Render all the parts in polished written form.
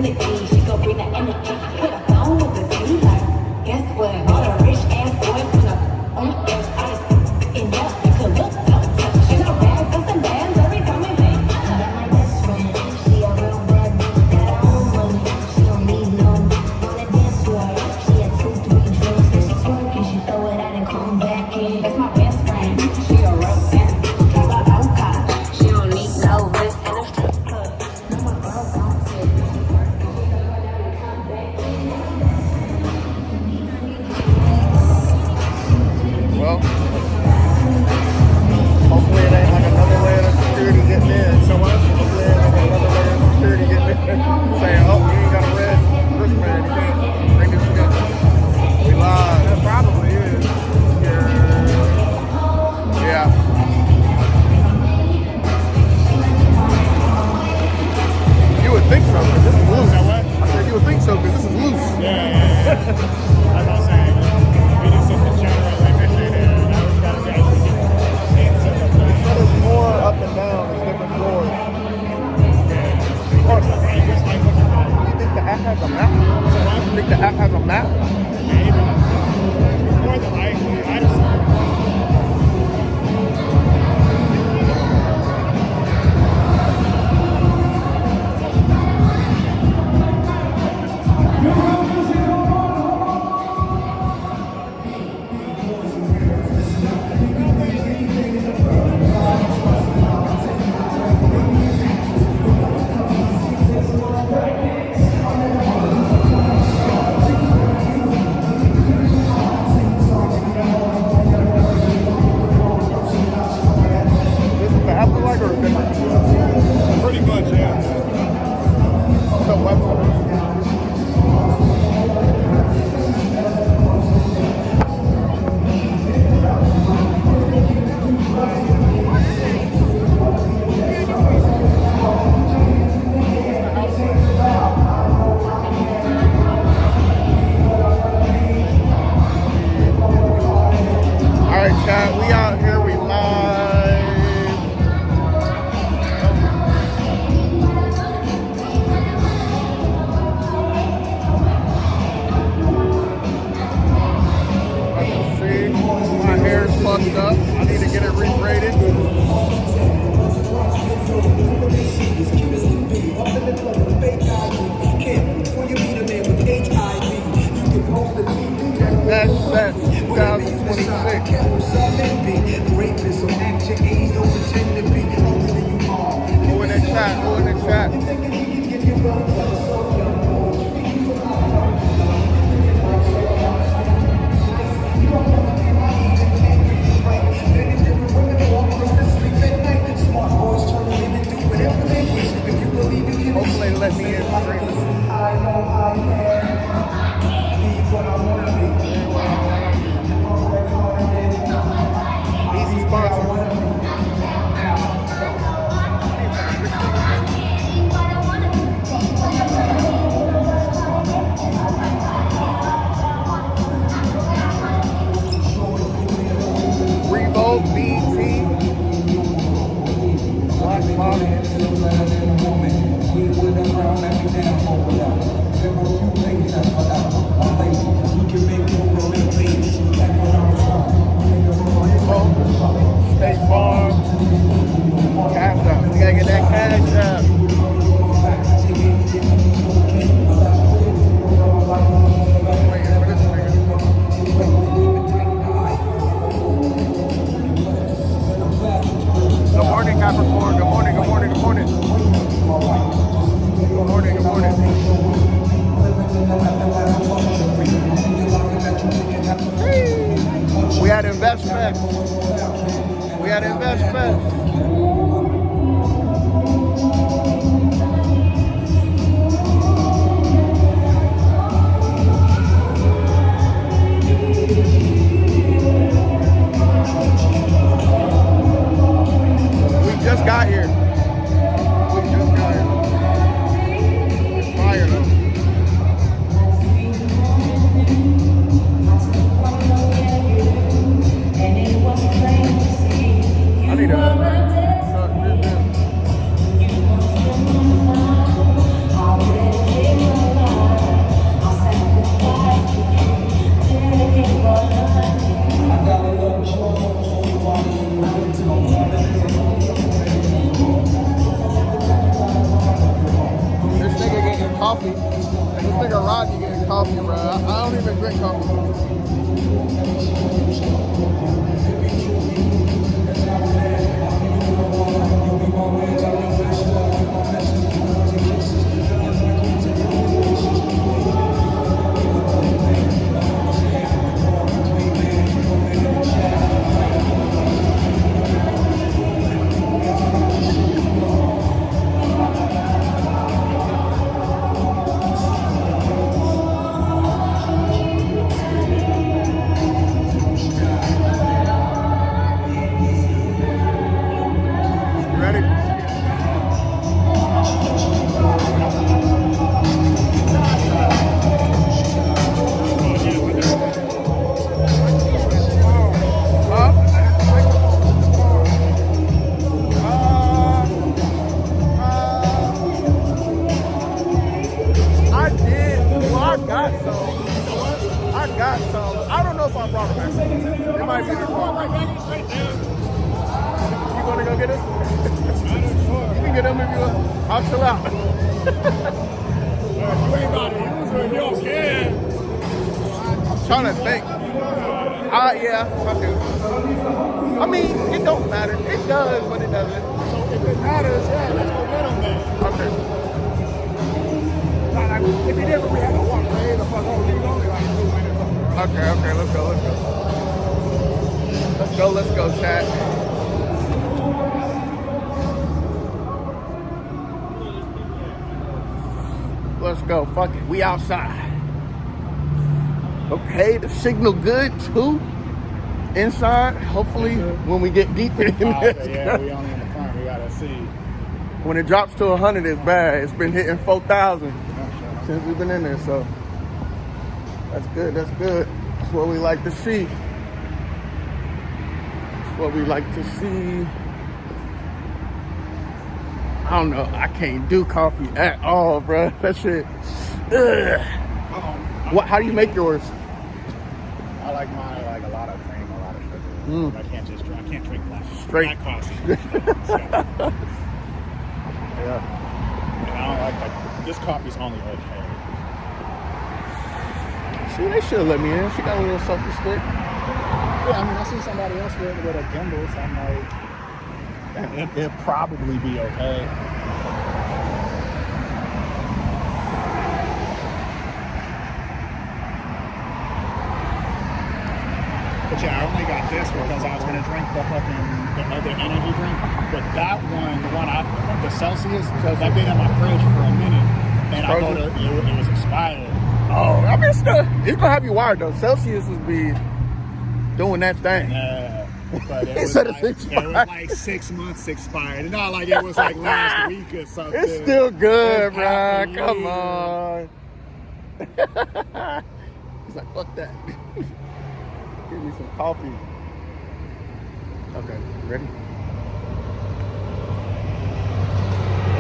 Timothy. She gon' bring the energy. Put a phone with the few like, guess what? All the rich ass boys put up on the edge. I just in that I could look so tough. And I rag for some bands every time I hang. Got my best friend. She a real bad bitch. Got her own money. She don't need no on the dance floor. She had 2, 3 drinks. Then she twerk and she throw it out and come back in. That's my best friend. She a real fan. Drive her own car. She don't need no wrist and a strip club. No, my girl don't fit. Well, hopefully it ain't like another layer of security getting in. So what? Hopefully it ain't like another layer of security getting in. Saying, oh, you ain't got a red wristband. You can't bring this shit. We live. That probably is. Yeah. You would think so, because this is loose. I said you would think so, because this is loose. Yeah. Like I was saying, we just took the general like I said, and now we've got to guys to get But it's more up and down. It's different floors. You think the app has a map? You think the app has a map? Maybe. More than likely. I just This is the app look like or it's different? pretty much, yeah. So website. All right, chat. We out here. We live. Let's see. My hair's fucked up. I need to get it rebraided. That's 2026. Who in the chat? Who in the chat? Hopefully they let me in free. Easy sponsor. Revolt BT. Black Box. State Farm. Cash up. We gotta get that cash up. Good morning, Capricorn. Good morning, good morning, good morning. Good morning, good morning. coffee. And this nigga Rodney getting coffee, bro. I don't even drink coffee. I don't know if I brought it back. It might be in the car. Right there. You gonna go get it? You can get them if you want. I'll chill out. You ain't about to use it. You don't care. I'm trying to think. Yeah, I do. I mean, it don't matter. It does, but it doesn't. So if it matters, yeah, let's go get them then. Okay. Like, if you didn't, we had to walk way the fuck over. You only like 2 minutes. Okay, let's go. Let's go, chat. Let's go, fuck it, we outside. Okay, the signal good too. Inside, hopefully, when we get deeper in this. Yeah, we only in the front, we gotta see. When it drops to 100, it's bad. It's been hitting 4,000 since we've been in there, so that's good. That's what we like to see. That's what we like to see. I don't know. I can't do coffee at all, bro. That shit. Ugh. What? How do you make yours? I like mine like a lot of cream, a lot of sugar. I can't just drink. I can't drink Straight. black coffee. Yeah. And I don't like that. This coffee's only okay. See, they should let me in. She got a little selfie stick. Yeah, I mean, I see somebody else with a gimbal, so I'm like, it'll probably be okay. But yeah, I only got this because I was gonna drink the other energy drink. But that one, the Celsius, because I've been in my fridge for a minute, and I go to it was expired. Oh, I mean, it's gonna have you wired though. Celsius would be doing that thing. But it was, said like, it's it was like 6 months expired. It's not like it was like last week or something. It's still good, It's bro. half a Come year. on. He's like, fuck that. Give me some coffee. Okay, ready?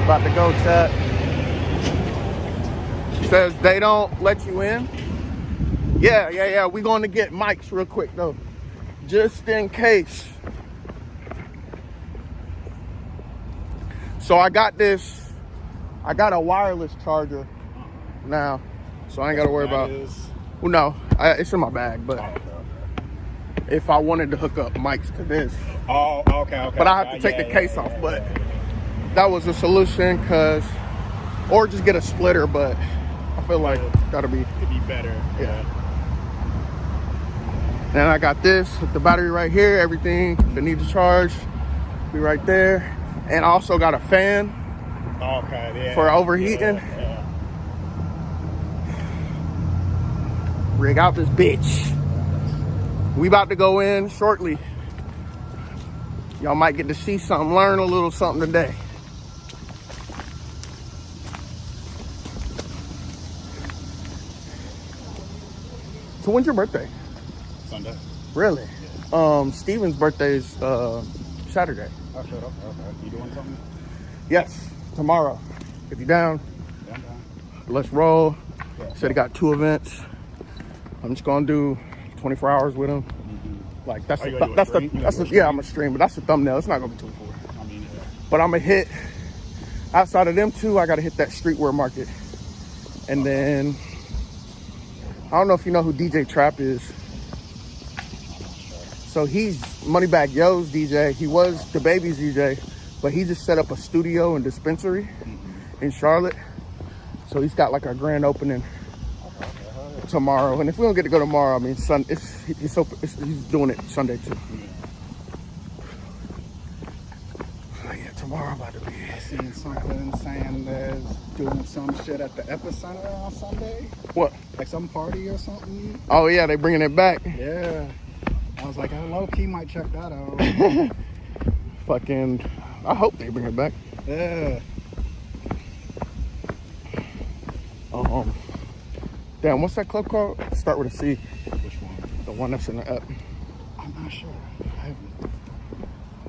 About to go, chat. Says they don't let you in. Yeah. We going to get mics real quick though, just in case. So I got a wireless charger now, so I ain't got to worry about. Well, no, it's in my bag, but if I wanted to hook up mics to this. Oh, okay. But I have to take the case off. But that was a solution, or just get a splitter. But I feel like that'll be. It'd be better. Yeah. Then I got this with the battery right here. Everything if it needs to charge, be right there. And I also got a fan. Okay. Yeah. For overheating. Yeah. Rig out this bitch. We about to go in shortly. Y'all might get to see something, learn a little something today. So when's your birthday? Sunday. Really? Steven's birthday is Saturday. Oh, shut up. Okay. You doing something? Yes, tomorrow. If you're down, Yeah, I'm down. let's roll. Yeah. Said he got 2 events. I'm just gonna do 24 hours with him. Like that's Oh, you the, gonna do a that's the, stream? You that's gonna the, do a yeah, I'm a stream, but that's the thumbnail. It's not gonna be 24. I mean, But I'm gonna hit outside of them 2. I gotta hit that streetwear market And then, I don't know if you know who DJ Trap is. So he's Moneybagg Yo's DJ. He was the Baby's DJ, but he just set up a studio and dispensary in Charlotte. So he's got like a grand opening tomorrow. And if we don't get to go tomorrow, I mean, he's doing it Sunday too. Oh, yeah, tomorrow I'm about to be. Seen something saying there's doing some shit at the Epicenter on Sunday. What? Like some party or something. Oh yeah, they bringing it back. Yeah. I was like, I low key might check that out. Fucking, I hope they bring it back. Yeah. Damn, what's that club called? Start with a C. Which one? The one that's in the app. I'm not sure.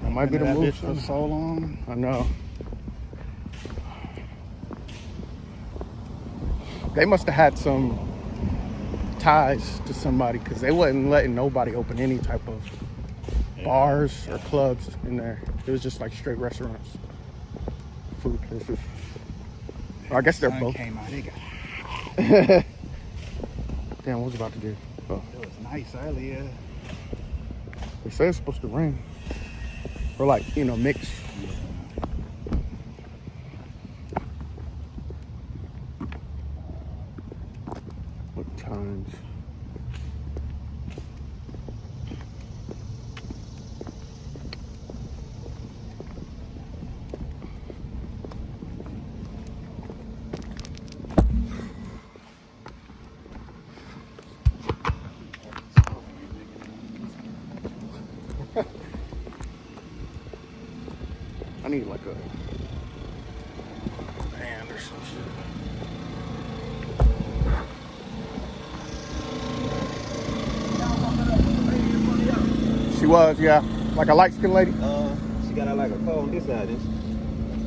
That might be the that move. bitch for so long. I know. They must have had some ties to somebody because they wasn't letting nobody open any type of bars or clubs in there. It was just like straight restaurants, food places. Or I guess they're both. Came out, they got, Damn, what was about to do? Oh. it was nice earlier. They say it's supposed to rain. Or like, mix. What times? I need like a band or some shit. She was, yeah. Like a light-skinned lady? She got like a car on this side, didn't she?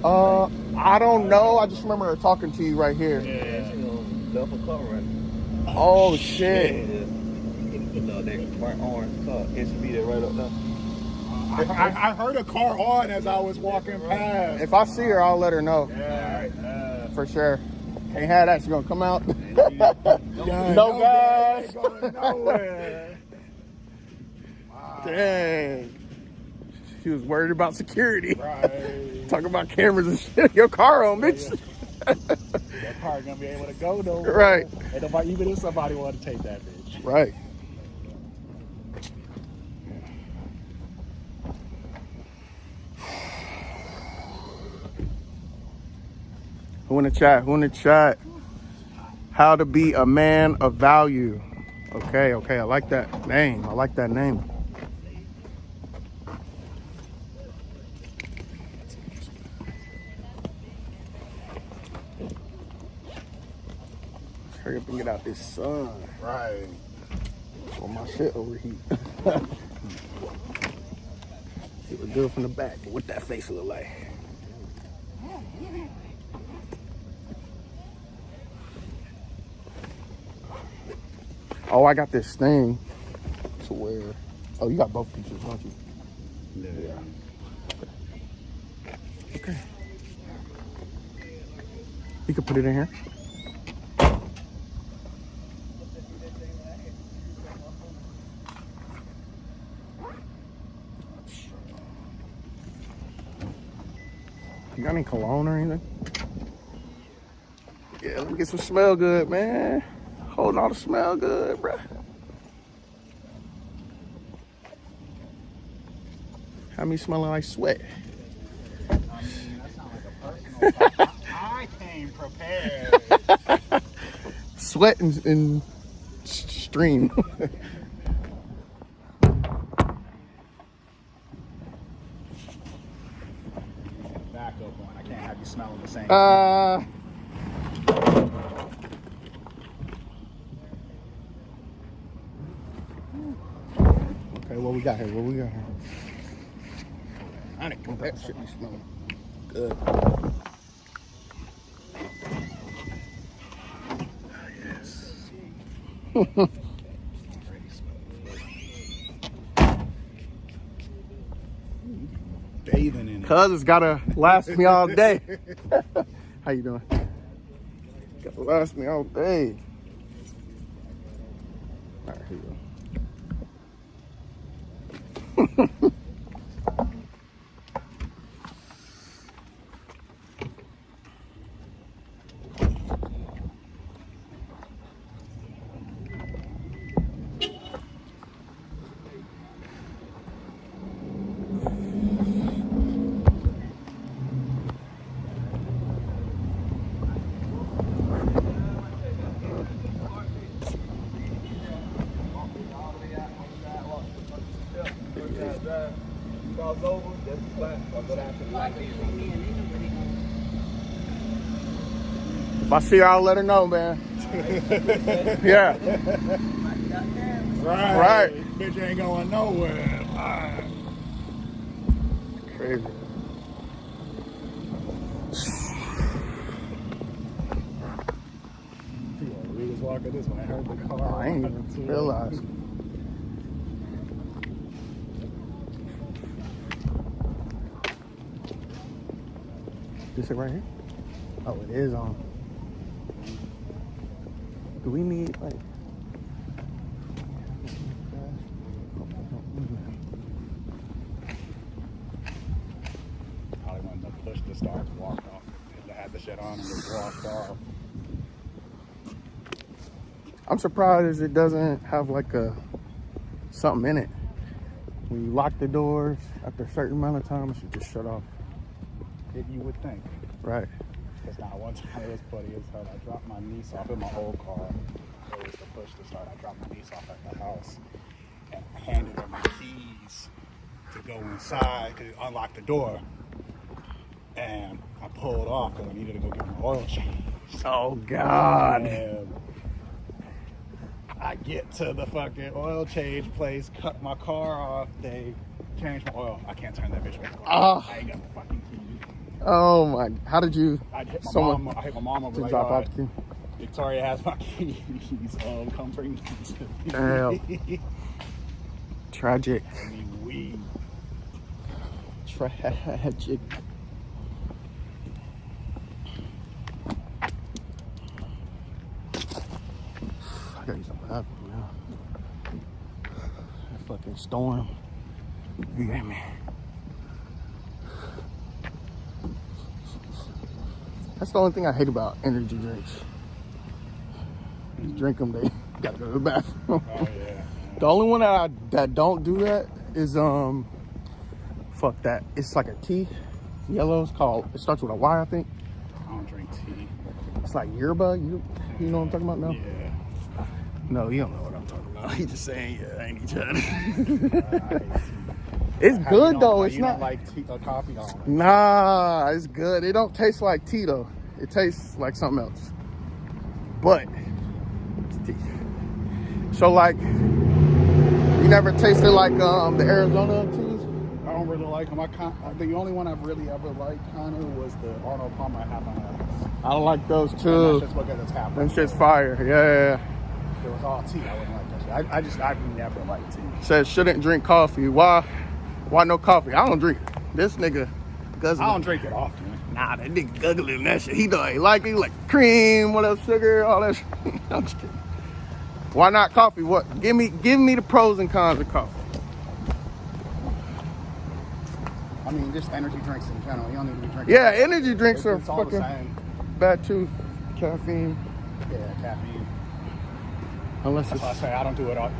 I don't know. I just remember her talking to you right here. Yeah, she on duffel car running. Oh, shit. Yeah. That burnt orange car. SUV that right up there. I heard a car on as I was walking past. If I see her, I'll let her know. Yeah. For sure. Can't have that. She's going to come out. Yeah, No gas. Ain't going nowhere. Wow. Dang. She was worried about security. Right. Talking about cameras and shit. Your car on, bitch. That car gonna be able to go nowhere. Right. And nobody, even if somebody wanted to take that bitch. Right. Who in the chat? Who in the chat? How to be a man of value. Okay, I like that name. I like that name. Let's hurry up and get out this sun. Right. Or my shit overheat. See what good from the back, but what that face look like. Oh, I got this thing to where. Oh, you got both pieces, don't you? Yeah. Okay. You can put it in here. You got any cologne or anything? Yeah, let me get some smell good, man. Holding all the smell good, bruh. Have me smelling like sweat. I mean, that sounds like a personal. I came prepared. Sweat and stream. Tobacco going. I can't have you smelling the same. Okay, what we got here? I didn't think that shit be smelling good. Yes. Bathing in it. Cuz it's gotta last me all day. How you doing? Got It'll last me all day. All right, here you go. If I see her, I'll let her know, man. Yeah. Right. Bitch ain't going nowhere. Crazy. We was walking this way. I heard the car. I ain't even realize. This it right here? Oh, it is on. Do we need like? Probably wanted to push the start, walk off. They had the shit on and just walked off. I'm surprised it doesn't have like something in it. When you lock the doors after a certain amount of time, it should just shut off. You would think. Right. Because now one time it was funny as hell. I dropped my niece off in my old car. It was the push to start. I dropped my niece off at the house and handed her my keys to go inside to unlock the door. And I pulled off because I needed to go get my oil change. Oh God. And I get to the fucking oil change place, cut my car off. They changed my oil. I can't turn that bitch back on. Oh. I ain't got the fucking keys. Oh my! How did you? I hit my someone mom. I hit my mom over to like, drop "All off the key? Victoria has my keys. Come bring them to me." Damn. Tragic. I mean, we. Tragic. I gotta use some bathroom now. That fucking storm. You got me. That's the only thing I hate about energy drinks. You drink them, they gotta go to the bathroom. Oh yeah. The only one that don't do that is fuck that. It's like a tea. Yellow. It's called. It starts with a Y, I think. I don't drink tea. It's like yerba. You know what I'm talking about now? Yeah. No, you don't know what I'm talking about. He just saying, yeah, I ain't each other. I hate tea. It's How good you though. don't- It's you not. don't like tea or coffee, don't you? Nah, it's good. It don't taste like tea though. It tastes like something else. But it's tea. So like, you never tasted like the Arizona teas? I don't really like them. The only one I've really ever liked kind of was the Arnold Palmer half and half. I don't like those And too. that's just because it's half. Them shit's fire. Yeah. If it was all tea, I wouldn't like that shit. I've never liked tea. Says shouldn't drink coffee. Why no coffee? I don't drink it. This nigga guzzling. I don't drink it often. Nah, that nigga guzzling that shit. He don't like it. Like cream, what else, sugar, all that shit. I'm just kidding. Why not coffee? What? Give me the pros and cons of coffee. I mean, just energy drinks in general. You don't need to be drinking. Yeah, energy drinks are It's all the fucking same. bad too. Caffeine. Yeah, caffeine. Unless That's why I it's say I don't do it all.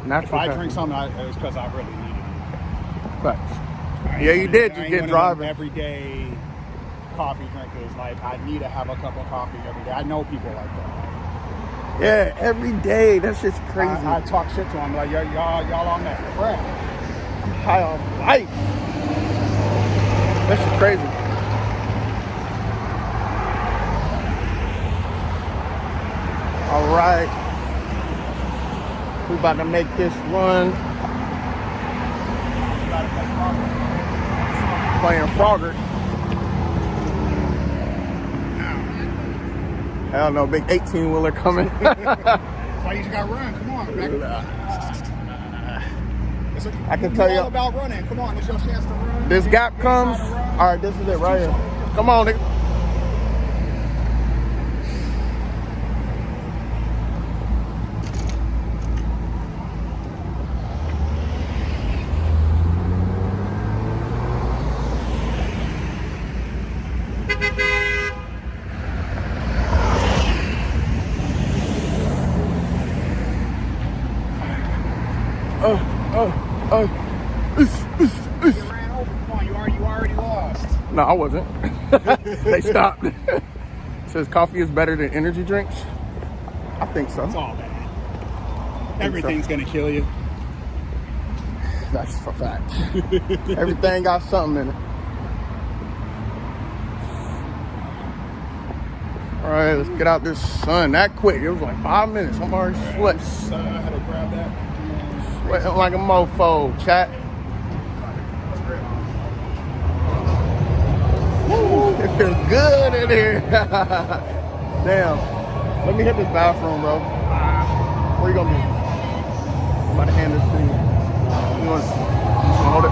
natural If I caffeine. drink something, it's because I really need it. Facts. I ain't Yeah, you one of did. them- I You ain't get one of them driving. everyday coffee drinkers. Like, I need to have a cup of coffee every day. I know people like that. Yeah, every day. That shit's crazy. I talk shit to them like, y'all on that crap. High on life. That shit's crazy. All right. We about to make this run. Playing Frogger. Hell no, big 18-wheeler coming. That's why you just got to run. Come on. I can tell you- all about running. Come on, it's your chance to run. This gap comes. All right, this is it right here. Come on, nigga. You ran over. Come on, you already lost. No, I wasn't. They stopped. Says coffee is better than energy drinks. I think so. It's all bad. Everything's gonna kill you. That's a fact. Everything got something in it. All right, let's get out this sun. That quick. It was like 5 minutes. I'm already sweating. So I had to grab that. Sweating like a mofo, chat. Woo, it feels good in here. Damn. Let me hit this bathroom, bro. Where you gonna be? I'm about to hand this to you. You want to hold it?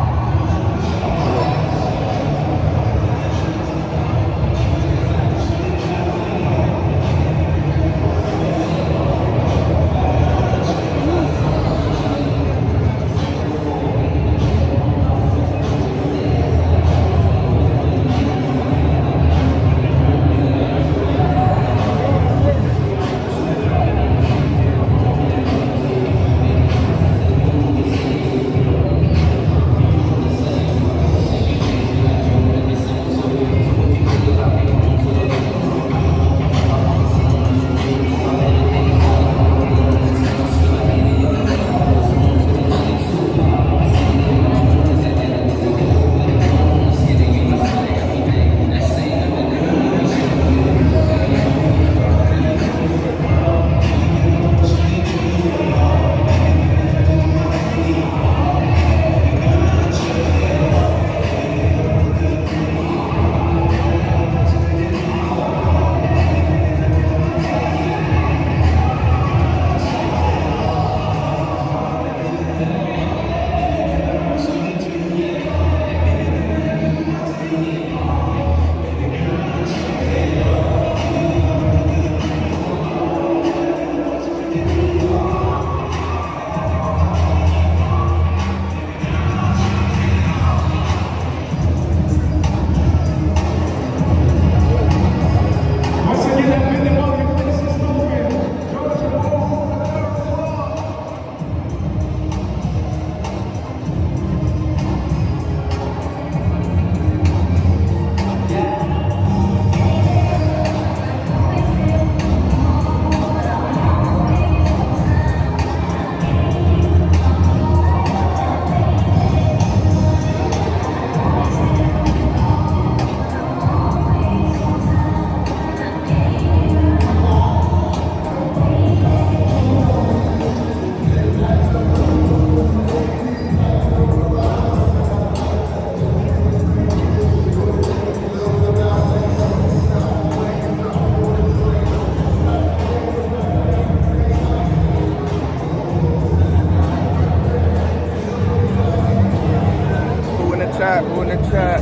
Who in the chat?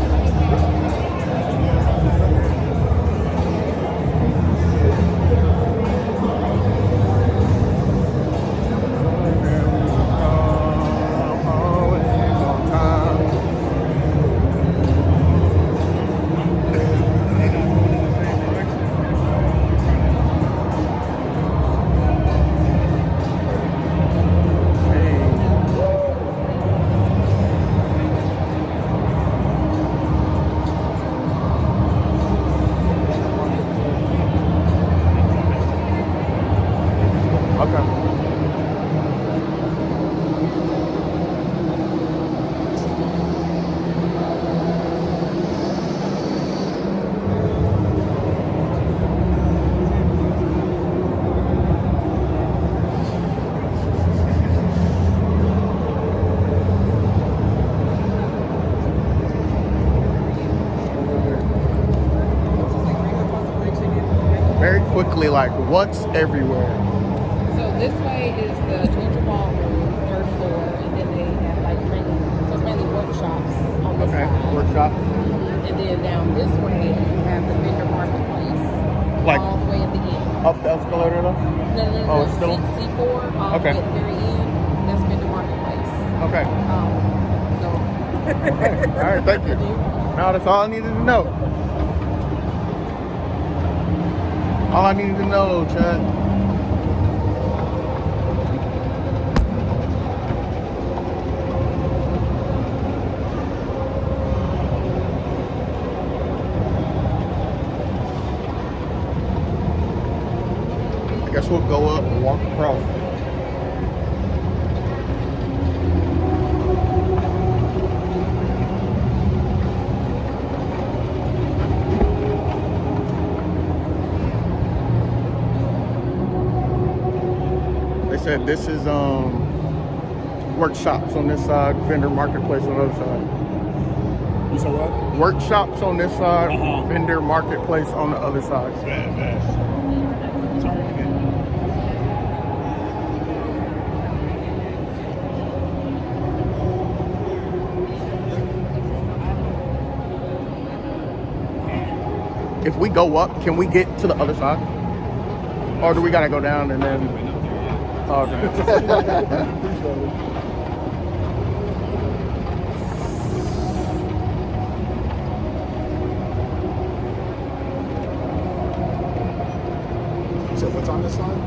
Very quickly, like, what's everywhere? So this way is the Georgia Ballroom, 3rd floor, and then they have like mainly workshops on this side. Workshops. And then down this way you have the vendor marketplace, Like all the way at the end. up the escalator though? No, Oh, it's still? C4, all Okay. the way at the very end. That's vendor marketplace. Okay. So. Okay. All right, thank you. Now that's all I needed to know. All I needed to know, Chad. I guess we'll go up and walk across. They said this is workshops on this side, vendor marketplace on the other side. You said what? Workshops on this side, Uh-huh. vendor marketplace on the other side. Bad. Sorry again. If we go up, can we get to the other side? Or do we gotta go down and then? Oh, okay. So what's on this side?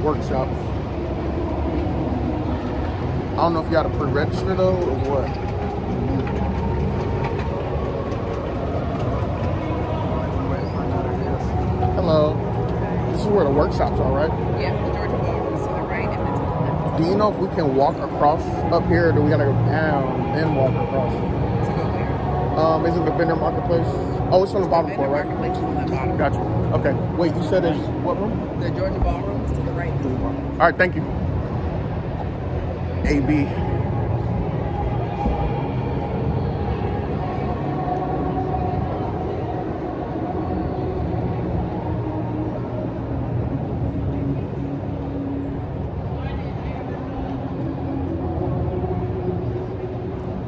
Workshops. I don't know if you gotta pre-register though or what. Hello. This is where the workshops are, right? Yeah, the Georgia Ballroom's to the right and it's to the left. Do you know if we can walk across up here, or do we gotta go down then walk across? To go where? Isn't the vendor marketplace? Oh, it's on the bottom floor, Vendor right? marketplace is on the bottom. Gotcha. Okay. Wait, you said it's what room? The Georgia Ballroom is to the right. All right, thank you. AB.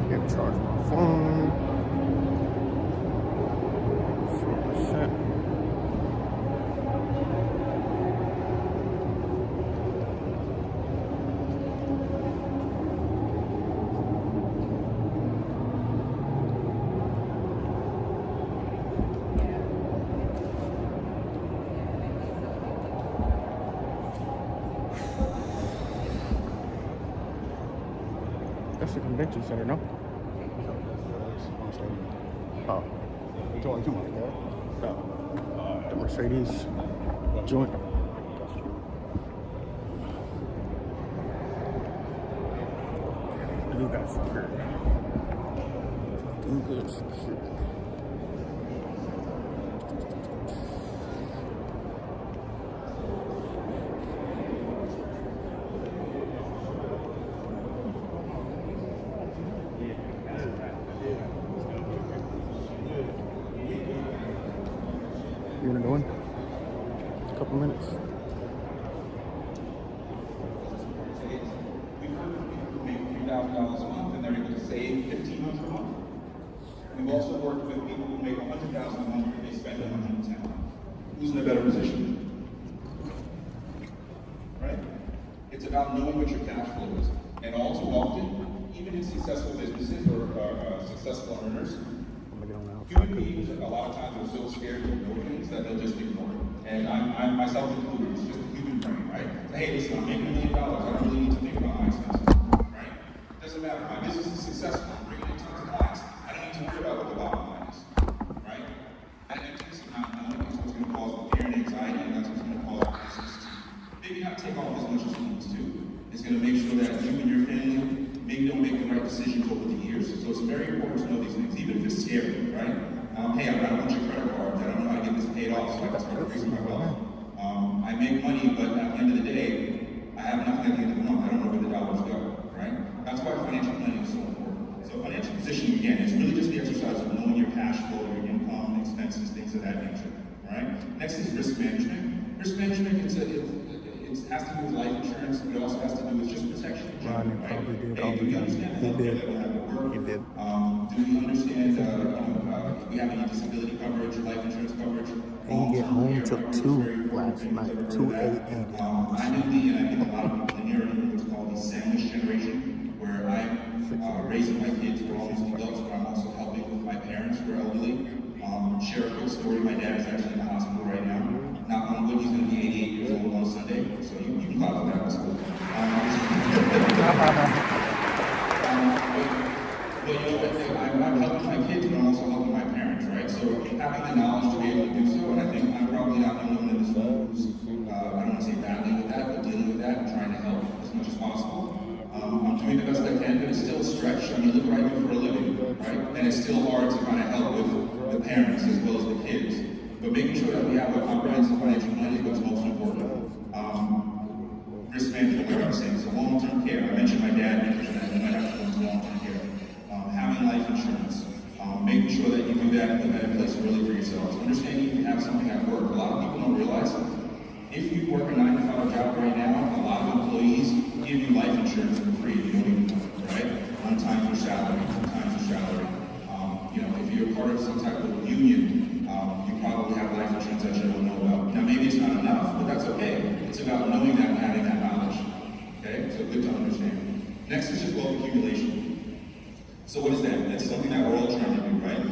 Get charged my phone. 4%. That's the convention center, no? Oh, You're talking to my car? no. The Mercedes joint. You got security. You got security. You wanna go in? A couple minutes. Make $3,000 a month and they're able to save $1,500 a month. We've also worked with people who make $100,000 a month and they spend $110,000. Who's in a better position? Right? It's about knowing what your cash flow is. And all too often, even in successful businesses or successful earners, human beings a lot of times are so scared to know things that they'll just ignore it. And I'm myself included, it's just a human brain, right? Hey, listen, I'm making $1 million, I don't really need to think about my expenses, right? Doesn't matter, my business is successful, I'm bringing in tons of clients, I don't need to worry about what the bottom line is, right? That emptiness of not knowing is what's going to cause the fear and anxiety, and that's what's going to cause our business to maybe not take off as much as it needs to. It's going to make sure that you and your family maybe don't make the right decisions over the years. So it's very important to know these things, even if it's scary, right? Hey, I've got a bunch of credit cards, I don't know how to get this paid off, so I can start increasing my wealth. I make money, but at the end of the day, I have nothing at the end of the month. I don't know where the dollars go, right? That's why financial planning is so important. So financial positioning, again, is really just the exercise of knowing your cash flow, your income, expenses, things of that nature, all right? Next is risk management. Risk management, it has to do with life insurance, but it also has to do with just protection in general, right? probably did Hey, all do the we time. understand the He healthcare did. that we have at work? He did. Do we understand, if we have any disability coverage or life insurance coverage? And get home till 2 last night, 2 a.m. I'm in the, and I think a lot of people in here are in what's called the sandwich generation, where I'm raising my kids who are almost adults, but I'm also helping with my parents who are elderly. Share a quick story, my dad is actually in the hospital right now. Knock on wood, he's going to be 88 years old on Sunday, so you can clap for that, that's cool. But you know, I'm helping my kids, but I'm also helping my parents, right? So having the knowledge to be able to do so, and I think I'm probably not the only one in this room who's, I don't want to say bad much as possible. I'm doing the best I can, but it's still a stretch. I mean, look what I do for a living, right? And it's still hard to kind of help with the parents as well as the kids. But making sure that we have a comprehensive financial plan is what's most important. Risk management, like I was saying, so long-term care. I mentioned my dad, because you might have to go into long-term care. Having life insurance, making sure that you do that and put that in place really for yourselves. Understanding you have something at work. A lot of people don't realize if you work a 9-to-5 job right now, a lot of employees give you life insurance for free. You don't even know, right? One time your salary, 2 times your salary. If you're part of some type of union, you probably have life insurance that you don't know about. Now, maybe it's not enough, but that's okay. It's about knowing that and having that knowledge. Okay, so good to understand. Next is just wealth accumulation. So what is that? That's something that we're all trying to do, right?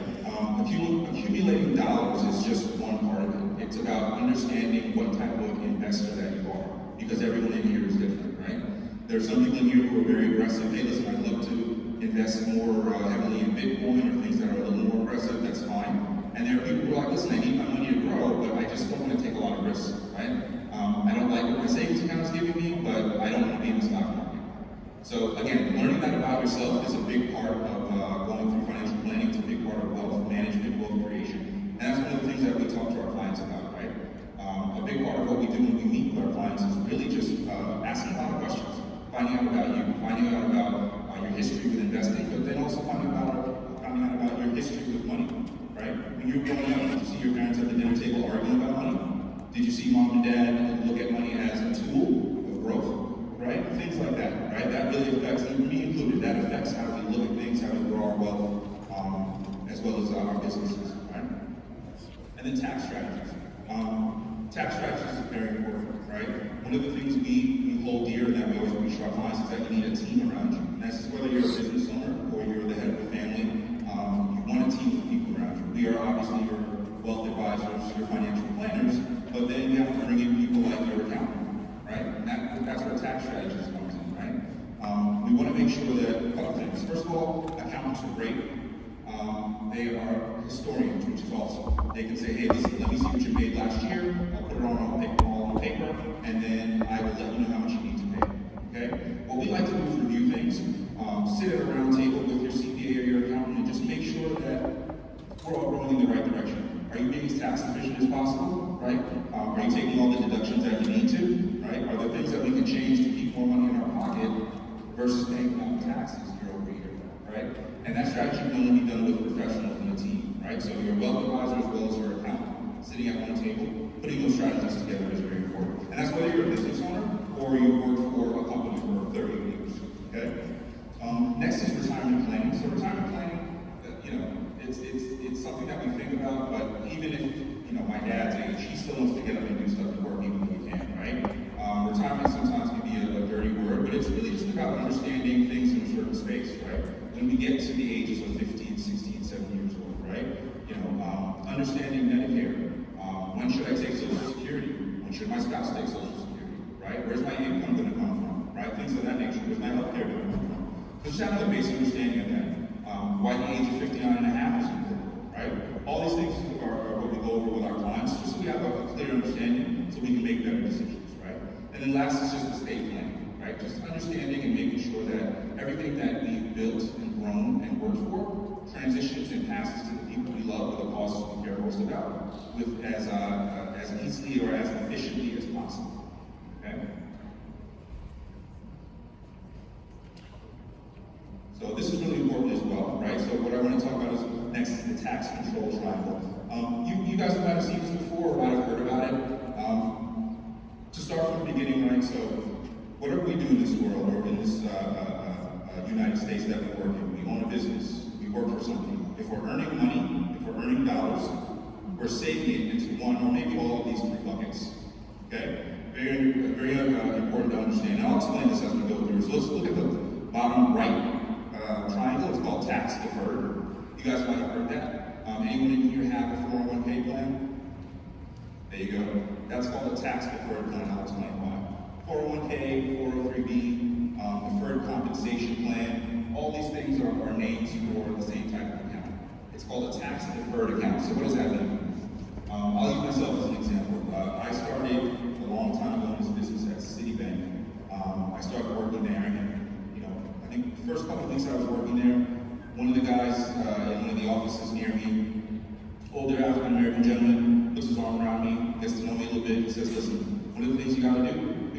Accumulating dollars is just one part of it. It's about understanding what type of investor that you are, because everyone in here is different, right? There are some people in here who are very aggressive. Hey, listen, I'd love to invest more heavily in Bitcoin or things that are a little more aggressive. That's fine. And there are people who are like, listen, I need my money to grow, but I just don't want to take a lot of risks, right? I don't like what my savings account is giving me, but I don't want to be in the stock market. So again, learning that about yourself is a big part of going through financial planning. It's a big part of wealth management, wealth creation. And that's one of the things that we talk to our clients about, right? A big part of what we do when we meet with our clients is really just asking a lot of questions, finding out about you, finding out about your history with investing, but then also finding out about your history with money, right? When you were growing up, did you see your parents at the dinner table arguing about money? Did you see mom and dad look at money as a tool of growth, right? Things like that, right? That really affects, and me included, that affects how we look at things, how we grow our wealth, as well as our businesses, right? And then tax strategies. Tax strategies is very important, right? One of the things we hold dear and that we always preach to our clients is that you need a team around you. And that's whether you're a business owner or you're the head of a family, you want a team of people around you. We are obviously your wealth advisors, your financial planners, but then you have to bring in people like your accountant, right? And that's where tax strategies comes in, right? We want to make sure that a couple things. First of all, accountants are great. They are historians, which is awesome. They can say, hey, let me see what you made last year. I'll put it all on paper, and then I will let you know how much you need to pay. Okay? What we like to do is review things. Sit at a round table with your CPA or your accountant and just make sure that we're all going in the right direction. Are you being as tax efficient as possible? Right? Are you taking all the deductions that you need to? Right? Are there things that we can change to keep more money in our pocket versus paying more taxes year over year? Right? And that strategy can only be done with professionals in the team, right? So your wealth advisor as well as your accountant, sitting at one table, putting those strategies together is very important. And that's whether you're a business owner or you work for a company for 30 years, okay? Next is retirement planning. So retirement planning, it's something that we think about, but even if, my dad's age, he still wants to get up and do stuff at work even though he can, right? Retirement sometimes can be a dirty word, but it's really just about understanding things in a certain space, right? When we get to the ages of 15, 16, 17 years old, right? Understanding Medicare. When should I take Social Security? When should my spouse take Social Security? Right? Where's my income going to come from? Right? Things of that nature. Where's my health care going to come from? So just having a basic understanding of that. Why the age of 59 and a half is important, right? All these things are what we go over with our clients, just so we have a clear understanding, so we can make better decisions, right? And then last is just estate planning, right? Just understanding and making sure that everything that we've built and grown and worked for transitions and passes to the people we love with a cause we care most about, with as easily or as efficiently as possible. Okay? So this is really important as well, right? So what I want to talk about is next is the tax control triangle. You guys might have seen this before or might have heard about it. To start from the beginning, right? So whatever we do in this world or in this United States that we work in, we own a business, we work for something. If we're earning money, if we're earning dollars, we're saving it into one or maybe all of these 3 buckets. Okay? Very important to understand. And I'll explain this as we go through. So let's look at the bottom right triangle. It's called tax deferred. You guys might have heard that. Anyone in here have a 401k plan? There you go. That's called a tax deferred plan. I'll explain why. 401k, 403b, deferred compensation plan. All these things are names for the same type of account. It's called a tax deferred account. So what does that mean? I'll use myself as an example. I started a long time ago in this business at Citibank. I started working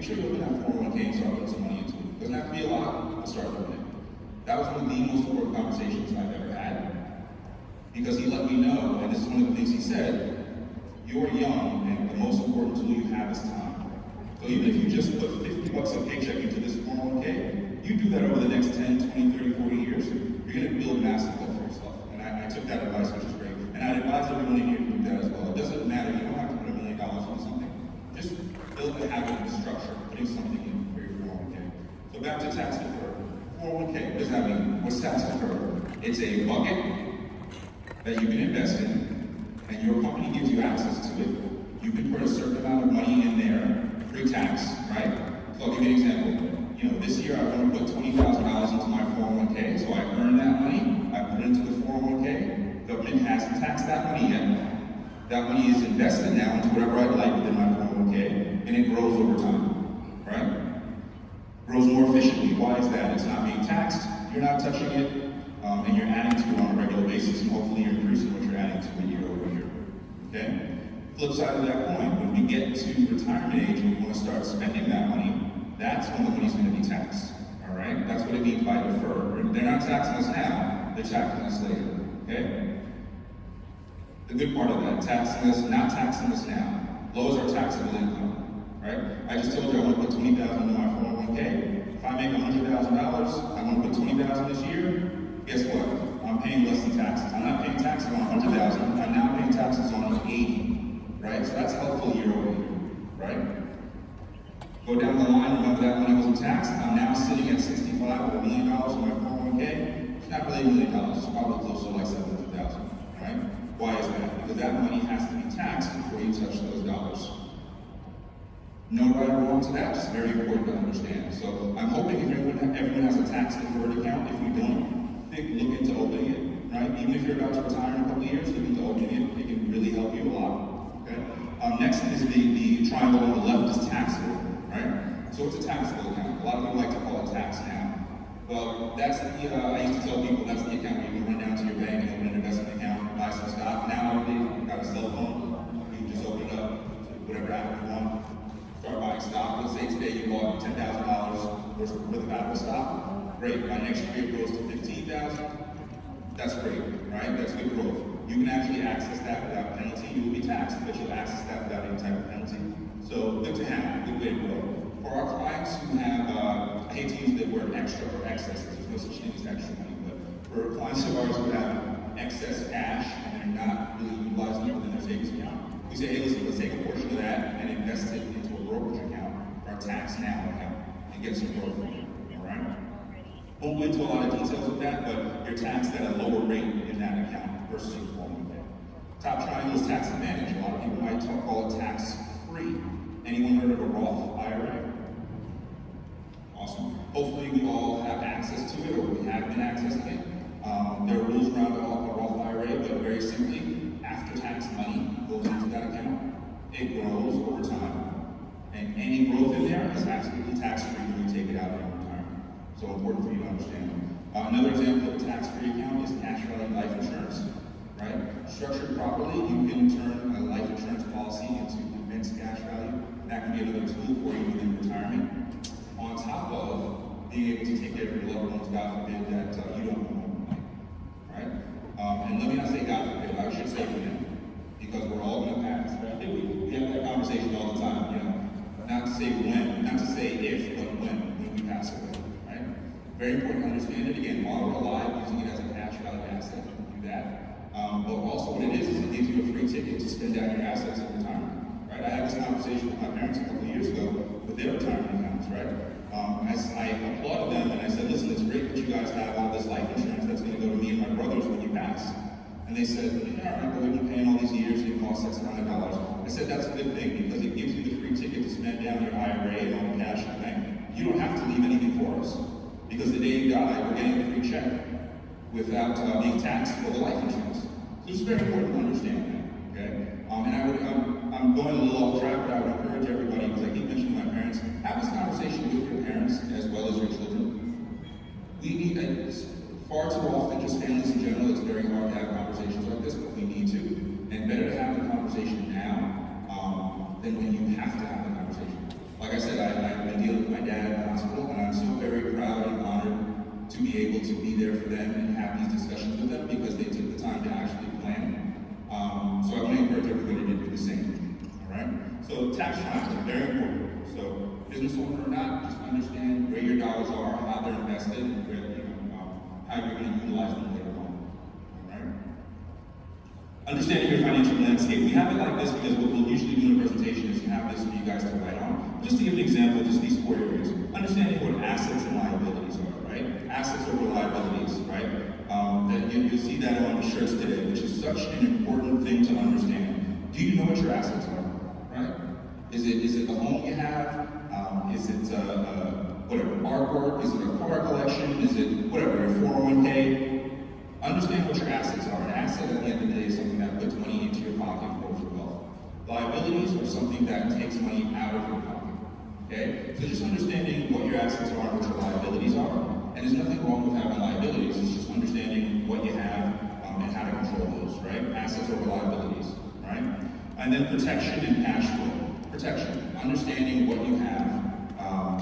sure you open that 401k and start putting some money into it. Doesn't have to be a lot, but start doing it. That was one of the most important conversations I've ever had. Because he let me know, and this is one of the things he said, you're young, and the most important tool you have is time. So even if you just put $50 a paycheck into this 401k, you do that over the next 10, 20, 30, 40 years, you're gonna build massive wealth for yourself. And I took that advice, which is great. And I'd advise everyone in here to do that as well. It doesn't matter, you don't have to put $1 million into something. Just build a habit of structure, putting something in for your 401k. So back to tax deferred. 401k, what does that mean? What's tax deferred? It's a bucket that you can invest in, and your company gives you access to it. You can put a certain amount of money in there, pre-tax, right? So I'll give you an example. You know, this year I want to put $20,000 into my 401k, so I earn that money, I put it into the 401k, government hasn't taxed that money yet. That money is invested now into whatever I'd like within my 401k, and it grows over time, right? Grows more efficiently. Why is that? It's not being taxed, you're not touching it, and you're adding to it on a regular basis, and hopefully you're increasing what you're adding to it year over year, okay? Flip side of that coin, when we get to retirement age and we want to start spending that money, that's when the money's going to be taxed, all right? That's what it means by deferred. They're not taxing us now, they're taxing us later, okay? The good part of that, taxing us, not taxing us now, lowers our taxable income, right? I just told you I want to put $20,000 into my 401k. If I make $100,000, I want to put $20,000 this year, guess what? I'm paying less than taxes. I'm not paying taxes on $100,000, I'm now paying taxes on $80,000, right? So that's helpful year over year, right? Go down the line, remember that money wasn't taxed, I'm now sitting at 65 with $1 million in my 401k. It's not really $1 million, it's probably close to like 700,000, right? Why is that? Because that money has to be taxed before you touch those dollars. No right or wrong to that, just very important to understand. So I'm hoping if everyone has a tax deferred account. If you don't, look into opening it, right? Even if you're about to retire in a couple of years, look into opening it. It can really help you a lot, okay? Next is the triangle on the left is taxable, right? So what's a taxable account? A lot of people like to call it tax now. Well, that's the, I used to tell people that's the account where you can run down to your bank and open an investment account, buy some stock. Now, you've got a cell phone, you can just open it up to whatever app you want, start buying stock. Let's say today you bought $10,000 worth of Apple stock. Great, by next year it goes to $15,000. That's great, right? That's good growth. You can actually access that without penalty. You will be taxed, but you'll access that without any type of penalty. So good to have, good way to grow. For our clients who have, I hate to use the word extra or excess, because there's no such thing as extra money, but for clients of ours who have excess cash and they're not really utilizing it within their savings account, we say, hey, listen, let's take a portion of that and invest it into a brokerage account or a tax now account and get some growth from it, all right? Won't go into a lot of details with that, but you're taxed at a lower rate in that account versus your 401k. Top triangle is tax advantage. A lot of people might call it tax free. Anyone heard of a Roth IRA? Awesome. Hopefully we all have access to it, or we have been accessing it. There are rules around a Roth IRA, but very simply, after-tax money goes into that account. It grows over time. And any growth in there is absolutely tax-free when you take it out in retirement. So important for you to understand. Another example of a tax-free account is cash value life insurance, right? Structured properly, you can turn a life insurance policy into immense cash value. That can be another tool for you within retirement. On top of being able to take care of your loved ones, God forbid that you don't own money, right? And let me not say God forbid, I should say for them, because we're all going to pass, right? We have that conversation all the time, you know, not to say when, not to say if, but when we pass away, right? Very important to understand it, again, while we're alive, using it as a cash value asset, you can do that. But also what it is it gives you a free ticket to spend down your assets in retirement, right? I had this conversation with my parents a couple of years ago with their retirement accounts, right? I applauded them and I said, listen, it's great that you guys have all this life insurance that's going to go to me and my brothers when you pass. And they said, yeah, all right, but we've been paying all these years, it costs $600. I said, that's a good thing because it gives you the free ticket to spend down your IRA and all the cash in the bank. You don't have to leave anything for us because the day you die, we're getting a free check without being taxed for the life insurance. So it's very important to understand that, okay? And I'm going a little off track, but I would encourage everybody, because I keep mentioning my parents, have this conversation with your parents as well as your children. We need, far too often, just families in general, it's very hard to have conversations like this, but we need to. And better to have the conversation now than when you have to have the conversation. Like I said, I my dad in the hospital, and I'm so very proud and honored to be able to be there for them and have these discussions with them because they took the time to actually plan. So I want to encourage everybody to do the same. All right. So tax plans are very important. So business owner or not, just understand where your dollars are, how they're invested, and where, how you're going to utilize them later on. All right. Understanding your financial landscape. We have it like this because what we'll usually do in a presentation is have this for you guys to write on. Just to give an example, just these 4 areas. Understanding what assets and liabilities are, right? Assets over liabilities, right? You'll see that on the shirts today, which is such an important thing to understand. Do you know what your assets are, right? Is it the home you have? Is it whatever, artwork? Is it a car collection? Is it whatever, your 401k? Understand what your assets are. An asset at the end of the day is something that puts money into your pocket and grows your wealth. Liabilities are something that takes money out of your pocket. Okay? So just understanding what your assets are and what your liabilities are. And there's nothing wrong with having liabilities. It's just understanding what you have and how to control those, right? Assets over liabilities, right? And then protection and cash flow. Protection, understanding what you have,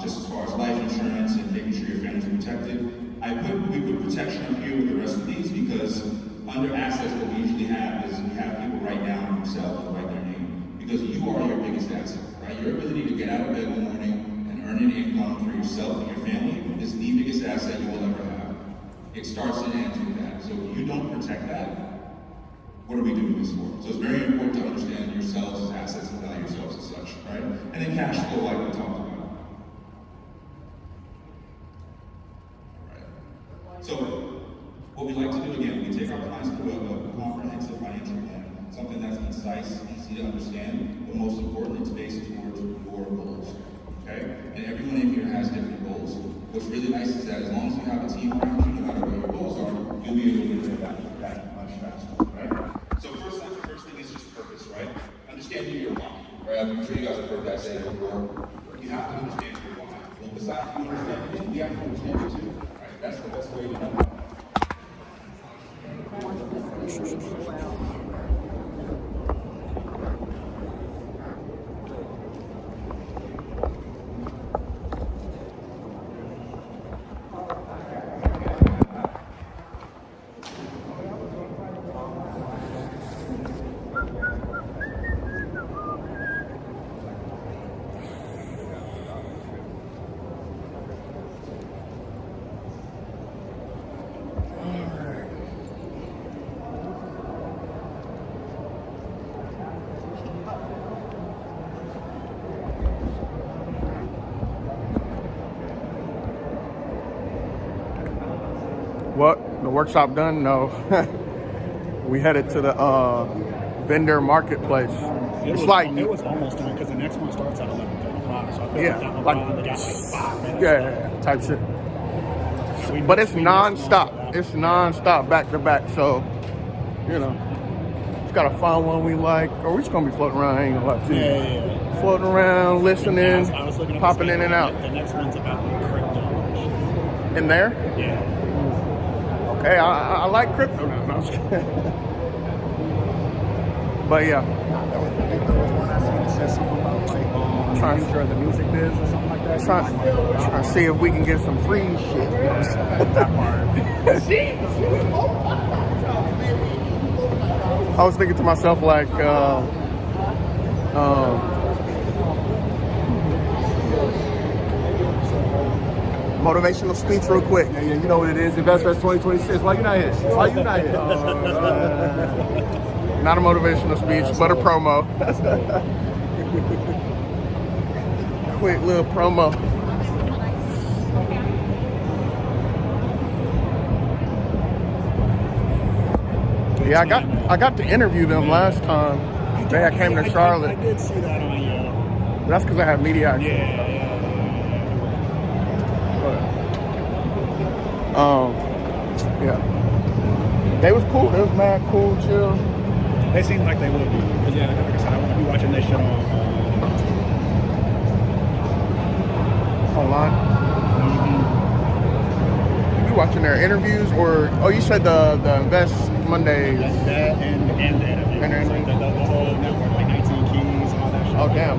just as far as life insurance and making sure your family's protected. We put protection up here with the rest of these because under assets, what we usually have is we have people write down themselves and write their name because you are your biggest asset, right? Your ability to get out of bed in the morning and earn an income for yourself and your family is the biggest asset you will ever have. It starts and ends with that. So if you don't protect that, what are we doing this for? So it's very important to understand yourselves as assets and value yourselves as such, right? And then cash flow, like we talked about. Right. So what we like to do again, we take our clients through a comprehensive financial plan, something that's concise, easy to understand, but most important, it's based towards your goals. Okay? And everyone in here has different goals. What's really nice is that as long as you have a team around you, no matter what your goals are, you'll be able to get that much faster, right? So first thing is just purpose, right? Understanding your why, right? I'm sure you guys have heard that saying before. You have to understand your why. Well, besides you understanding it, you have to understand it too, right? That's the best way to know it. What? The workshop done? No. We headed to the vendor marketplace. It was almost done because the next one starts at 11:35. So I feel yeah, like like they got like 5 minutes. Yeah, type shit. But it's non-stop. It's non-stop, back to back. So, just gotta find one we like. Or we're just gonna be floating around. I ain't gonna lie to you. Yeah. Floating around, listening, I was looking at popping in and out. The next one's about crypto. In there? Yeah. Okay, I like crypto now. No, I'm just kidding. But yeah. There was one I seen that said something about like Trying- future of the music biz or something like that. Trying to see if we can get some free shit. That part. I was thinking to myself like, motivational speech real quick. Yeah, you know what it is. InvestFest 2026. Why you not here? Why you not here? Not a motivational speech, but a promo. Quick little promo. Yeah, I got to interview them last time. I came to Charlotte. I did see that on you. That's because I have media access. Yeah. Yeah. They was cool. They was mad cool, chill. They seem like they would be. Because, yeah, like I said, I want to be watching this shit Online. You be watching their interviews or, you said the Invest Mondays. That and the interviews. And the interviews. Like the whole network, like 19 Keys and all that shit. Oh, damn.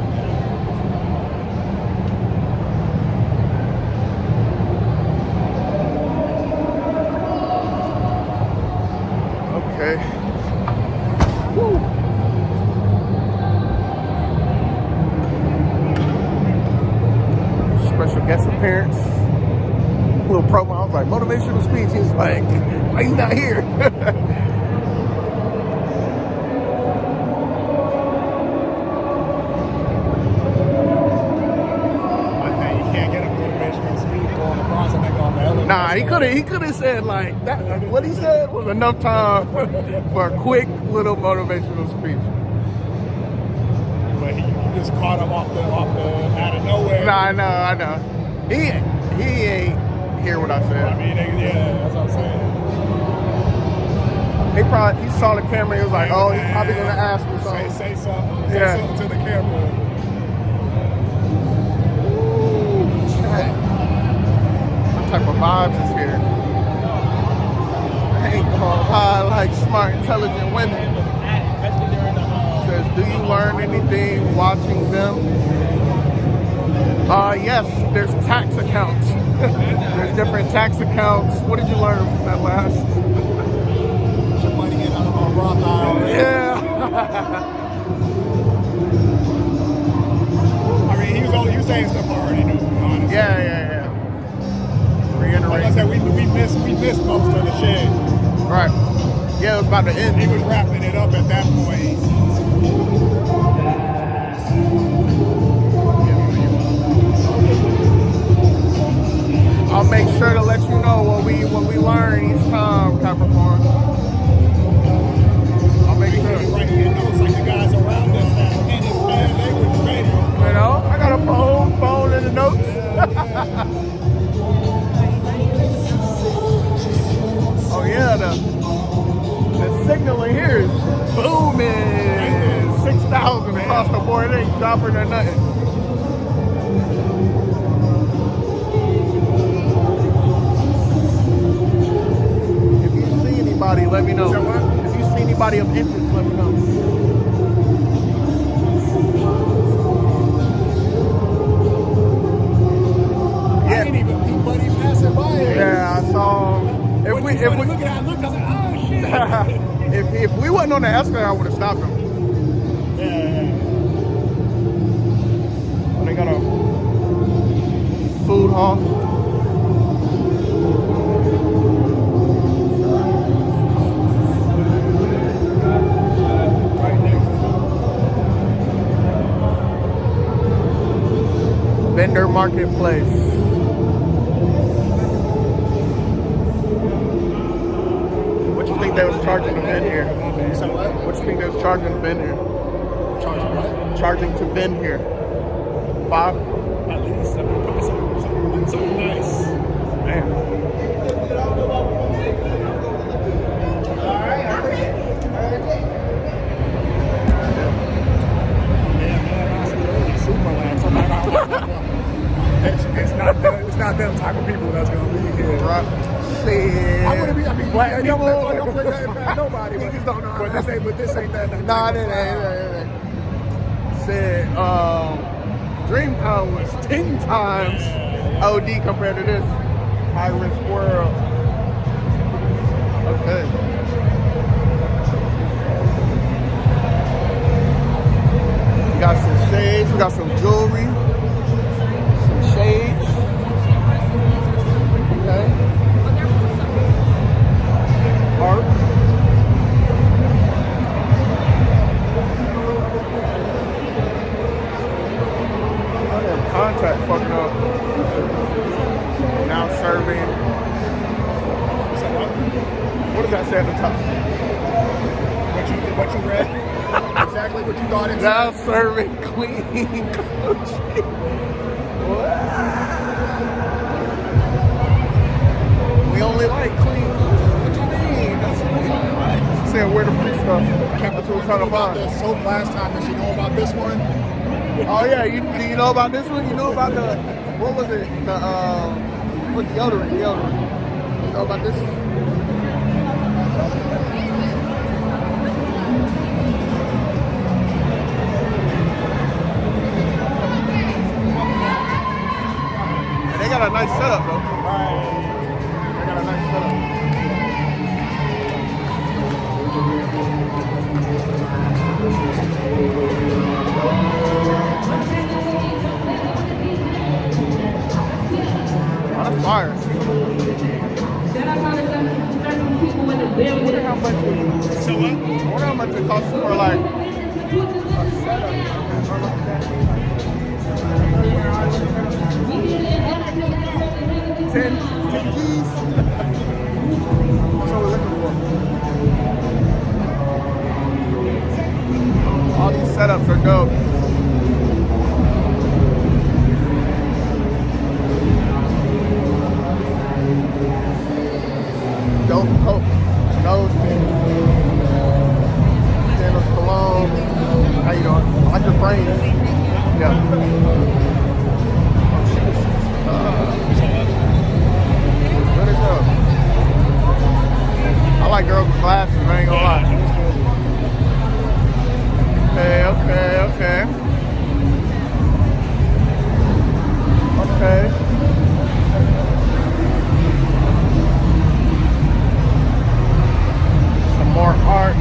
special guest appearance. Little promo. I was like, motivational speech. He's like, why you not here? Nah, he could have said like that. What he said was enough time for a quick little motivational speech. But you just caught him off the out of nowhere. Nah, I know. He ain't hear what I said. I mean, yeah, that's what I'm saying. He saw the camera. He was like, oh, he's probably gonna ask me something. Say something. Say something to the camera. Type of vibes is here. I ain't gonna lie, like smart, intelligent women. Says, do you learn anything watching them? Yes, there's tax accounts. There's different tax accounts. What did you learn from that last? Put money in a Roth IRA. Yeah. I mean, he was saying stuff I already knew, honestly. Yeah. Reiterate. Like I said, we missed most of the shit. Right. Yeah, it was about to end. He was wrapping it up at that point. I'll make sure to let you know what we learn each time, Capricorn. I'll make sure. Right here, notes like the guys around us now. And it's man, they were ready. You know, I got a phone in the notes. Oh yeah, the signaling here is booming. 6,000 across the board. It ain't dropping or nothing. If you see anybody, let me know. If you see anybody of interest, let me know. I didn't even peep Buddy passing by it. Yeah, I saw him. If we look at that look, I was like, oh shit. if we wasn't on the escalator, I would have stopped him. Yeah. Oh, they got a food hall. Right next. Vendor marketplace. What you think they was charging to vend here? You said what? What you think they was charging to vend here? Charging what? Charging to vend here. 5? At least something nice. Damn. It's not them type of people that's gonna be here. Right. Shit. I wouldn't be. I mean, Black don't people. put that past nobody. Niggas don't know. But this ain't that. Nah, it ain't. Said, DreamCon was 10 times OD compared to this high risk world. Okay. We got some shades, we got some jewelry, some shades. Okay. Art. Contact fucking up. Now serving. What does that say at the top? What you read? Exactly what you thought it Now said. serving clean coaching. We only like clean. What you mean? That's saying where the free stuff. That's what we're trying to about find. the soap last time. Did you know about this one? Oh yeah, do you know about this one? You know about the, what was it? The what deodorant? You know about this? And they got a nice setup though. They got a nice setup. fire. Wonder how much it, So what? I wonder how much it costs for like a setup. 10 G's. That's what we're looking for. All these setups are dope. Dope coat, nose pin, Daniel's cologne. How you doing? I like your frames. Yeah. Good as hell. I like girls with glasses, I ain't gonna lie. Okay. Some more art.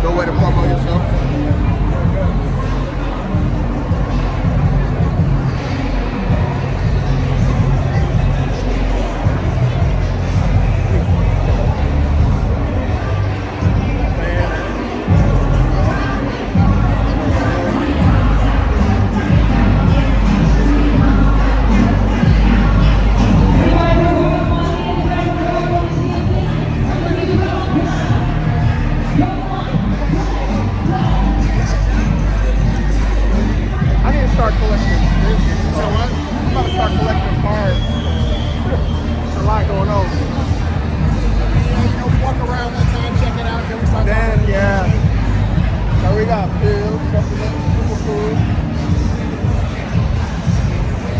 Good way to promote yourself. Start collecting. So what? I'm about to start collecting cards. There's a lot going on. Walk around one time, check it out, then we start Then, yeah. So we got pills, supplements, superfood,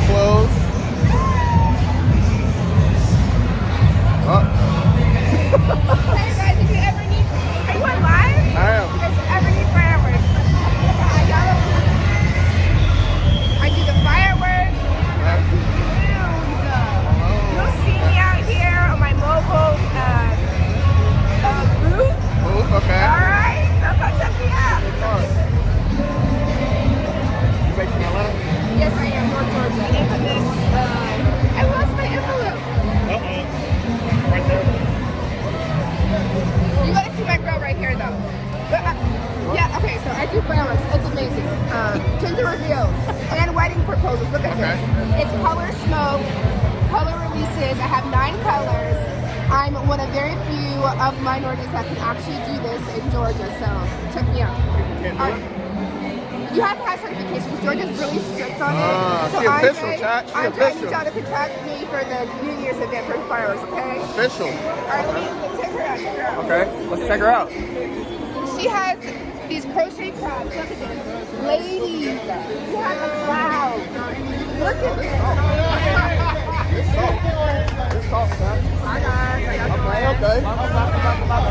clothes. Hey guys, if you ever need, are you on live? I am. If you ever need fireworks, I do the fireworks, you'll see me out here on my mobile booth. Okay. Alright, so come check me out. You based in Atlanta? Yes, I am, North Georgia. Infamous, I lost my envelope. right there. You gotta see my girl right here though. But, yeah, okay, so I do fireworks. It's amazing. Tinder reveals and wedding proposals. Look at this. It's color smoke, color releases. I have 9 colors. I'm one of very few of minorities that can actually do this in Georgia, so check me out. You have to have certifications. Georgia's really strict on it. So she official, chat. She I'm official. trying to contact me for the New Year's event for fireworks, okay? Official. Alright, let me check her out. Okay, let's check her out. She has these crochet crafts. Look at this. Ladies, you have a cloud. Look at this. It's soft. It's soft, man. Hi guys. How y'all doing? Okay.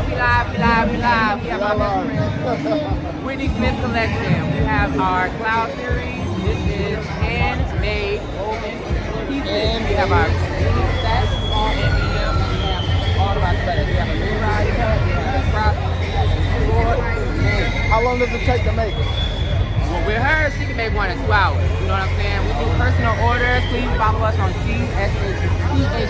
We live. We have our Whitney Smith collection. We have our Cloud series. This is handmade woven pieces. We have our stats, small and medium. We have all of our sweaters. We have a new ride cut. We have a crop. How long does it take to make? Well, with her, she can make 1 in 2 hours. You know what I'm saying? We do personal orders. Please follow us on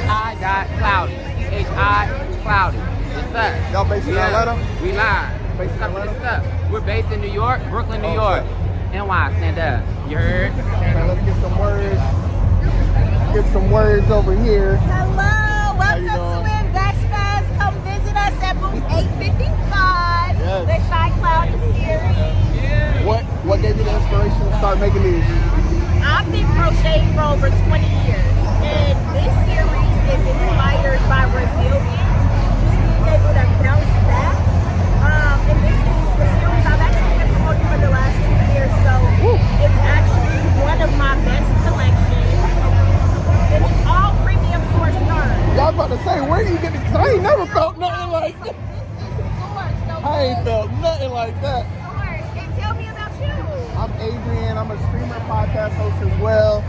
CHI.cloudy. CHI.cloudy. It's us. Y'all based in Atlanta? We live. Based in Atlanta? We're based in New York, Brooklyn, New York. NY, stand up. You heard? Okay, let's get some words. Get some words over here. Hello, welcome to Investors. Come visit us at booth 855. Yes. The Shy Cloudy series. What gave you the inspiration to start making these? I've been crocheting for over 20 years, and this series is inspired by resilience, just being able to bounce back. And this is the series I've actually been promoting for the last 2 years, so it's actually one of my best collections. And it's all premium source yarn. Y'all about to say, where do you get it? Cause I ain't never felt nothing like that. This is source. I ain't felt nothing like that. Source. And tell me about you. I'm Adrian. I'm a streamer, podcast host as well.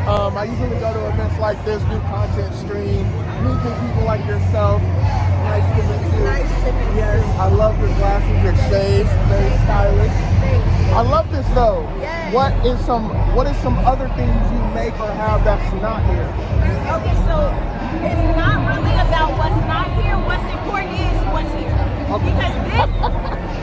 I usually go to events like this, do content stream, meet new people like yourself. Nice to meet you. Nice to meet you. Yes, I love your glasses, your shades, very stylish. I love this though. Yes. What is some other things you make or have that's not here? Okay, so it's not really about what's not here. What's important is what's here. Okay. Because this,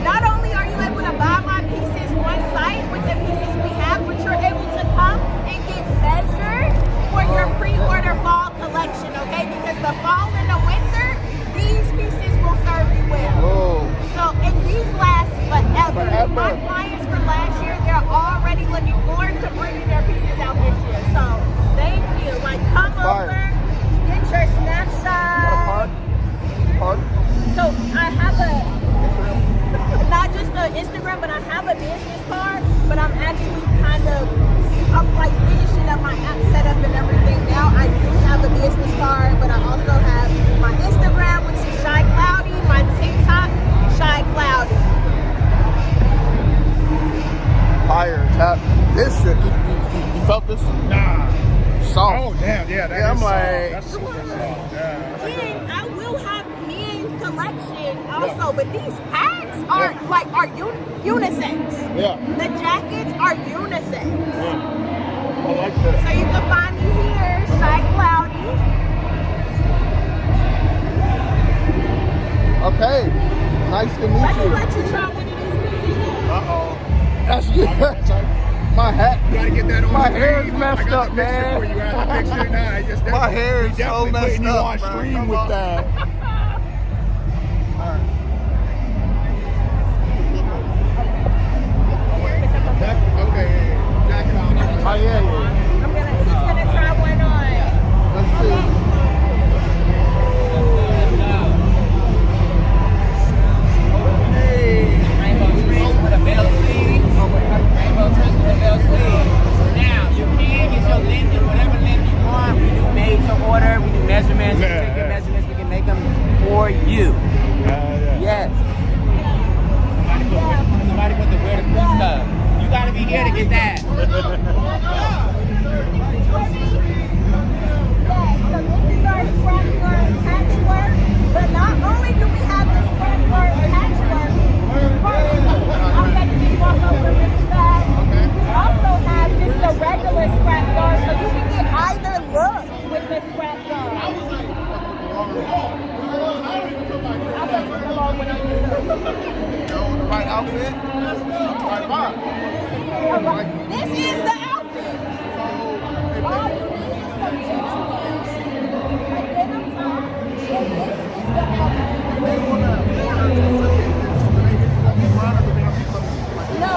not only are you able to buy my pieces on site with the pieces we have, but you're able to come and get measured for your pre-order fall collection, okay? Because the fall and the winter, these pieces will serve you well. Oh. So, and these last forever. My clients from last year, they're already looking forward to bringing their pieces out this year. So, thank you. Like, come over, get your snapshot. Park. So, I have not just the Instagram, but I have a business card, but I'm actually I'm like finishing up my app setup and everything now. I do have a business card, but I also have my Instagram, which is Shy Cloudy, my TikTok, Shy Cloudy. Fire, tap. This shit, you felt this? Nah. Soft. Oh, damn, yeah, that I'm is like, soft. That's super soft, yeah. And I will have men's collection also, but these hats are unisex. Yeah. The jackets are unisex. I like that. So you can find me here, Shy Cloudy. Okay. Nice to meet Let me you. let you try one of these pieces. Uh-oh. That's good. My hat. You gotta get that on My the hair stream. is messed I got up, the picture man. for you. I got the picture. Nah, I just My hair is so definitely messed putting you up, on bro. stream Come with on. that. Okay, jacket on. Oh, yeah. He's gonna try one on. Let's see. Rainbow trees with a bell sleeve. Rainbow trees with a bell sleeve. Now, you can get your length and whatever length you want. We do made to order. We do measurements. We take your measurements. We can make them for you. Yes. Somebody put the where the free stuff. You gotta be here to get that. So this is our scrap work patchwork, but not only do we have the scrap work patchwork, I'm gonna just walk over really fast. We also have just the regular scrap yard, so you can get either look with the scrap yard. I'll put you along when I'm The right outfit? Right vibe. This is the outfit. All you need is some jeans, a denim top, and this is the outfit. They want to order No,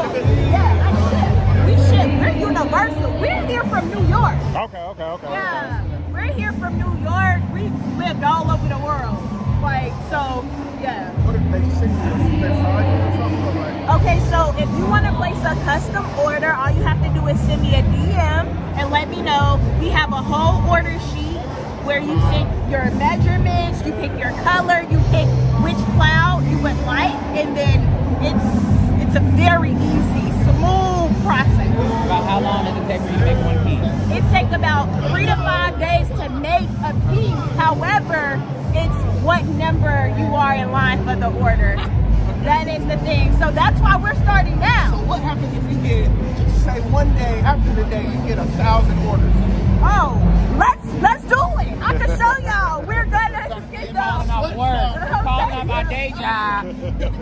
yeah, I ship. We ship. We're universal. We're here from New York. Okay. Yeah, we're here from New York. We lived all over the world. Like, so, yeah. What if they send you their sizes or something? Or like, Okay, so if you want to place a custom order, all you have to do is send me a DM and let me know. We have a whole order sheet where you send your measurements, you pick your color, you pick which cloud you would like, and then it's a very easy, smooth process. About how long does it take for you to make one piece? It takes about 3 to 5 days to make a piece. However, it's what number you are in line for the order. That is the thing. So that's why we're starting now. so what happens if you get, just say one day, after the day, you get 1,000 orders? Oh, let's do it. I can show y'all. We're gonna get Calling those. off work. Calling off our day job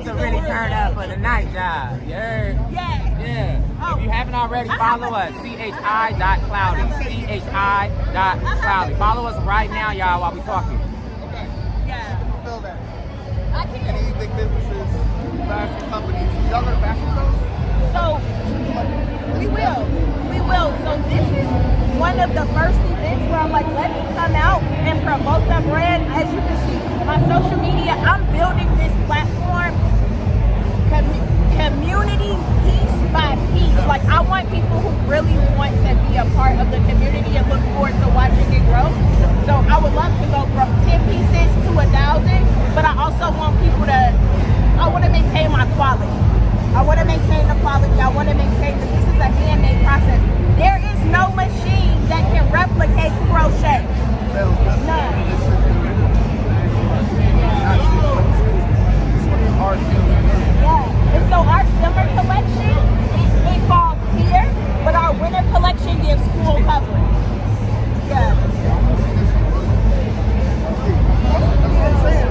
to really turn up for the night job. You heard? Yeah. Yeah. If you haven't already, follow us. CHI.cloudy. CHI.cloudy. Follow us right now, y'all, while we talking. Yeah. Feel that. I can. Any big businesses, fashion companies, y'all go to fashion shows? So we will. So this is one of the first events where I'm like, let me come out and promote the brand. As you can see, my social media, I'm building this platform, community piece by piece. Like, I want people who really want to be a part of the community and look forward to watching it grow. So I would love to go from 10 pieces to 1,000, but I also want people to, I want to maintain my quality. I want to maintain the quality quality. I want to maintain that this is a handmade process. There is no machine that can replicate crochet. None. Yeah. And so our summer collection, it falls here, but our winter collection gives full coverage. Yeah.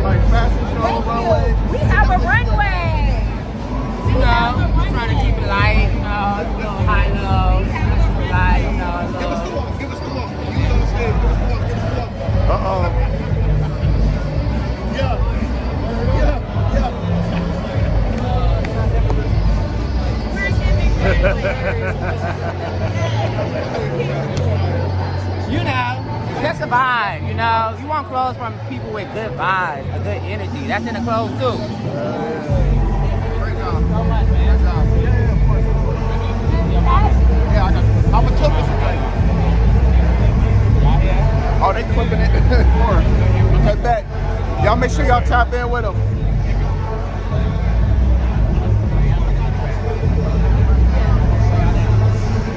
Like fashion show, runway. We have a runway. You know, we're trying to keep it light, you know, a little high low, light, you know, a little. Give us the look. You on stage. Give us the look. Give us the look. Uh-oh. Yeah. You know, just a vibe, you know. You want clothes from people with good vibes, a good energy. That's in the clothes too. Great job. So much, man. Yeah, of course. Yeah, I got you. I'm gonna clip this today. Oh, they clipping it. Okay, bet. Y'all make sure y'all tap in with them.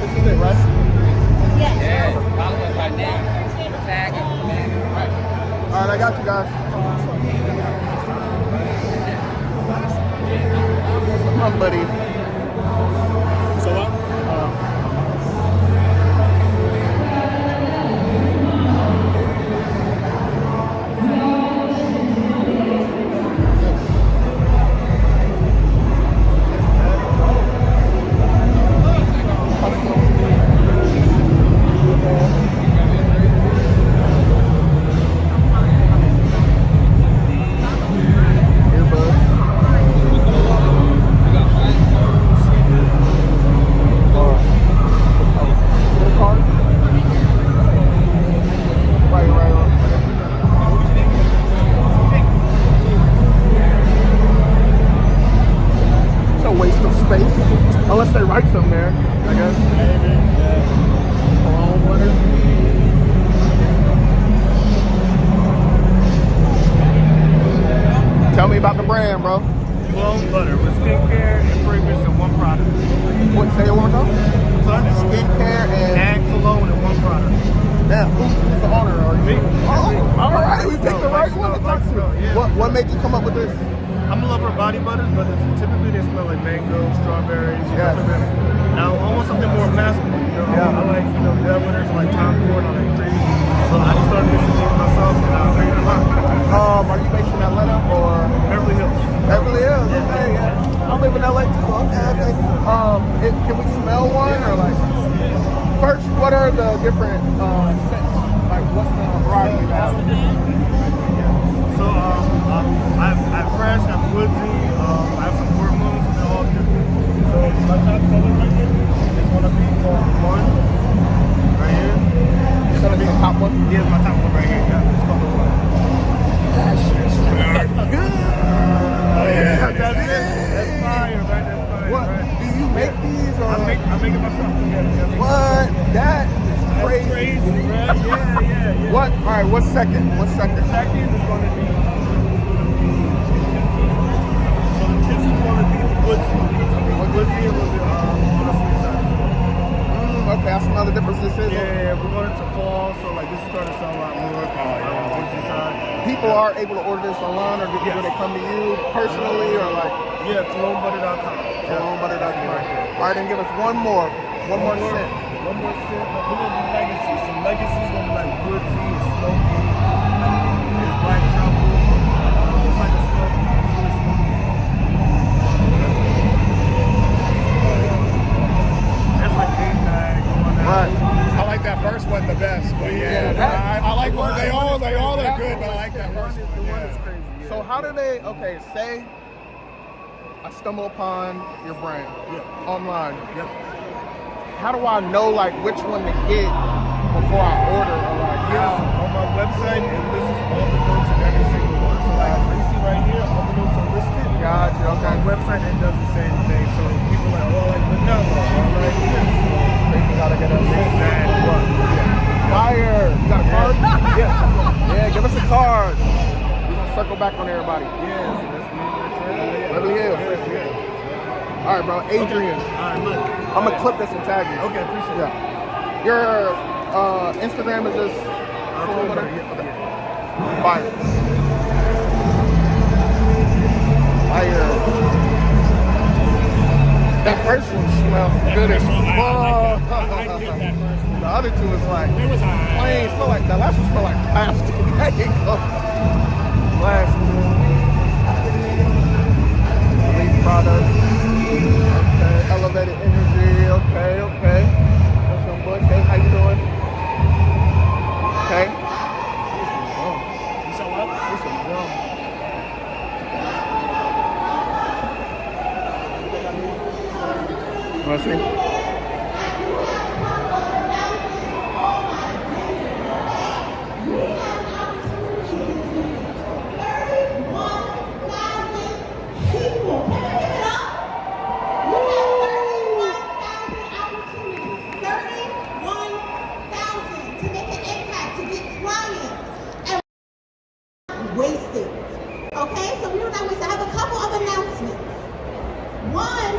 This is it, right? Yeah. Follow us by name. Tag it. All right, I got you guys. Come on, buddy. So what? Unless they write something there, I guess. Maybe, yeah. Cologne butter. Tell me about the brand, bro. Cologne butter with skincare and fragrance in one product. What, say it one more time? Son? Skincare And cologne in one product. Damn, who's the owner? Are you? Me. Oh, all right, we picked the right one to talk to. Yeah. What made you come up with this? I'm a lover of body butters, but typically they smell like mango, strawberries, Yes. Now I want something more masculine. You know, Yeah. I like dead butters, like Tom Ford, I like cream. So I just started mixing these myself, and I figured it out. Are you based in Atlanta or Beverly Hills? Beverly Hills? Okay, yeah. I live in LA too. Okay. Can we smell one or like? First, what are the different scents? Like, what's the variety of So I have fresh, I have woodsy, I have some hormones, and they're all different. So my top color right here is gonna be called One. Right here. It's gonna be the top one? Yeah, it's my top one right here. Yeah, it's called the One. That shit's good. Oh yeah, that's it. That's fire, right? That's fire. What? Right? Do you make these or? I make it myself. Yeah. What? That is crazy. That's crazy, right? Yeah. What? All right. What's second? Second is gonna be. So the tips is gonna be woodsy. Woodsy is a little bit on the sweet side. Okay, I smell the difference this is. Yeah, we're going into fall, so like this is starting to sell a lot more. Woodsy side. People are able to order this online, or do they come to you personally, or like? Yeah, colognebutter.com. Colognebutter.com. All right, then give us one more scent. One more scent. We're gonna do legacy. So legacy is gonna be like woodsy and smoky. It's black truffle. It's like a smoky. It's really smoky. That's like midnight going out. Right. I like that first one the best, but I like one. They all are good, but I like that first one. The one is crazy. So how do they? Okay, say I stumble upon your brand online. Yep. How do I know like which one to get before I order, or like On my website, it lists all the notes in every single one. So like you see right here, all the notes are listed. Gotcha. Okay. On my website, it does the same thing. So people are like, oh, I like vanilla, or I like this. So you gotta get a Exactly. fire. You got a card? Yeah. Yeah, give us a card. We're gonna circle back on everybody. Yeah, so that's me right there. Beverly Hills. Yeah. All right, bro. Adrian. All right, Mike. I'm gonna clip this and tag you. Okay, appreciate it. Yeah. Your Instagram is just fire. Fire. That first one smelled good as fuck. I did that first one. The other two is like It was plain. Smell like the last one smell like plastic. There you go. Last one. Elite products. Okay. Elevated energy. Okay. What's up, Butch? Hey, how you doing? Okay. You saw what? This is yum. Wanna see? Wasted. Okay, so we don't always have a couple of announcements. One,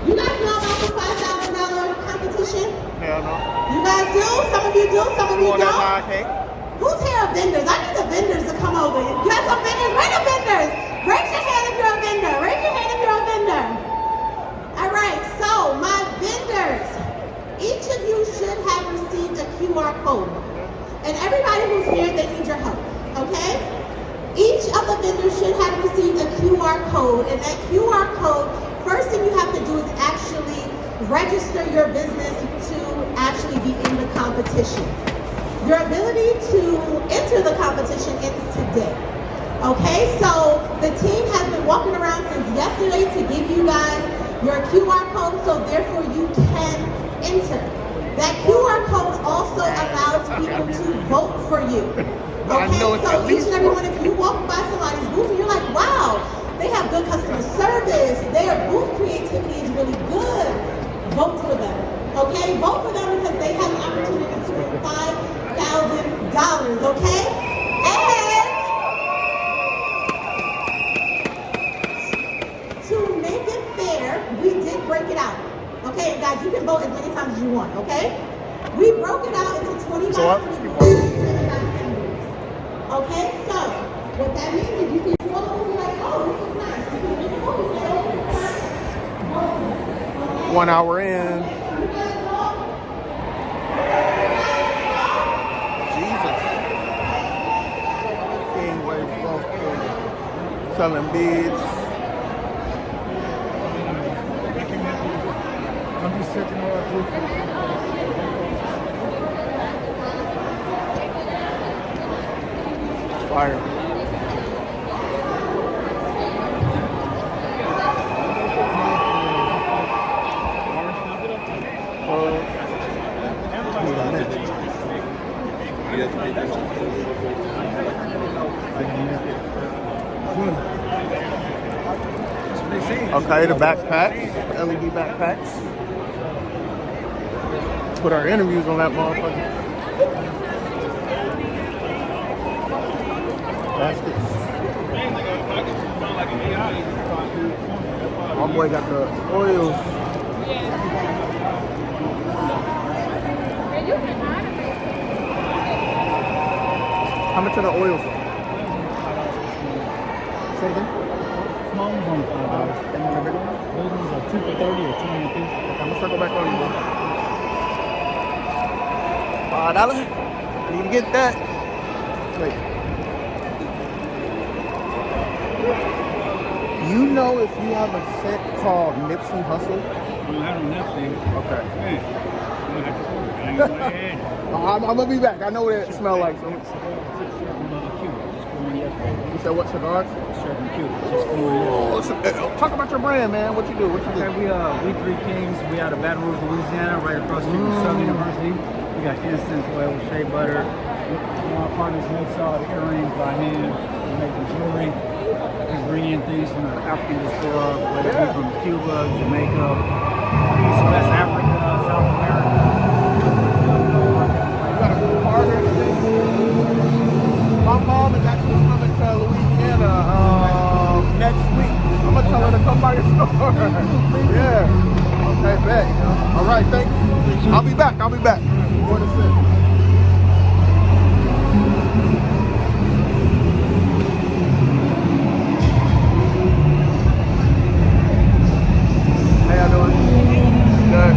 you guys know about the $5,000 competition? Hell no. You guys do? Some of you do, some of you On that don't. high cake. Who's here are vendors? I need the vendors to come over. You got some vendors? Where the vendors? Raise your hand if you're a vendor. Raise your hand if you're a vendor. All right, so my vendors, each of you should have received a QR code. And everybody who's here, they need your help, okay? Each of the vendors should have received a QR code, and that QR code, first thing you have to do is actually register your business to actually be in the competition. Your ability to enter the competition ends today. Okay, so the team has been walking around since yesterday to give you guys your QR code, so therefore you can enter. That QR code also allows people to vote for you. Okay, so each and every one, if you walk by somebody's booth and you're like, wow, they have good customer service, their booth creativity is really good, vote for them. Okay, vote for them because they have an opportunity to win $5,000, okay? And to make it fair, we did break it out. Okay, and guys, you can vote as many times as you want, okay? We broke it out into 25. Okay, so what that means is you can scroll over and be like, oh, this is nice. You can make a movie say, 1 hour in. Jesus. King Wave Golf selling beads. I'm just checking all our booth. Fire. Okay, the backpacks, LED backpacks. Put our interviews on that motherfucker. Baskets. My boy got the oils. How much are the oils? Say again? Small ones on $5. And then the big ones? Those ones are 2 for 30 or 2 on a piece. I'm gonna circle back on you. $5. I need to get that. Wait. You know if you have a scent called Nipsey Hussle? I don't have no Nipsey. Okay. Hey, I'm gonna have to order. I ain't gonna go ahead. I'm gonna be back. I know what it smells like. So. You said what cigars? Serving Cuba. Just for Talk about your brand, man. What you do? Okay, we Three Kings. We out of Baton Rouge, Louisiana, right across the street from Southern University. We got incense oil, shea butter. Our partners makes all the earrings by hand. We make the jewelry. We bring in things from the African diaspora, whether it be from Cuba, Jamaica, East West Africa, South America. You got a cool partner. My mom is actually coming to Louisiana next week. I'm gonna tell her to come by your store. Yeah. Okay, bet. All right, thank you. I'll be back. For the sit. How y'all doing? Good.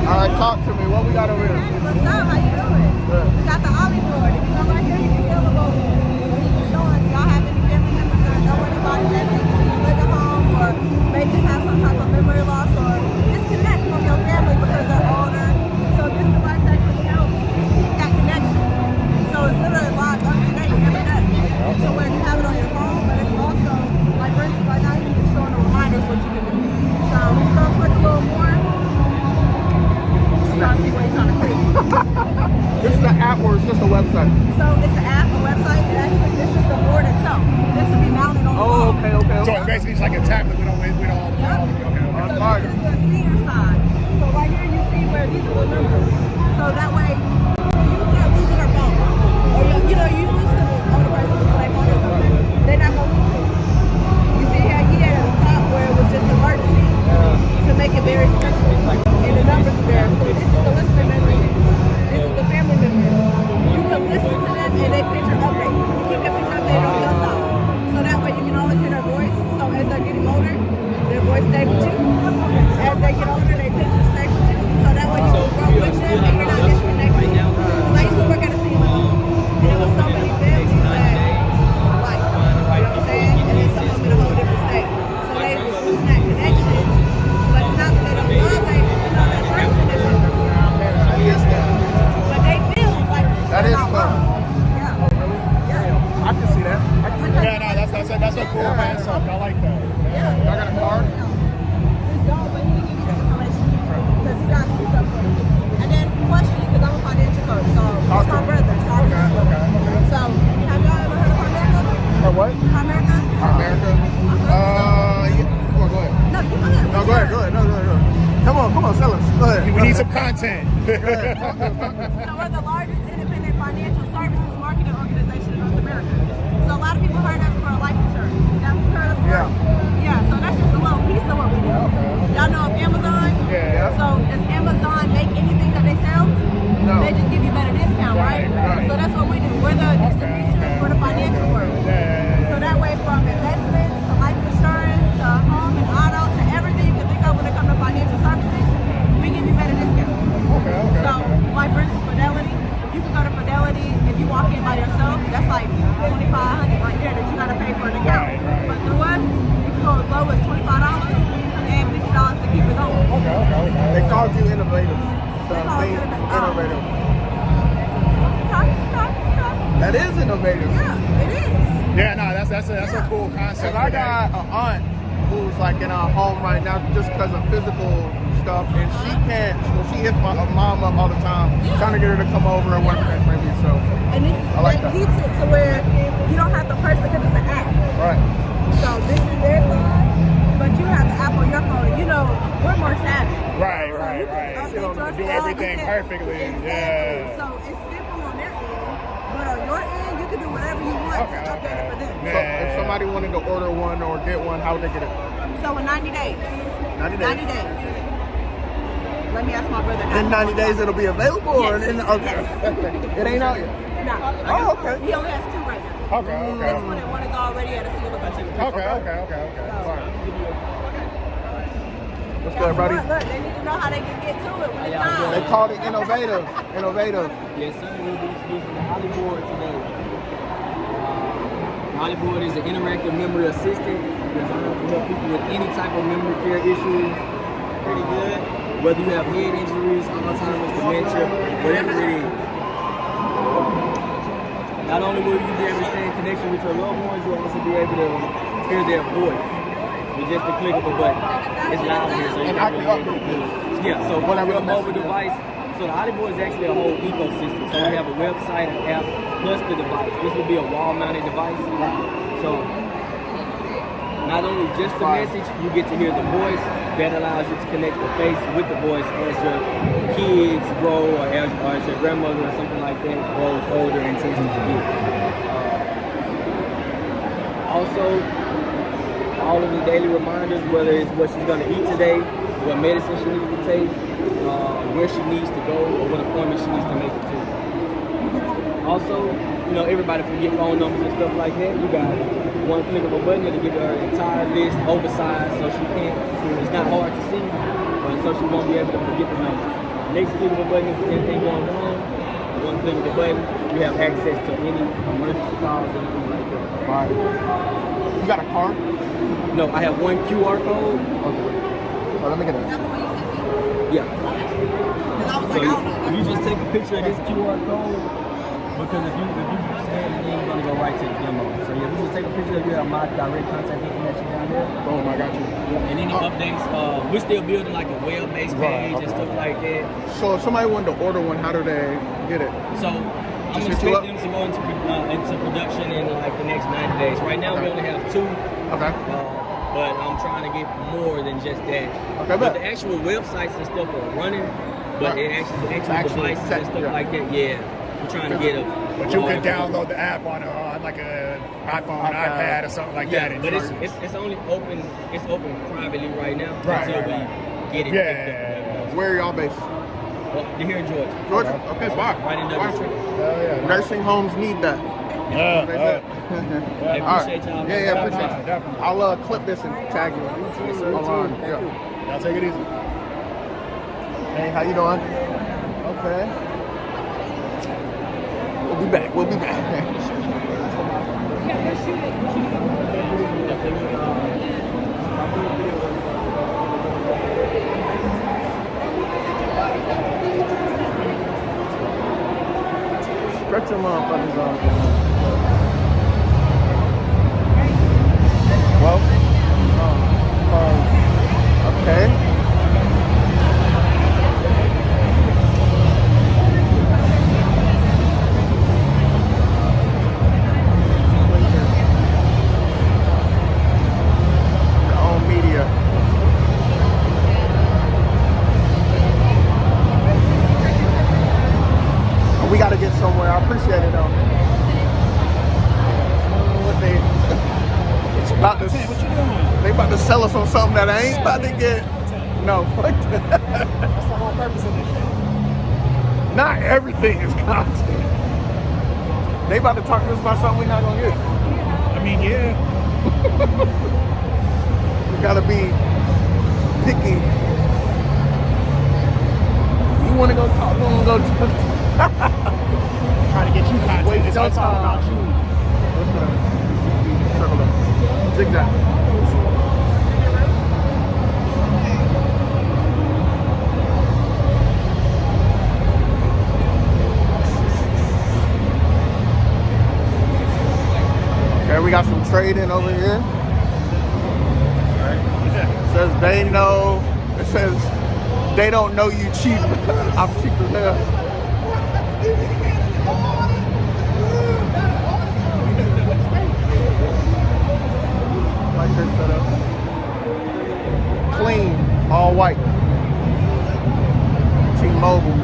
All right, talk to me. What we got over here? What's up? How you doing? Good. We got the Ollie board. If you go right here, you can feel the boat. Showing y'all have any family members or know anybody that's living home or may just have some type of memory loss or disconnect from your family because they're older. So this device actually helps that connection. So it's literally live up to date every day. So where you have it on your phone, but it's also, like for instance, right now you can show the reminders what you can do. So if you go click a little more, trying to see what you're trying to click. This is an app or it's just a website? So it's an app, a website, and actually this is the board itself. This will be mounted on the wall. Okay. So basically it's like a tablet. We don't. So this is the senior side. So right here you see where these are the numbers. So that way you're not losing our phone. Or you know, you lose to the older person who's like on or something. They're not gonna lose it. You see how he had at the top where it was just emergency to make it very simple. And the numbers are there. So this is the listener messages. This is the family members. You can listen to them and they picture update. You keep their picture updated on your side. So that way you can always hear their voice. So as they're getting older, their voice stays with you. As they get older, their picture stays with you. So that way you can grow with them and you're not disconnected. Because I used to work at a scene and there was so many families that like, you know what I'm saying? And then some of them in a whole different state. So they was losing that connection. But it's not that they don't love that person. But they feel like That is fun. Yeah. I can see that. Yeah, no, that's a cool concept. I like that. Y'all got a card? But he can give you the information because he got some stuff for you. And then question, because I'm a financial coach, so it's my brother. So So have y'all ever heard of America? Or what? America? America? Yeah. Go ahead. No, you go ahead. No, go ahead. No. Come on, sell us. Go ahead. We need some content. So we're the largest independent financial services marketing organization in North America. So a lot of people heard us for life insurance. Is that what you heard us for? Yeah, so that's just a little piece of what we do. Y'all know of Amazon? Yeah. So does Amazon make anything that they sell? No. They just give you better discount, right? So that's what we do. We're the distribution for the financial world. So that way from investments to life insurance to home and auto to everything you can think of when it comes to financial services, we give you better discount. So like for instance, Fidelity, you can go to Fidelity if you walk in by yourself, that's like $2,500 right there that you gotta pay for an account. But through us, you can go as low as $25 and $50 to keep it going. They called you innovative. So I'm saying innovative. That is innovative. Yeah, it is. Yeah, no, that's a cool concept. I got an aunt who's like in our home right now just because of physical stuff, and she can't. Well, she hits my mom up all the time, trying to get her to come over and whatever that may be. So, and I like that. keeps it to where you don't have to person because it's an app. Right. So this is their side, but you have the app on your phone. And you know, we're more savvy. Right. Do everything perfectly. Exactly. Yeah. So it's simple on their end, but on your end, you can do whatever you want to update it for them. So if somebody wanted to order one or get one, how would they get it? So in 90 days. 90 days. 90 days. Let me ask my brother. In 90 days, it'll be available? Or okay. It ain't out yet? No. Oh, okay. He only has 2 right now. Okay. This one and one is already at a single location. Okay. What's good, buddy? Look, they need to know how they can get to it when it's time. They called it innovative. Yes, sir. We'll be introducing the Ollie board today. Ollie board is an interactive memory assistant designed to help people with any type of memory care issues. Pretty good. Whether you have head injuries, Alzheimer's, dementia, whatever it is. Not only will you be able to stay in connection with your loved ones, you'll also be able to hear their voice with just the click of a button. It's loud here, so you can really hear it. Yeah, so whatever your mobile device. So the Ollie board is actually a whole ecosystem. So we have a website, an app, plus the device. This will be a wall-mounted device. So not only just the message, you get to hear the voice. That allows you to connect the face with the voice as your kids grow or as your grandmother or something like that grows older and tends to forget. Also, all of the daily reminders, whether it's what she's gonna eat today, what medicine she needs to take, where she needs to go, or what appointment she needs to make it to. Also, you know, everybody forget phone numbers and stuff like that. You got one click of a button to give her an entire list, oversized, so she can't. It's not hard to see, so she won't be able to forget the numbers. Next click of a button is anything going on. One click of a button, you have access to any emergency calls and anything like that. Right. You got a card? No, I have one QR code. Okay. Oh, let me get it. Yeah. So if you just take a picture of this QR code, because if you scan it, then you're gonna go right to the demo. So yeah, if you just take a picture of you have my direct contact information down there. Boom, I got you. And any updates, we're still building like a web-based page and stuff like that. So if somebody wanted to order one, how do they get it? So I'm expecting them to go into production in like the next 90 days. Right now we only have 2. Okay. But I'm trying to get more than just that. Okay, but the actual websites and stuff are running, but the actual devices and stuff like that, yeah. We're trying to get them. But you can download the app on like an iPhone, iPad, or something like that. But it's only open. It's open privately right now until we get it. Yeah. Where are y'all based? Well, here in Georgia. Georgia? Okay, fine. Right in Douglas Street. Nursing homes need that. I appreciate y'all. Yeah, appreciate it. Definitely. I'll clip this and tag you. Online. Yeah. Y'all take it easy. Hey, how you doing? Okay. We'll be back. We'll be back. Stretch your motherfuckers on. Well, okay. Your own media. We got to get somewhere. I appreciate it though. What they? It's about to. What you doing? They about to sell us on something that I ain't about to get. No, fuck that. That's the whole purpose of this shit. Not everything is content. They about to talk to us about something we're not gonna get. I mean, yeah. We gotta be picky. You wanna go talk? We wanna go talk. Trying to get you content. It's all about you. What's that? Circle up. Zigzag. Okay, we got some trading over here. It says they know. It says they don't know you cheap. I'm cheap as hell. Like this setup. Clean, all white. T-Mobile.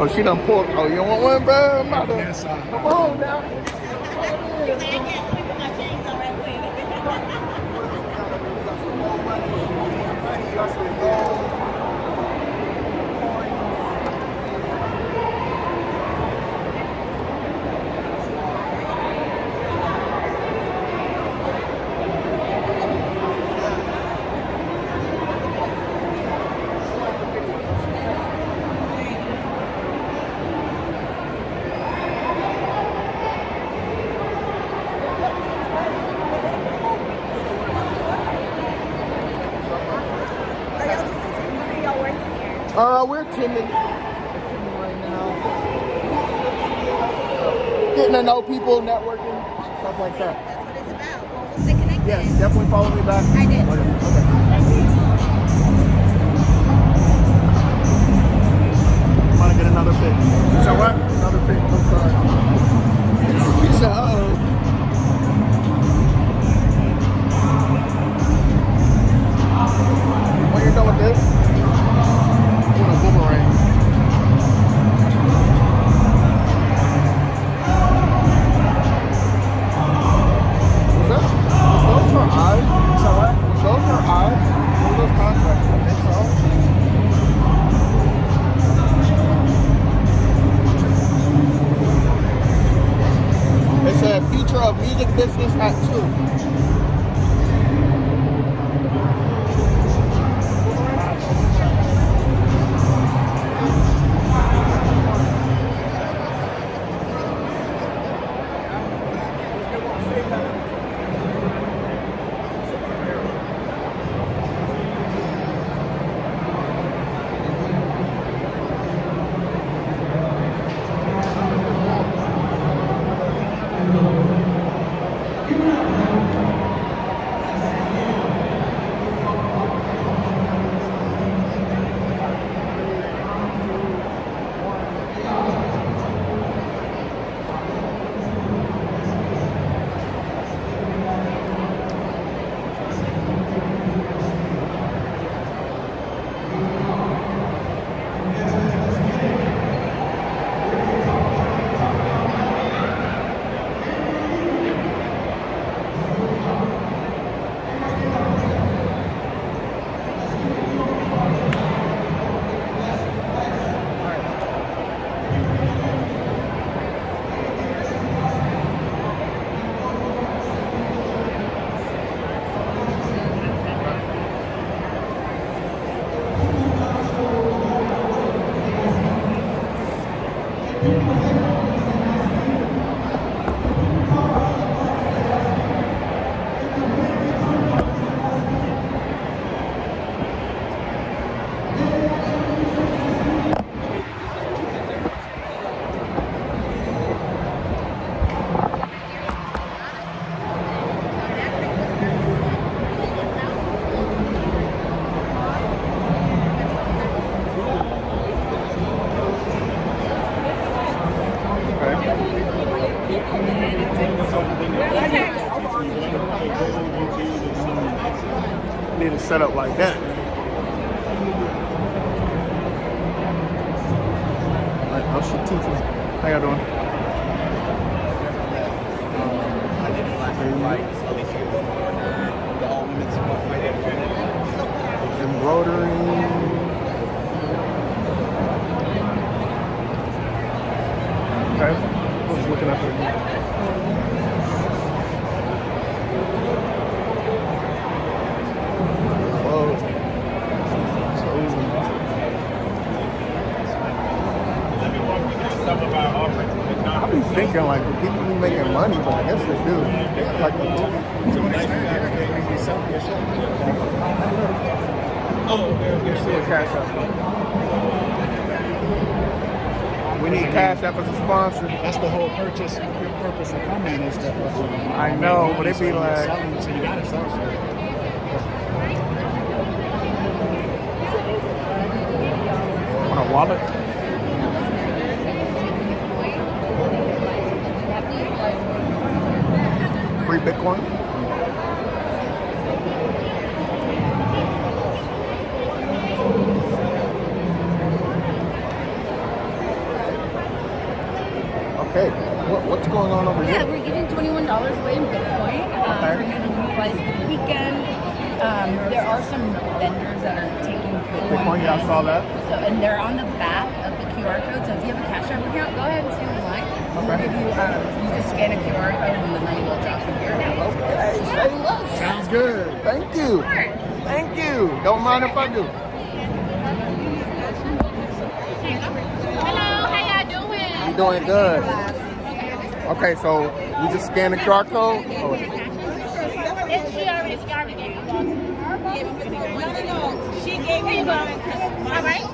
Oh, she done pulled. Oh, you want one, bro? I'm about to. Come on now. We're attending right now. Getting to know people, networking, stuff like that. That's what it's about. Well, we'll stay connected. Yes, definitely follow me back. I did. Okay. I'm gonna get another pic. So what? Another pic. I'm sorry. He said, uh-oh. When you're done with this, I'm gonna boomerang. Was those her eyes? So what? Was those her eyes? What were those contacts? I think so. It's a future of music business at 2. Need to set up like that. Like, oh shit, Titi. How y'all doing? I did flashback lights, Alicia Corner, the all women's Embroidery. Okay. I was looking up here. I be thinking like the people be making money, but I guess they do. Like you see a Cash App. We need Cash App as a sponsor. That's the whole purpose of coming is to. I know, but it be like. So you gotta sell shit. On a wallet. Free Bitcoin. Okay. What's going on over Yeah, here? we're giving $21 away in Bitcoin for anyone who applies for the weekend. There are some vendors that are taking Bitcoin. Yeah, I saw that. So, and they're on the back of the QR code. So if you have a Cash App account, go ahead and stand in line. We'll give you, you just scan a QR code and the money will drop in your account. Okay, say less. Sounds good. Thank you. Thank you. Don't mind if I do. Hello, how y'all doing? You doing good. Okay, so we just scan the QR code. Oh, She already gave you one. She gave you one. All right.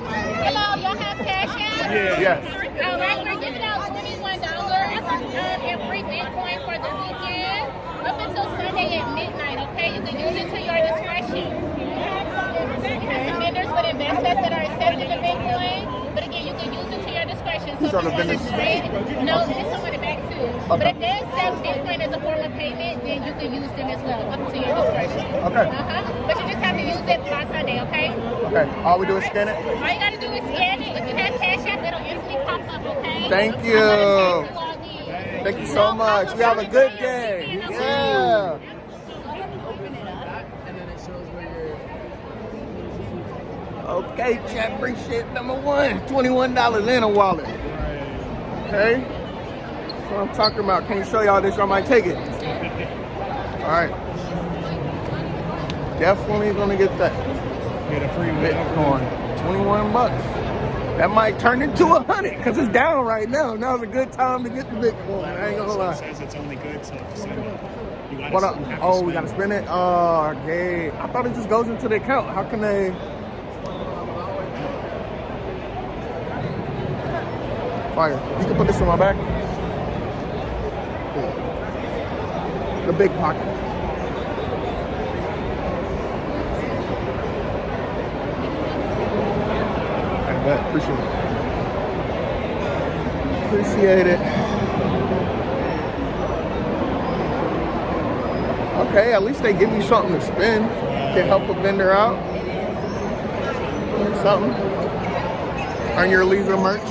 Hello, y'all have Cash App? Yes. All right, we're giving out $21 in free Bitcoin for the weekend up until Sunday at midnight, okay? You can use it to your discretion. We have some vendors with investors that are accepting the Bitcoin, but again, you can use it to your discretion. So These are the if you want to vendors? trade, no, there's someone in the back too. But if they accept Bitcoin as a form of payment, then you can use them as well, up to your discretion. Okay. But you just have to use it by Sunday, okay? Okay. All we do is scan it. All you gotta do is scan it. If you have Cash App, it'll instantly pop up, okay? Thank you. Thank you so much. You have a good day. Yeah. Okay, Jeffrey, shit number one. $21 in a wallet. Okay. That's what I'm talking about. Can't show y'all this, I might take it. Alright. Definitely gonna get that. Get a free Bitcoin. 21 bucks. That might turn into 100 because it's down right now. Now's a good time to get the Bitcoin. I ain't gonna lie. It says it's only good till Sunday. You gotta What up? have to Oh, spend we gotta it. spend it? Oh, okay. I thought it just goes into the account. How can they? Fire. You can put this in my back. The big pocket. I bet. Appreciate it. Appreciate it. Okay, at least they give you something to spend. Can help a vendor out. Something. Earn your leisure merch.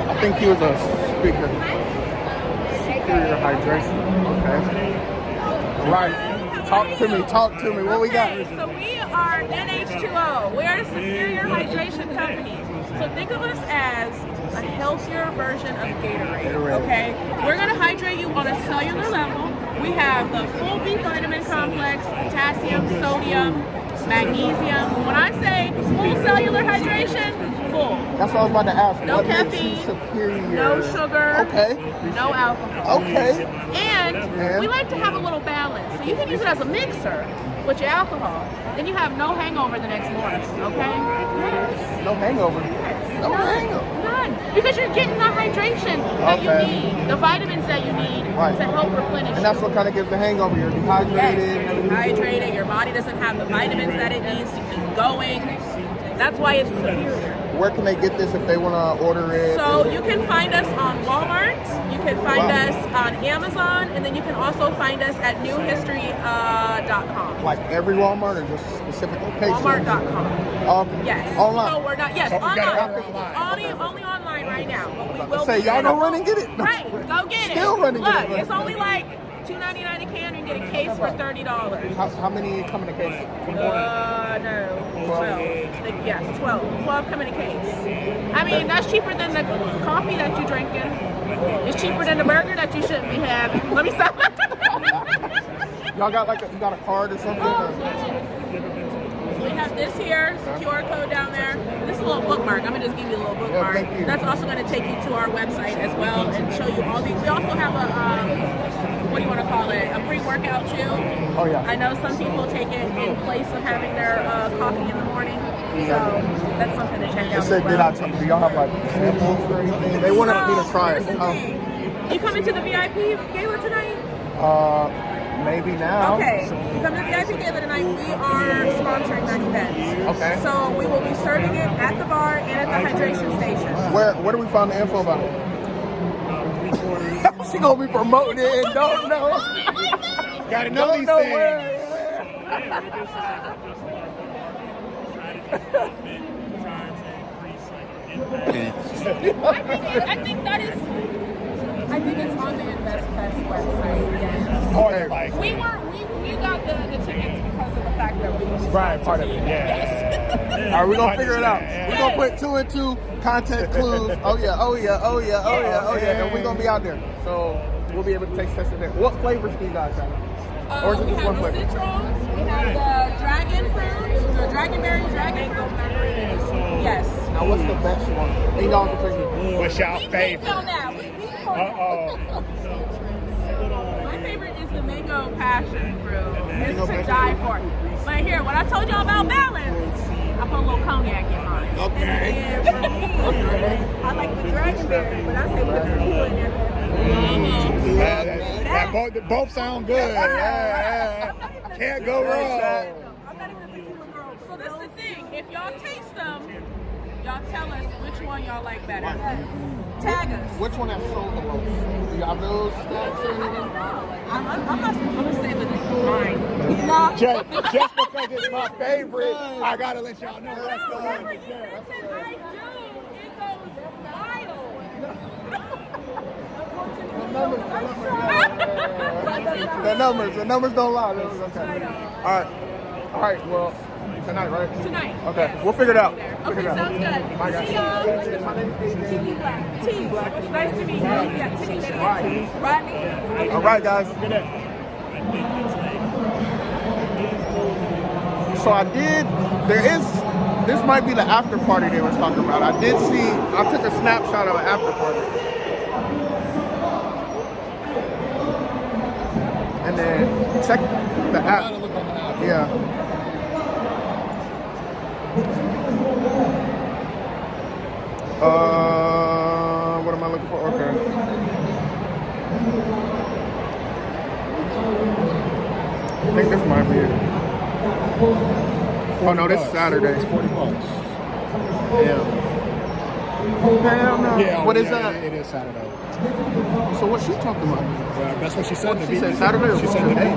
I think he was a speaker. Superior hydration. Okay. Right. Talk to me. What we got? Okay, so we are NH2O. We're a superior hydration company. So think of us as a healthier version of Gatorade. Okay? We're going to hydrate you on a cellular level. We have the full B vitamin complex, potassium, sodium, magnesium. When I say full cellular hydration, full. That's what I was about to ask. No What makes caffeine, you superior? no sugar, Okay. no alcohol. Okay. And we like to have a little balance. So you can use it as a mixer with your alcohol. Then you have no hangover the next morning, okay? Yes. No hangover. No hangover. None. Because you're getting the hydration that you Okay. need, the vitamins that you need Right. to help replenish. And that's what kind of gives the hangover. You're dehydrated. Yes, you're dehydrated. Your body doesn't have the vitamins that it needs to keep going. That's why it's superior. Where can they get this if they want to order it? So you can find us on Walmart, you can find us on Amazon, and then you can also find us at newhistory.com. Like every Walmart or just specific locations? Walmart.com. Okay. Yes. Online. So we're not, yes, So you gotta online. Only online right now. But we will Say, be y'all in go a- run and get it. Right, go get it. Still run and Look, get it. it's only like $2.99 a can. You can get a case for $30. How many come in a case? No. 12. Yes, 12. 12 come in a case. I mean, that's cheaper than the coffee that you're drinking. It's cheaper than the burger that you shouldn't be having. Let me stop. Y'all got like you got a card or something? Or? We have this here, QR code down there. This is a little bookmark. I'm gonna just give you a little bookmark. thank you. That's also gonna take you to our website as well and show you all these. We also have a what do you want to call it? A pre-workout chew. Oh yeah. I know some people take it in place of having their coffee in the morning. So that's something to check out. They said, do y'all have like samples or anything? They wanted me to try it. You coming to the VIP gala tonight? Maybe now. Okay, you come to the VIP Gala tonight, we are sponsoring that event. Okay. So we will be serving it at the bar and at the hydration station. Where do we find the info about it? She gonna be promoting it and don't know. Gotta know these know things. where. I think that is. I think it's on the InvestFest website. Yes. Oh, like We got the tickets because of the fact that we were right, part of it. Yeah. All right, we're gonna figure it out. We're gonna put 2 and 2 content clues. Oh yeah. And we're gonna be out there. So we'll be able to taste test it there. What flavors do you guys have? Or is it just one flavor? Citrons, we have the dragon fruit, the dragonberry, dragon fruit. Yes. Now what's the best one? $8 for drinking. What's y'all favorite? My favorite is the mango passion fruit. It's to die for. But here, what I told y'all about balance, I put a little cognac in mine. Okay. And for me, I like the dragonberry, but I say put tequila in there. Both sound good. Yeah. Can't go wrong. I'm not even a tequila girl. So this is the thing. If y'all taste them, y'all tell us which one y'all like better. Tag us. Which one has sold the most? Do y'all those? I'm gonna say the mine. Just because it's my favorite, I gotta let y'all know that's the one. I do. It goes wild. The numbers don't lie. Okay. All right. Well, tonight, right? Tonight. Okay. We'll figure it out. Okay, sounds good. Bye, guys. See y'all. My name's AJ. T Black. Nice to meet you. Yeah, T Rodney. All right, guys. So this might be the after party they were talking about. I took a snapshot of an after party. And then check the app. Yeah. What am I looking for? Okay. I think this might be it. Oh no, this is Saturday. It's $40. Yeah. Hell no. Yeah, what is that? It is Saturday. So what's she talking about? Well, that's what she said. She said Saturday or she said today?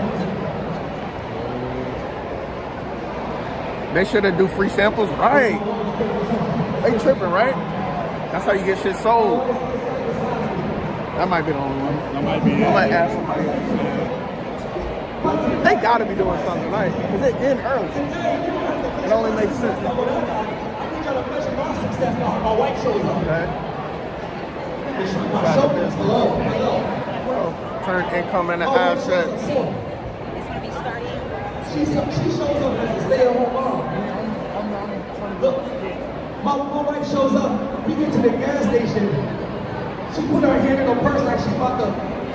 They should have do free samples, right? They tripping, right? That's how you get shit sold. That might be the only one. That might be it. I might ask somebody else. They gotta be doing something right, because it end early. It only makes sense. My wife shows up. Okay. Turn income into assets. She shows up as a stay-at-home mom. Look, my wife shows up. We get to the gas station. She put her hand in her purse like she about to.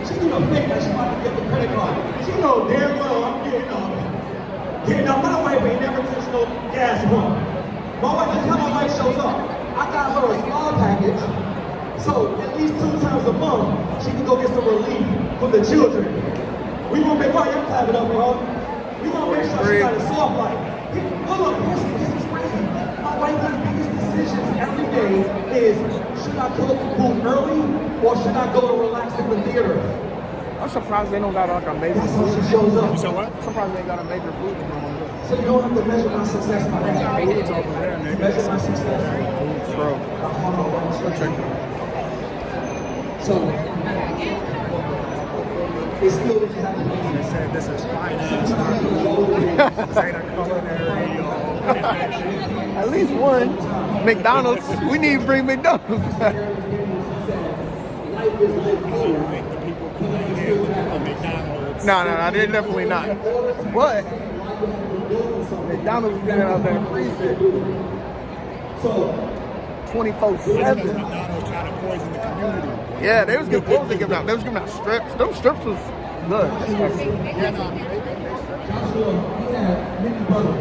She do the fake like she about to get the credit card. She know damn well I'm getting up. My wife ain't never touched no gas pump. My wife, that's how my wife shows up. I got her a small package, so at least 2 times a month she can go get some relief for the children. We gonna make why y'all clap it up, bro. We gonna make sure she got a soft life. Hold on, this is crazy. My wife's biggest decisions every day is, should I go to the pool early or should I go to relax in the theater? I'm surprised they don't got like a major food. She shows up. So what? I'm surprised they ain't got a major food. So you don't have to measure my success by that. Measure my success. Bro. So they still didn't have the They said this is finance. This ain't a culinary. At least one. McDonald's. We need to bring McDonald's. No, they're definitely not. But McDonald's is getting out there and freezing 24/7. McDonald's trying to poison the community. Yeah, they was giving. What was they giving out? They was giving out strips. Those strips was good. Joshua, he had many brothers.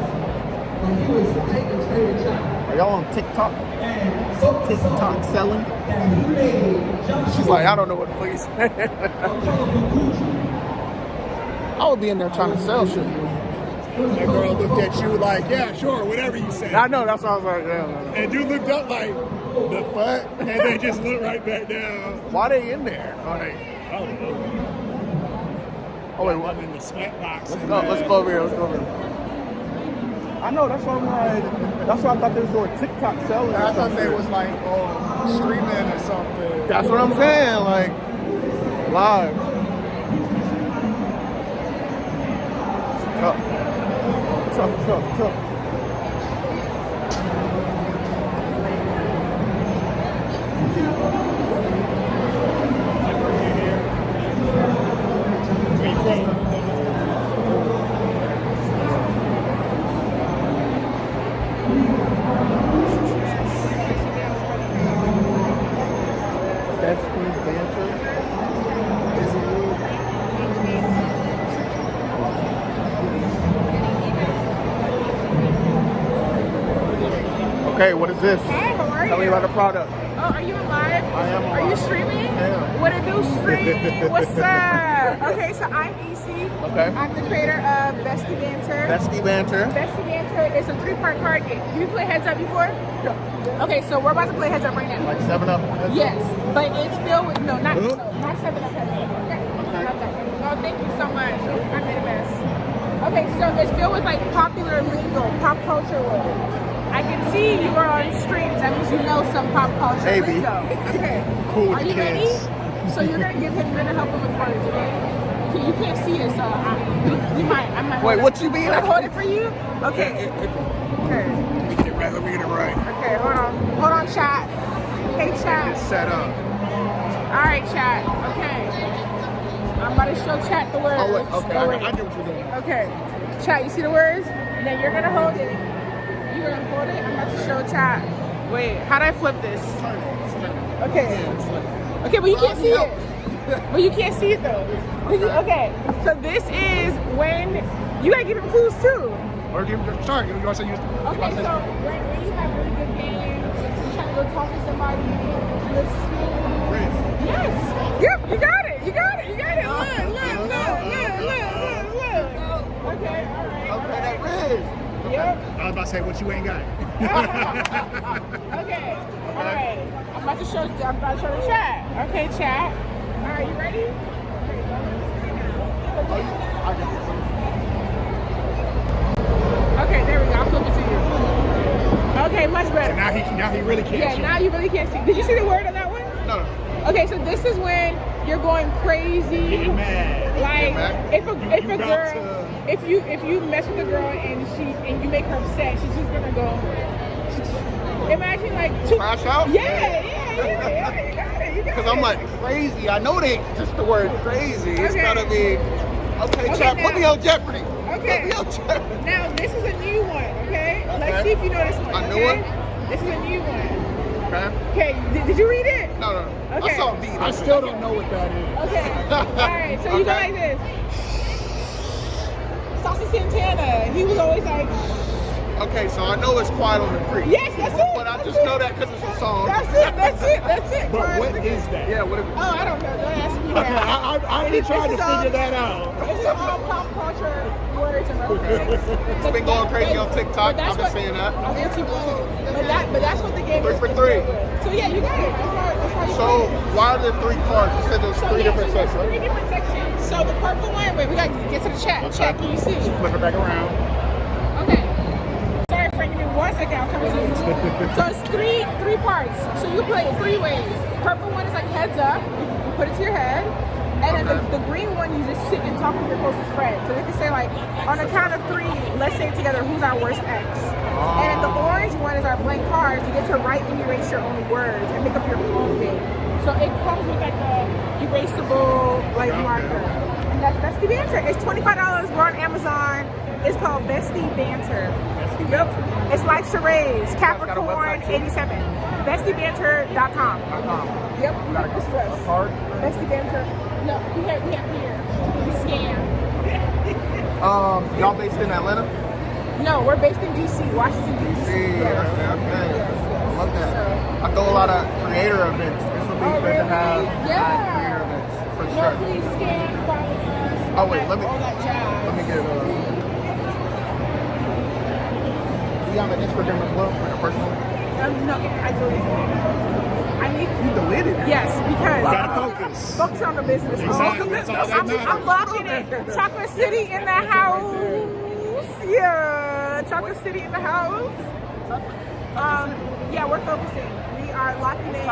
Like he was Jacob's favorite child. Are y'all on TikTok? TikTok selling? She's She's like, I don't know what to please. I would be in there trying to sell shit. That girl looked at you like, yeah, sure, whatever you say. I know, that's what I was like, yeah. And dude looked up like, the fuck? And they just looked right back down. Why they in there? Like, I don't know. Oh, wait, what? In the sweat box. Let's go over here, let's go over here. I know, that's what I'm like, that's why I thought they was doing TikTok selling. I thought they was like, streaming or something. That's what I'm saying, like, live. Tough. Okay, what is this? Hey, how are Tell me you? about the product. Oh, are you live? I am Are you streaming? Yeah. What it do, stream? What's up? Okay, so I'm EC. Okay. I'm the creator of Bestie Banter. Bestie Banter. Bestie Banter is a 3-part card game. Have you played Heads Up before? Yeah. Okay, so we're about to play Heads Up right now. Like 7-Up? Yes, but it's filled with, no, not 7-Up Heads Up. Okay. Not that. Oh, thank you so much. I made a mess. Okay, so it's filled with like popular lingo, pop culture words. I can see you are on streams. That means you know some pop culture Maybe. lingo. Okay. Cool with Are the you ready? kids. So you're gonna give him. You're gonna help him with words, okay? Okay, you can't see it, so you might. I might. Wait, hold what it. you mean? Can I hold it for you? Okay. Okay. Let me get it right. Okay. Hold on. Hold on, chat. Hey, chat. It's set up. All right, chat. Okay. I'm about to show chat the words. Oh, wait. Okay. Oh, wait. I get what you're doing. Okay. Chat, you see the words? And then you're gonna hold it. You're gonna hold it. I'm about to show chat. Wait, how do I flip this? Okay. Okay, but you can't see it. But you can't see it though. Okay. So this is when you gotta give him clues too. Or give them sorry, you want to say you. Okay, so when you have really good games, you're trying to go talk to somebody, yes. Yep, you got it. You got it. You got it. Look. Okay, all right. Okay, that Riz. Yep. I was about to say what you ain't got. Okay. All right. I'm about to show the chat. Okay, chat. All right, you ready? Okay, there we go. I'll flip it to you. Okay, much better. So now he really can't. Yeah, see. now you really can't see. Did you see the word on that one? No. Okay, so this is when you're going crazy. Getting mad. Like if a girl, to- if you mess with a girl and you make her upset, she's just gonna go. Imagine like Crash out? Yeah. You got it. Because I'm like crazy. I know they just the word crazy. It's Okay. gotta be. Okay, chat. Put now- me on Jeopardy. Okay. Put me on Jeopardy. Now this is a new one. Okay. Let's Okay. see if you know this one. A new okay? one? This is a new one. Okay. Okay. Did you read it? No. Okay. I saw B. I still don't know what that is. Okay. All right. So you go Okay. like this. Saucy Santana. He was always like. Okay, so I know it's Quiet on the Creek. Yes, that's it. But I just know that because it's a song. That's it. But what is that? Yeah, what is it? Oh, I don't know. Don't ask me now. I've been trying to figure that out. This is all pop culture words and references. It's been going crazy on TikTok. I've been saying that. On YouTube too. But that's what the game 3 is. for 3. So yeah, you got it. That's how you So play it. why are there 3 cards? You said there's 3 different so there's sections. 3 different sections. So the purple one, wait, we gotta get to the chat. Chat, can you see? Flip it back around. Okay. Sorry, Frank, give me 1 second. I'll come to you. So it's three parts. So you play it 3 ways. Purple one is like heads up. You put it to your head. And then the green one, you just sit and talk with your closest friend. So they can say like, on the count of 3, let's say together, who's our worst ex? And the orange one is our blank cards. You get to write and erase your own words and make up your own name. So it comes with like a erasable like marker. And that's Bestie Banter. It's $25. We're on Amazon. It's called Bestie Banter. Yep. It's like charades. Capricorn 87. BestieBanter.com. Yep. This is us. Bestie Banter. No, we have here. We scan. Y'all based in Atlanta? No, we're based in DC, Washington DC. Okay. I love that. I go a lot of creator events. This would be good to have creator events for sure. Please scan, follow us. Oh wait, let me all that jazz. get you have an Instagram as well, like a personal? No, I deleted it. I need. You deleted it? Yes, because Gotta focus on the business. Exactly. That's all that matters. I'm blocking it. Chocolate City in the house. Yeah, Chocolate City in the house. Yeah, we're focusing. We are locking in.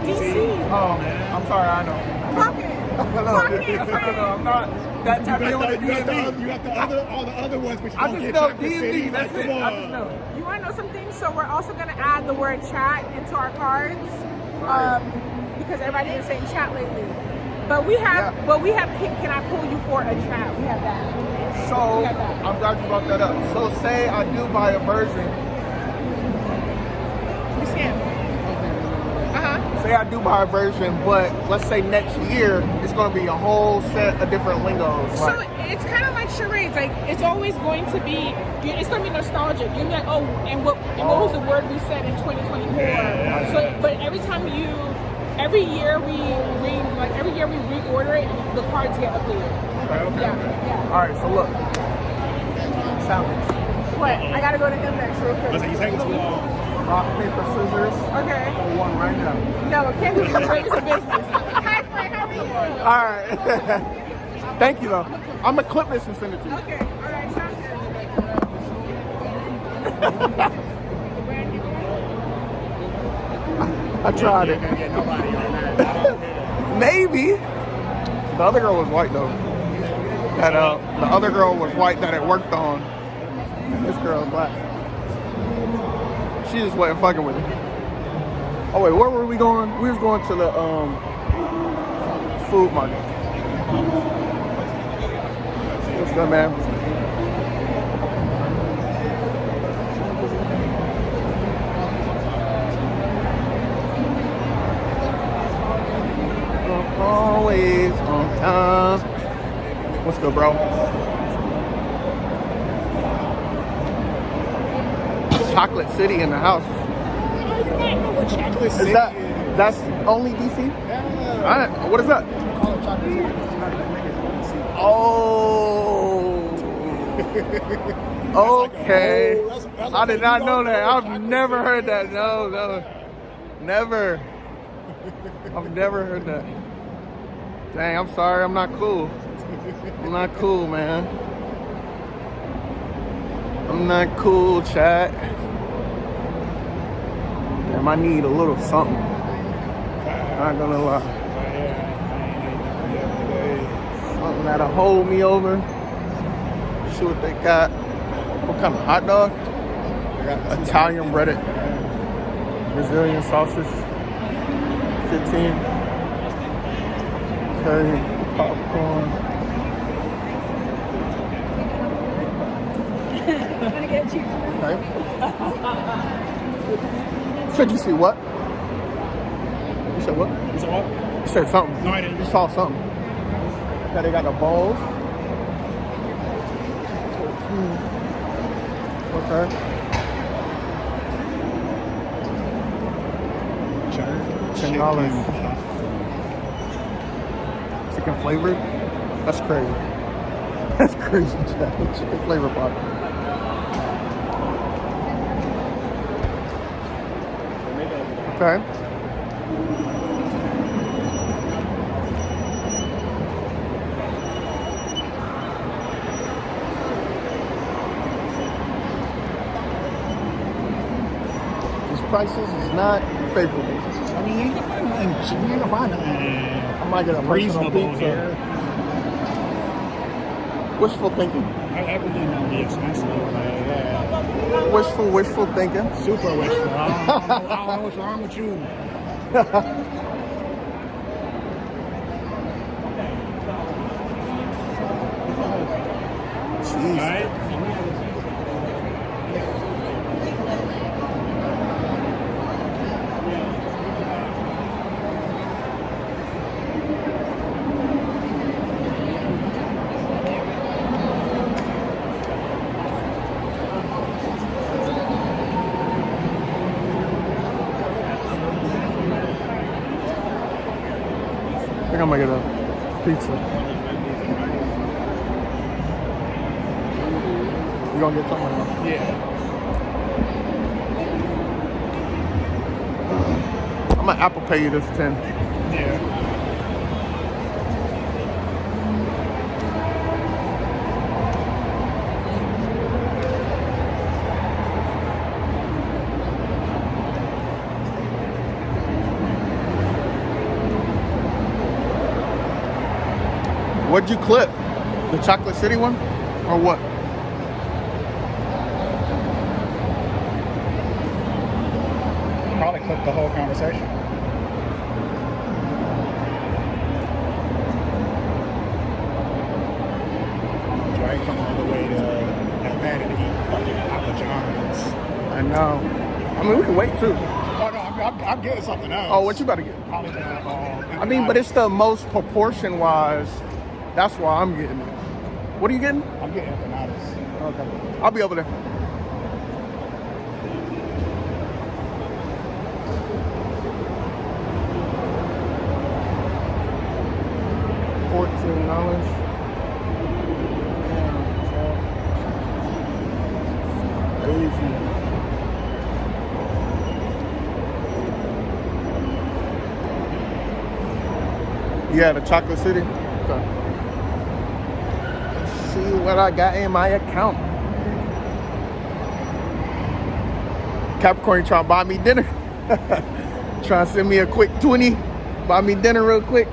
DC. Oh, man. I'm sorry, I know. Clock it. No, I'm not. That type of on the You got all the other ones, but you I don't just get know Chocolate City. D&D, that's it. I just know. You want to know something? So we're also going to add the word chat into our cards because everybody's been saying chat lately. But we have, can I pull you for a chat? We have that. So, I'm glad you brought that up. So say I do buy a version. You scam. Say I do buy a version, but let's say next year it's going to be a whole set of different lingos. So it's kind of like charades. Like it's always going to be, it's going to be nostalgic. You'll be like, oh, and what was the word we said in 2024? So, but every year we reorder it, the cards get updated. Okay. Yeah. All right. So look, challenge. What? I gotta go to Index real quick. Listen, you take it too long. Rock, paper, scissors. Okay. For one right now. No, can't do this. It's a business. Hi, Frank. How are you? All right. Thank you, though. I'm gonna clip this and send it to you. Okay. All right. Sounds good. I tried it. Can't get nobody on that. Maybe. The other girl was white though. That the other girl was white that it worked on. This girl is black. She just wasn't fucking with it. Oh wait, where were we going? We was going to the food market. What's good, man? Always on time. What's good, bro? Chocolate City in the house. Chocolate Is City. that's only DC? Yeah. All right. What is that? Call it Chocolate City. Oh. Okay. That's I did not know that. I've never heard that. No. Never. I've never heard that. Dang, I'm sorry. I'm not cool. I'm not cool, man. I'm not cool, chat. Damn, I need a little something. Not gonna lie. Something that'll hold me over. See what they got. What kind of hot dog? Italian breaded. Brazilian sausage. 15. Curry, popcorn. I'm gonna get you. Right. Said you see what? You said what? You said what? You said something. No, I didn't. You saw something. Yeah, they got the bowls. Okay. $10. Chicken flavored? That's crazy. That's crazy, Chad. Chicken flavor pop. Okay. These prices is not favorable. I mean, you can find nothing. You can find nothing. I might get a personal Reasonable pizza. here. Wishful thinking. Everything gonna be expensive. Like, yeah. Wishful thinking. Super wishful. I don't know what's wrong with you. Jeez. Right? I think I'm gonna get a pizza. You gonna get something else? Yeah. gonna Apple Pay you this 10. Yeah. What'd you clip? The Chocolate City one? Or what? Probably clip the whole conversation. Dre coming all the way to Atlanta to eat fucking Papa John's. I know. I mean, we can wait too. Oh, no, I'm getting something else. Oh, what you about to get? Probably the, I mean, but it's the most proportion-wise. That's why I'm getting it. What are you getting? I'm getting empanadas. Okay. I'll be over there. $14. Easy. Yeah, the Chocolate City. Okay. Let's see what I got in my account. Capricorn trying to buy me dinner. Trying to send me a quick 20. Buy me dinner real quick.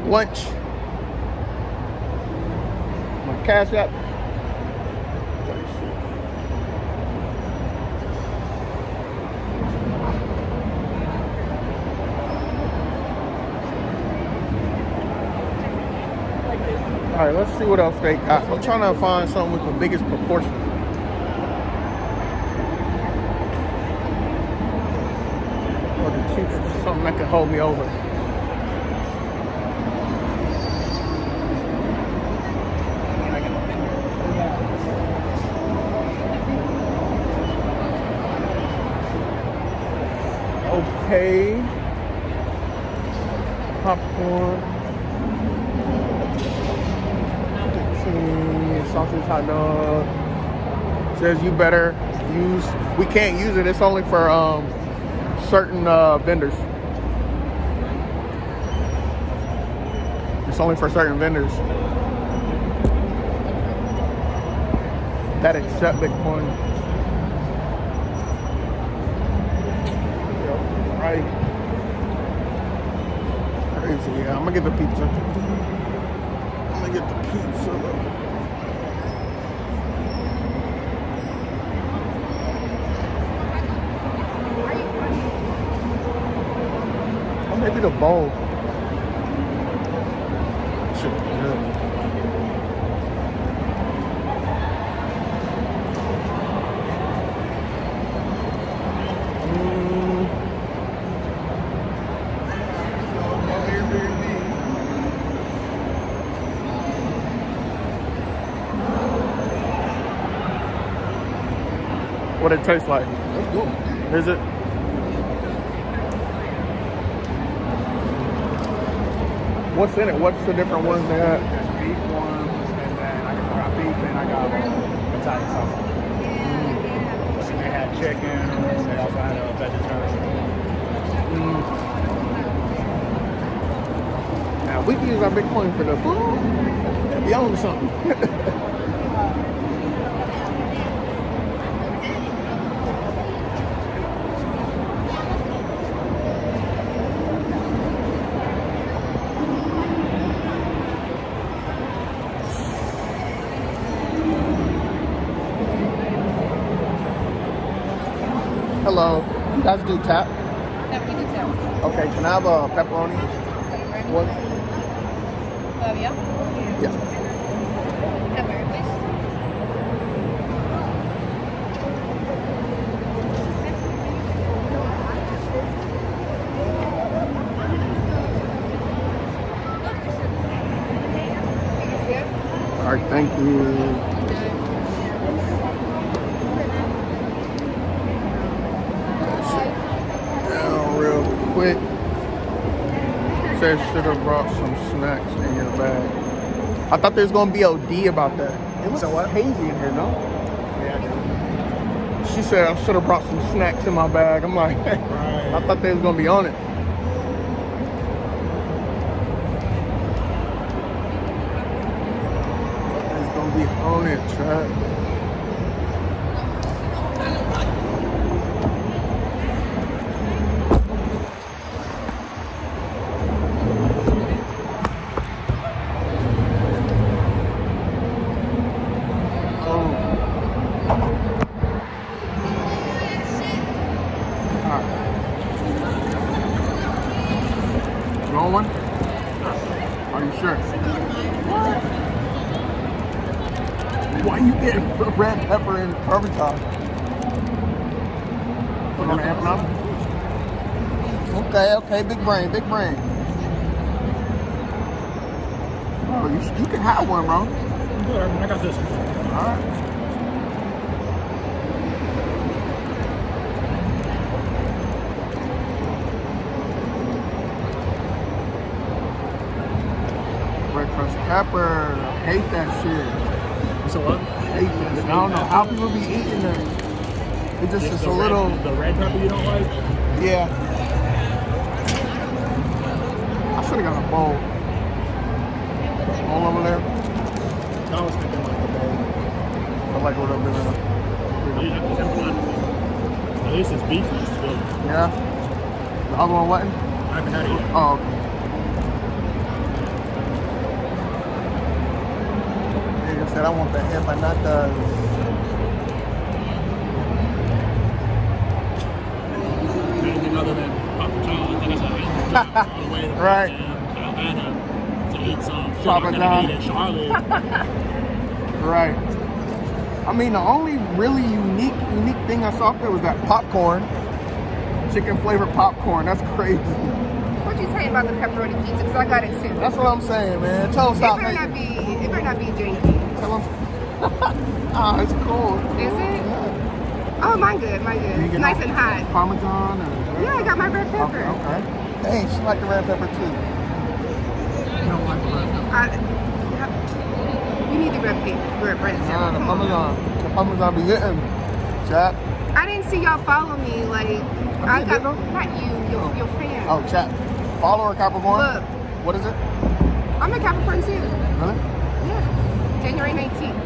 Lunch. My Cash App. All right, let's see what else they got. I'm trying to find something with the biggest proportion. Or the cheapest, something that can hold me over. Okay. Popcorn. Sausage hot dog. Says you better use. We can't use it. It's only for certain vendors. It's only for certain vendors that accept Bitcoin. Yep, right. Crazy. Yeah, I'm gonna get the pizza. I'm gonna get the pizza. Maybe the bowl. Shit, good. What it tastes like? That's good. Is it? What's in it? What's the different ones they had? There's beef ones, and then I got beef, and I got Italian sausage. And they had chicken. They also had a vegetarian. Now we can use our Bitcoin for the food. And be on to something. Hello. You guys do tap? Yep, we do tap. Okay, can I have a pepperoni? What? Yeah? Yes. Pepperoni, please. All right, thank you. Quick. Says should have brought some snacks in your bag. I thought there was gonna be OD about that. It looks so hazy in here, no? Yeah. she said I should have brought some snacks in my bag. I'm like, I thought they was gonna be on it. It's gonna be on it, Chad. One? Are you sure? What? Why you getting red pepper and Parmesan? Put on the empanadas? Okay, big brain. Oh, you can have one, bro. Good, I got this one. All right. Red crushed pepper. I hate that shit. So what? I hate that shit. I don't know how people be eating it. It just is a little. The red pepper you don't like? Yeah. I should have got a bowl. All over there. I was thinking like the bowl. I like what I've been in. At least it's beef. It's good. Yeah. The other one wasn't? I haven't had it yet. Oh, okay. I said I want the empanadas. Anything other than Papa John's, I guess I all the way to right. Atlanta to eat some. Papa John's. Eat in Charlotte. Right. I mean, the only really unique thing I saw up there was that popcorn, chicken flavored popcorn. That's crazy. What you saying about the pepperoni pizza? Because I got it too. That's what I'm saying, man. Tell them stop. It better not be janky. Ah, it's cool. Is it? Yeah. Oh, mine good. It's nice and hot. Parmesan? Yeah, I got my red pepper. Okay. Dang, she like the red pepper too. You don't like the red pepper? You need the red pepper. Nah, the Parmesan be hitting. Chat. I didn't see y'all follow me. Like, I got, not you, your fan. Oh, chat. Follow her, Capricorn? Look. What is it? I'm a Capricorn too. Really? Yeah. January 19th.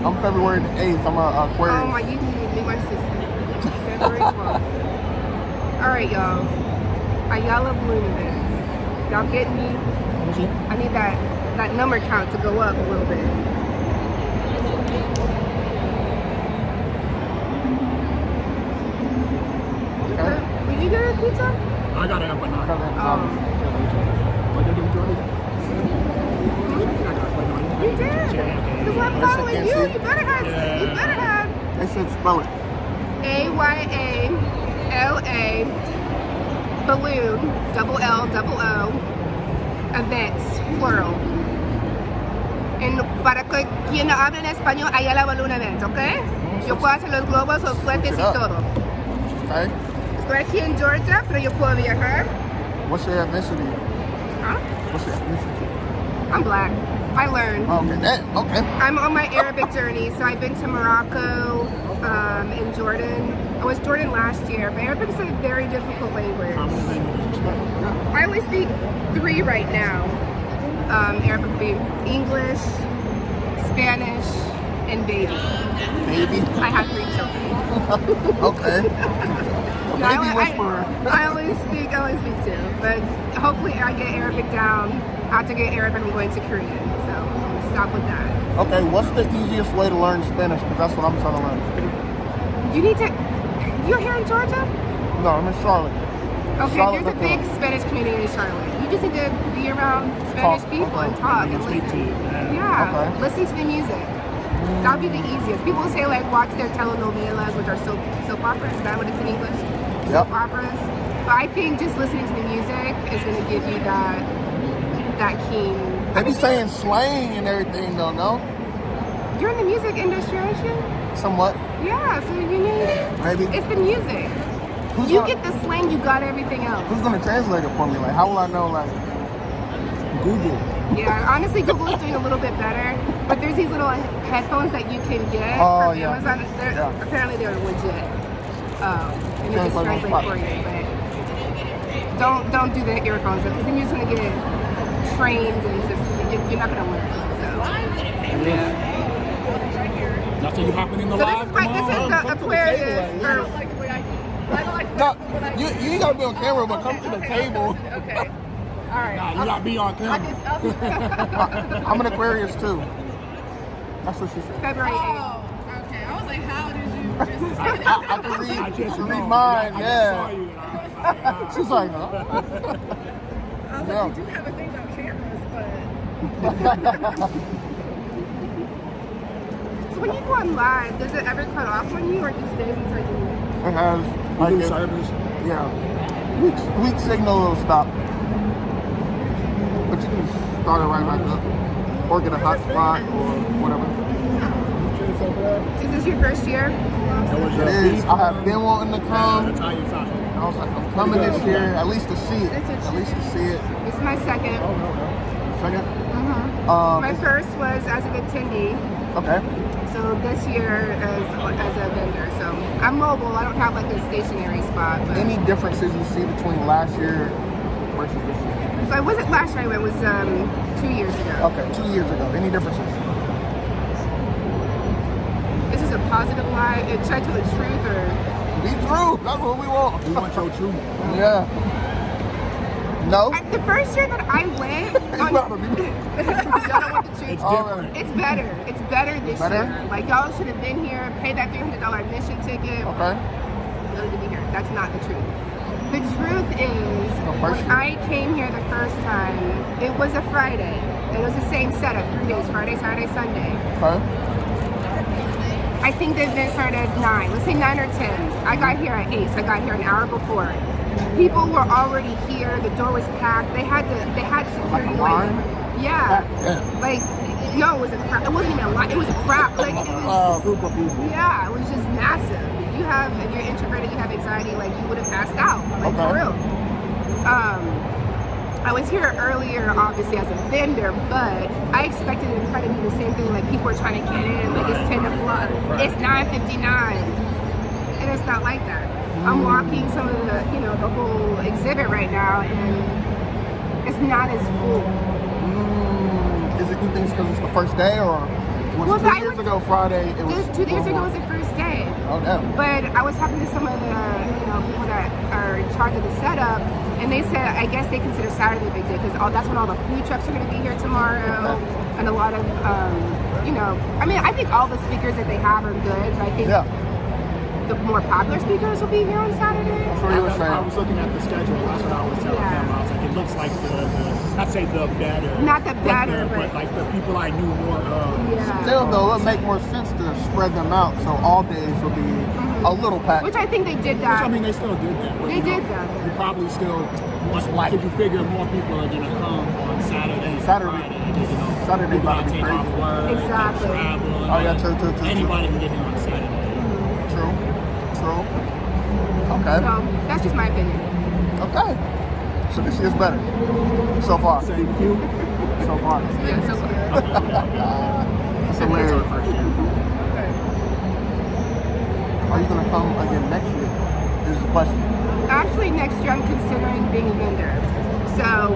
I'm February the 8th. I'm an Aquarius. Oh my, you need to be my sister. February 12th. Alright, y'all. Ayala Bloom event. Y'all get me? I need that number count to go up a little bit. Did you get a pizza? I got an empanada. You did. Because I'm following you. You better have. They said spell it. AYALA balloon LLO events plural. And para quien no habla en español, Ayala Balloon Event, ¿ok? Yo puedo hacer los globos, los cohetes y todo. Okay. Estoy aquí en Georgia, pero yo puedo viajar. What's your ethnicity? Huh? What's your ethnicity? I'm black. I learned. Okay. Okay. I'm on my Arabic journey, so I've been to Morocco and Jordan. I was Jordan last year, but Arabic is a very difficult language. I only speak 3 right now. Arabic would be English, Spanish, and baby. Baby? I have 3 children. Okay. No, I only speak 2, but hopefully I get Arabic down. After I get Arabic, I'm going to Korean, so I'm going to stop with that. Okay, what's the easiest way to learn Spanish? Because that's what I'm trying to learn. You need to, you're here in Georgia? No, I'm in Charlotte. Okay, Charlotte, there's a big Spanish community in Charlotte. You just need to be around Spanish people and talk and listen. Yeah, listen to the music. That would be the easiest. People say like watch their telenovelas, which are soap operas. Is that what it's in English? Soap operas. But I think just listening to the music is going to give you that keen. They be saying slang and everything though, no? You're in the music industry, aren't you? Somewhat. Yeah, so you need. Maybe. It's the music. You get the slang, you got everything else. Who's gonna translate it for me? Like, how will I know? Like, Google. Yeah, honestly, Google is doing a little bit better. But there's these little headphones that you can get Oh, from yeah. Amazon. Apparently they're legit. And they just translate for you. But don't do the earphones because then you're just gonna get trained and just you're not gonna learn. So yeah. That's you hopping in the So live. this is the Aquarius. No, you ain't gotta be on camera, but come to the table. Okay. All right. Nah, you gotta be on camera. I'm an Aquarius too. That's what she said. February 8th. Okay, I was like, how did you just I can read mine, yeah. She's like, huh? I was like, you do have a thing about cameras, but So when you go on live, does it ever cut off on you or just stays until you leave? It has like Good service. Yeah. Weak signal will stop. But you can start it right back up. Or get a hotspot or whatever. Is this your first year? It is. I have been wanting to come. And I was like, I'm coming this year, at least to see it. At least to see it. This is my second. Second? My first was as an attendee. Okay. So this year as a vendor. So I'm mobile. I don't have like a stationary spot. But Any differences you see between last year versus this year? so it wasn't last year. It was 2 years ago. Okay, 2 years ago. Any differences? This is a positive lie. Should I tell the truth or? Be true. That's what we want. We want your truth. Yeah. No. The first year that I went, y'all don't want the truth. It's different. It's better. It's better this Better? year. Like y'all should have been here, paid that $300 admission ticket. Okay. Y'all to be here. That's not the truth. The truth is, when I came here the first time, it was a Friday. It was the same setup, 3 days, Friday, Saturday, Sunday. Okay. I think the event started at 9, let's say 9 or 10. I got here at 8, so I got here an hour before. People were already here, the door was packed, they had security waiting. Yeah. Like, no, it wasn't even a line, it was a crowd. Like, it was, group of people. yeah, it was just massive. If you're introverted, you have anxiety, like you would have passed out, like for real. I was here earlier, obviously, as a vendor, but I expected it to kind of be the same thing, like people were trying to get in, like it's 10 o'clock, it's 9:59, and it's not like that. I'm walking some of the, the whole exhibit right now, and it's not as full. Is it, you think it's because it's the first day, or was it 2 years ago Friday? It was 2 years ago was the first day. Oh, damn. But I was talking to some of the, people that are in charge of the setup, and they said, I guess they consider Saturday a big day because that's when all the food trucks are going to be here tomorrow, and a lot of, I mean, I think all the speakers that they have are good, but I think the more popular speakers will be here on Saturday. That's what you were saying. I was looking at the schedule. That's what I was telling them. I was like, it looks like I'd say the better. Not the better, but like the people I knew more of. Yeah. Still, though, it would make more sense to spread them out so all days will be a little packed. Which I think they did that. Which, I mean, they still did that. But, They did that. You probably still, could you figure more people are going to come on Saturday? Saturday about to be take crazy. off work, Exactly. travel. Oh, yeah, true. Anybody can get here on Saturday. True. Okay. So that's just my opinion. Okay. So this year's better. So far. Same with you? So far. Yeah, so far. That's hilarious. Are you going to come again next year? Is the question. Actually, next year I'm considering being a vendor. So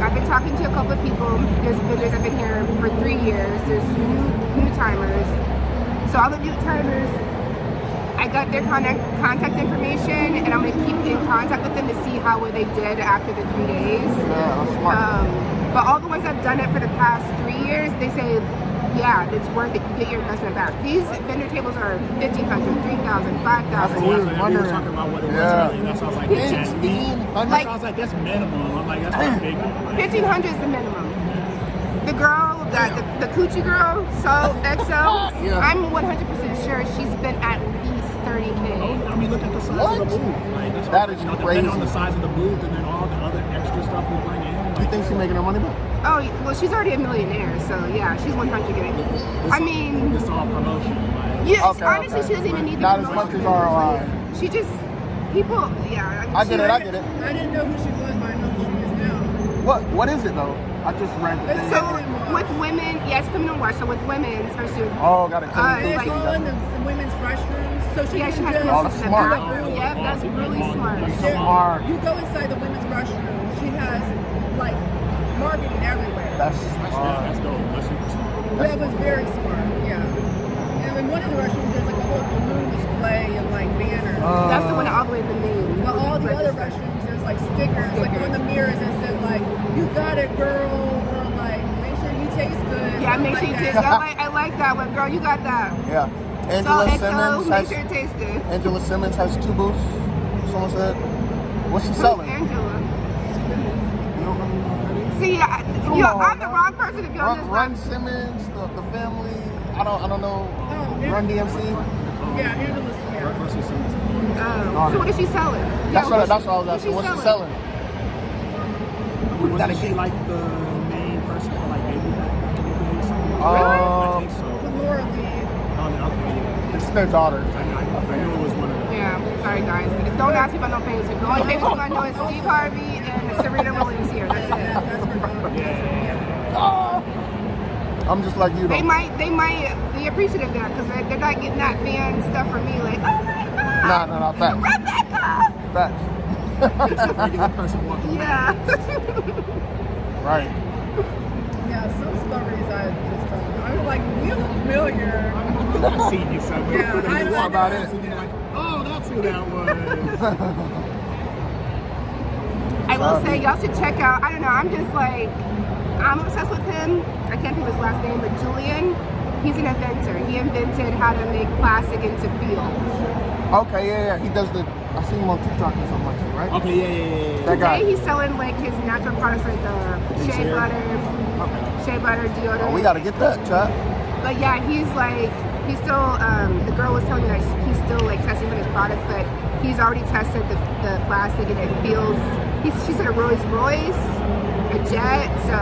I've been talking to a couple of people. There's vendors that have been here for 3 years. There's new timers. So all the new timers, I got their contact information, and I'm going to keep in contact with them to see how they did after the 3 days. Yeah, that's smart. But all the ones I've done it for the past 3 years, they say, yeah, it's worth it. You get your investment back. These vendor tables are $1,500, $3,000, $5,000. That's what we were wondering. Talking about what it was earlier. That sounds like $1,500. that sounds like that's minimum. I'm like, that's not big. $1,500 is the minimum. The girl, the coochie girl, XO, I'm 100% sure she spent at least $30K. I mean, look at the size of the booth. Like, That is crazy. Depending on the size of the booth and then all the other extra stuff we bring in. Do you think she's making her money back? Oh, well, she's already a millionaire, so yeah, she's 100 getting. I mean, it's all promotion. Like, yes, honestly, she doesn't even need the Not as promotion. much as ROI. She just, people, yeah. I get it. I didn't know who she was, but I know who she is now. What is it though? I just read the thing. So with women, yes, feminine wash. So with women, especially. Oh, got it. It's all in the women's restrooms. So she Yeah, can she has just, Oh, that's smart. Yep, that's really smart. Smart. You go inside the women's restroom. She has like marketing everywhere. That's That's dope. That's super smart. That was very smart. Yeah. And in one of the restrooms, there's like a whole balloon display and like banners. That's the one all the way in the main. But all the other restrooms, there's like stickers, like on the mirrors that said like, "You got it, girl," or like, "Make sure you taste good." Yeah, something make sure you like taste. that. I like that one, girl. You got that. Yeah. Angela So Simmons make has sure it tastes good. Angela Simmons has 2 booths. Someone said. What's she selling? Angela. You don't know? See, I'm the wrong person to be on this. Run Simmons, the family. I don't know. Run DMC. Yeah, Angela's yeah. So what is she selling? That's what I was What's asking. What's she selling? That she like the main person for like baby back? I think so. Laura Lee. It's their daughter. I knew it was one of them. Yeah, sorry guys. Don't ask me about no Facebook. The only Facebook I know is Steve Harvey and Serena Williams here. That's it. I'm just like you though. They might be appreciative of that because they're not getting that fan stuff from me like, oh my god. No, facts. Rebecca! Facts. Regular person walking Yeah. Right. Yeah, some celebrities I just don't know. I'm like, you look familiar. I've seen you somewhere. Yeah, I What about it? And you're like, oh, that's who that was. I will say y'all should check out, I don't know, I'm obsessed with him. I can't think of his last name, but Julian, he's an inventor. He invented how to make plastic into fuel. Okay, yeah. He does I see him on TikTok or something like that, right? Okay, yeah. That guy. Today he's selling like his natural products like the shea butter, deodorant. Oh, we gotta get that, chat. But yeah, he's still, the girl was telling me that he's still like testing for his products, but he's already tested the plastic and it feels, she said a Rolls Royce, a jet, so.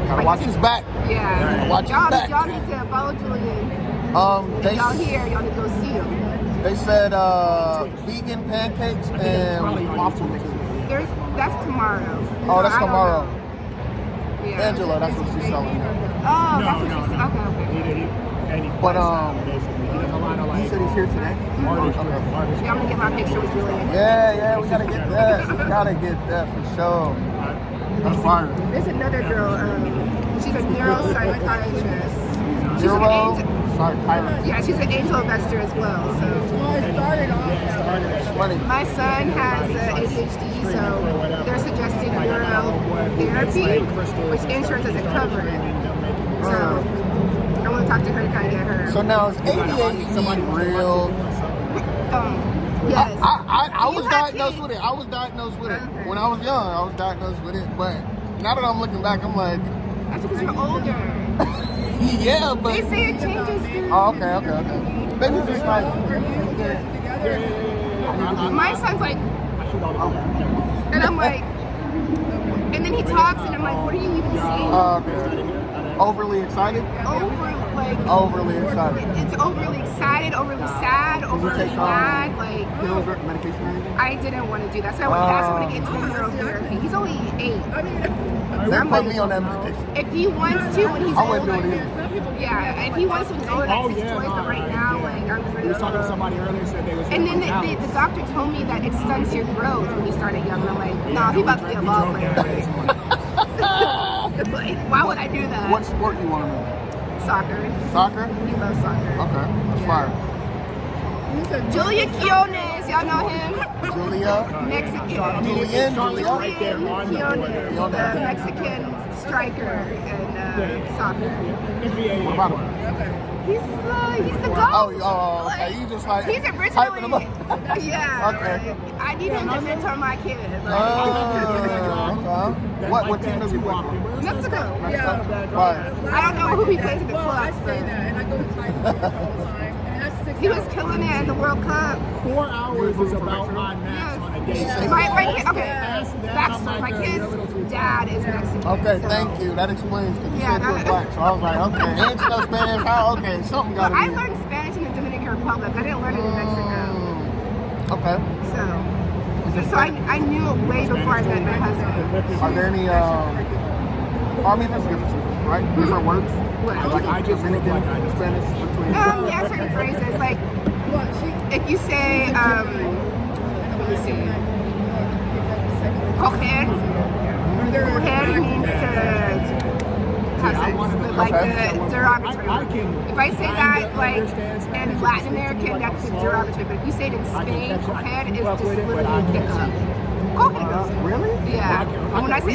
Gotta watch his back. Yeah. Watch his back. Y'all need to follow Julian. Y'all here, y'all need to go see him. They said vegan pancakes and waffle mixes. That's tomorrow. Oh, that's I don't tomorrow. know. Yeah. Angela, that's what she's selling. Oh, that's what she's okay. But he said he's here today. Yeah, I'm gonna get my picture with Julian. Yeah, we gotta get that. We gotta get that for sure. That's fire. There's another girl. She's a neuropsychiatrist. Yeah, she's an angel investor as well. So it started off. my son has ADHD, so they're suggesting neurotherapy, which insurance doesn't cover it. So I want to talk to her to kind of get her. So now is ADHD real? Yes. I was diagnosed with it. I was diagnosed with it when I was young. I was diagnosed with it, but now that I'm looking back, I'm like, that's because you're older. Yeah, but they say it changes through. Oh, okay. Maybe just like my son's like, and I'm like, and then he talks, and I'm like, what are you even saying? Overly excited? Overly excited. It's overly excited, overly sad, overly mad. Like, pills or medication or anything? I didn't want to do that. So I want to get into neurotherapy. He's only 8. They put me on that medication. If he wants to, when he's I wouldn't older. do it either. Yeah, if he wants to, when he's older, that's his choice. But right now, like, I'm just We were talking to somebody earlier said they was. And then the doctor told me that it stunts your growth when you started young. And I'm like, nah, he about to be a ball player. Like, why would I do that? What sport you want to know? Soccer. Soccer? He loves soccer. Okay, that's fire. Julia Quiones, y'all know him? Julia? Mexican. Julian Quiones, the Mexican striker in soccer. What about him? He's the GOAT. Oh, okay. You just like he's hyping him up. Yeah. Okay. I need him to mentor my kid. Okay. What team does he play for? Mexico. Yeah. Right. I don't know who he plays in the Well, I club. say that, and I go to Thailand all the time. And that's 6 He was hours. killing it in the World Cup. 4 hours is about my max on a day. My kid, backstory. My kid's dad is Mexican. Okay, so. thank you. That explains because you Yeah, said you were black. So I was like, okay, ain't you know Spanish? How? Okay, something got to be. I learned Spanish in the Dominican Republic. I didn't learn it in Mexico. Okay. So. Is So I knew it way before I met my husband. Are there any, I mean, there's differences, right? Different words? Like I just anything in Spanish between. Yeah, certain phrases. Like, if you say, let me see, coger means to have sex, but like the derogatory. If I say that, like, in Latin American, that's a derogatory, but if you say it in Spain, coger is just literally pick up. Cógelo. Really? Yeah.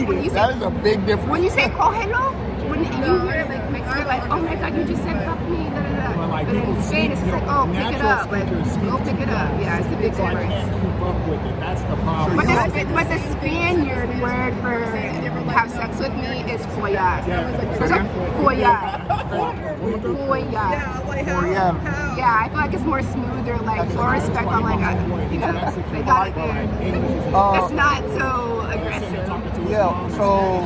When you say, that is a big difference. When you say cógelo, when you hear it like Mexican, like, oh my God, you just said fuck me, da da da. But in Spain, it's just like, oh, pick it up, like, go pick it up. Yeah, it's a big difference. That's the problem. But the Spaniard word for have sex with me is follar. Follar. Yeah, I feel like it's more smoother, like more respect on like they got it there. It's not so aggressive. Yeah, so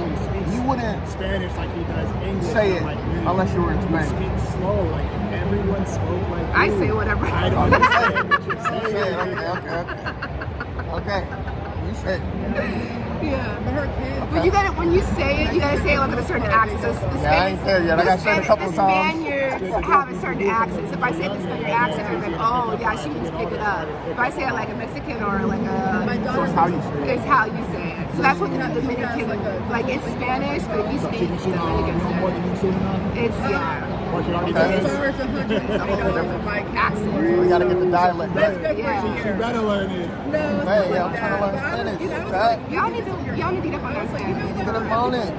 you wouldn't Spanish like he does English. Say it like, unless you were in Spain. Speak slow, like everyone spoke like I say whatever. I don't Okay. You said. Yeah. But you gotta, when you say it like with a certain accent. So the I ain't there yet. I got said a couple the times. Spaniards have a certain accent. So if I say the Spaniard accent, I'm like, oh yeah, she needs to pick it up. If I say it like a Mexican or like a, So it's how you say it. it's how you say it. So that's what the Dominican, like it's Spanish, but if you speak Dominican, it's accent. We gotta get the dialect right. Yeah. You better learn it. Hey, yeah, I'm trying to learn Spanish. Y'all need to get up on that Spanish. Get up on it.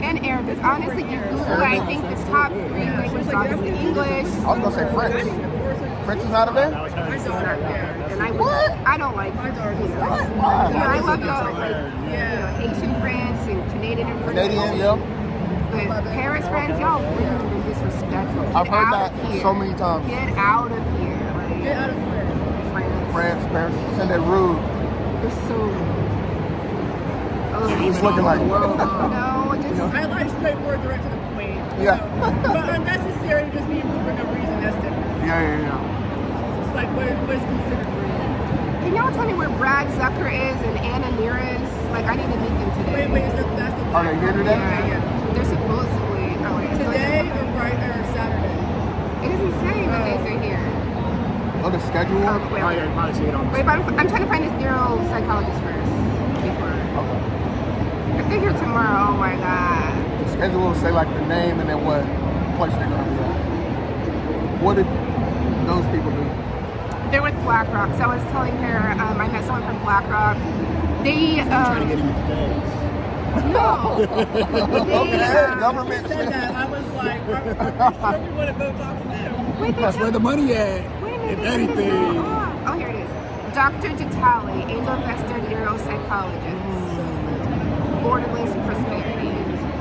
And Arabic. Honestly, you Google, I think the top 3 languages are English. I was gonna say French. French is out of there? And I don't like it. Why? I love y'all, like, Haitian friends and Canadian friends. Canadian, yeah. But Paris friends, y'all rude and disrespectful. I've heard that so many times. Get out of here. Like, Get out of here. France, Paris, send that rude. It's so rude. He's looking like, no, just. I like straightforward, direct to the point. Yeah. But unnecessary, just being rude for no reason, that's different. Yeah. It's like, what's considered rude? Can y'all tell me where Brad Zucker is and Anna Neer is? Like, I need to meet them today. Wait, that's the Are they here today? Yeah. They're supposedly. Oh, wait. Today or Friday or Saturday? It doesn't say what days they're here. Oh, the schedule? Wait, but I'm trying to find this neuropsychologist first. Okay. If they're here tomorrow, oh my God. The schedule will say like the name and then what place they're gonna be at. What did those people do? They're with BlackRock. So I was telling her, I met someone from BlackRock. They trying to get him in bed. No. Government said that. I was like, I really want to go talk to them. Wait, That's where the money at. If anything. Oh, here it is. Dr. Jatali, angel investor, neuropsychologist. Borderless prosperity.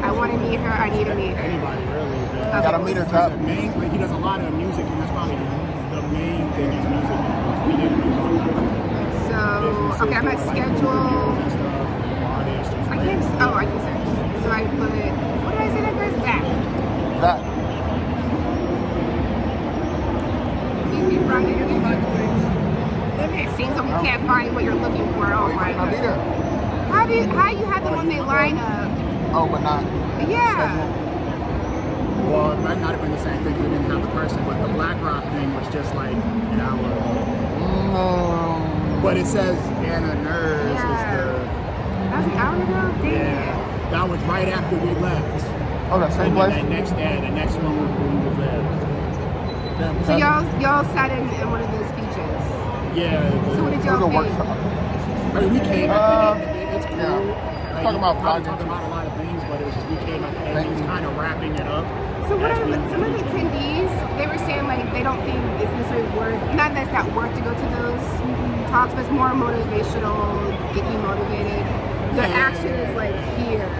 I want to meet her. I need to meet her. Anybody really? Okay. Gotta meet her top. Like he does a lot of music, and that's probably the main thing is music. We need to meet her. So, okay, I'm at schedule. I can't. Oh, I can search. So I put. What did I say that first? Zach. Excuse me, Friday. It seems like we can't find what you're looking for. Oh my God. How you have them when they line up? Oh, but not. Yeah. Well, it might not have been the same thing if we didn't have the person, but the BlackRock thing was just like an hour ago. But it says Anna Ners is the. That was an hour ago? Dang. Yeah. That was right after we left. Oh, that same place? The next one we was there. So y'all sat in one of the speeches? Yeah. So what did y'all think? I mean, we came it's cool. Yeah. Talking about projects. Talking about a lot of things, but it was just we came at the end. He was kind of wrapping it up. So what are some of the attendees? They were saying like they don't think it's necessarily worth. Not that it's not worth to go to those talks, but it's more motivational, get you motivated. The action is like here.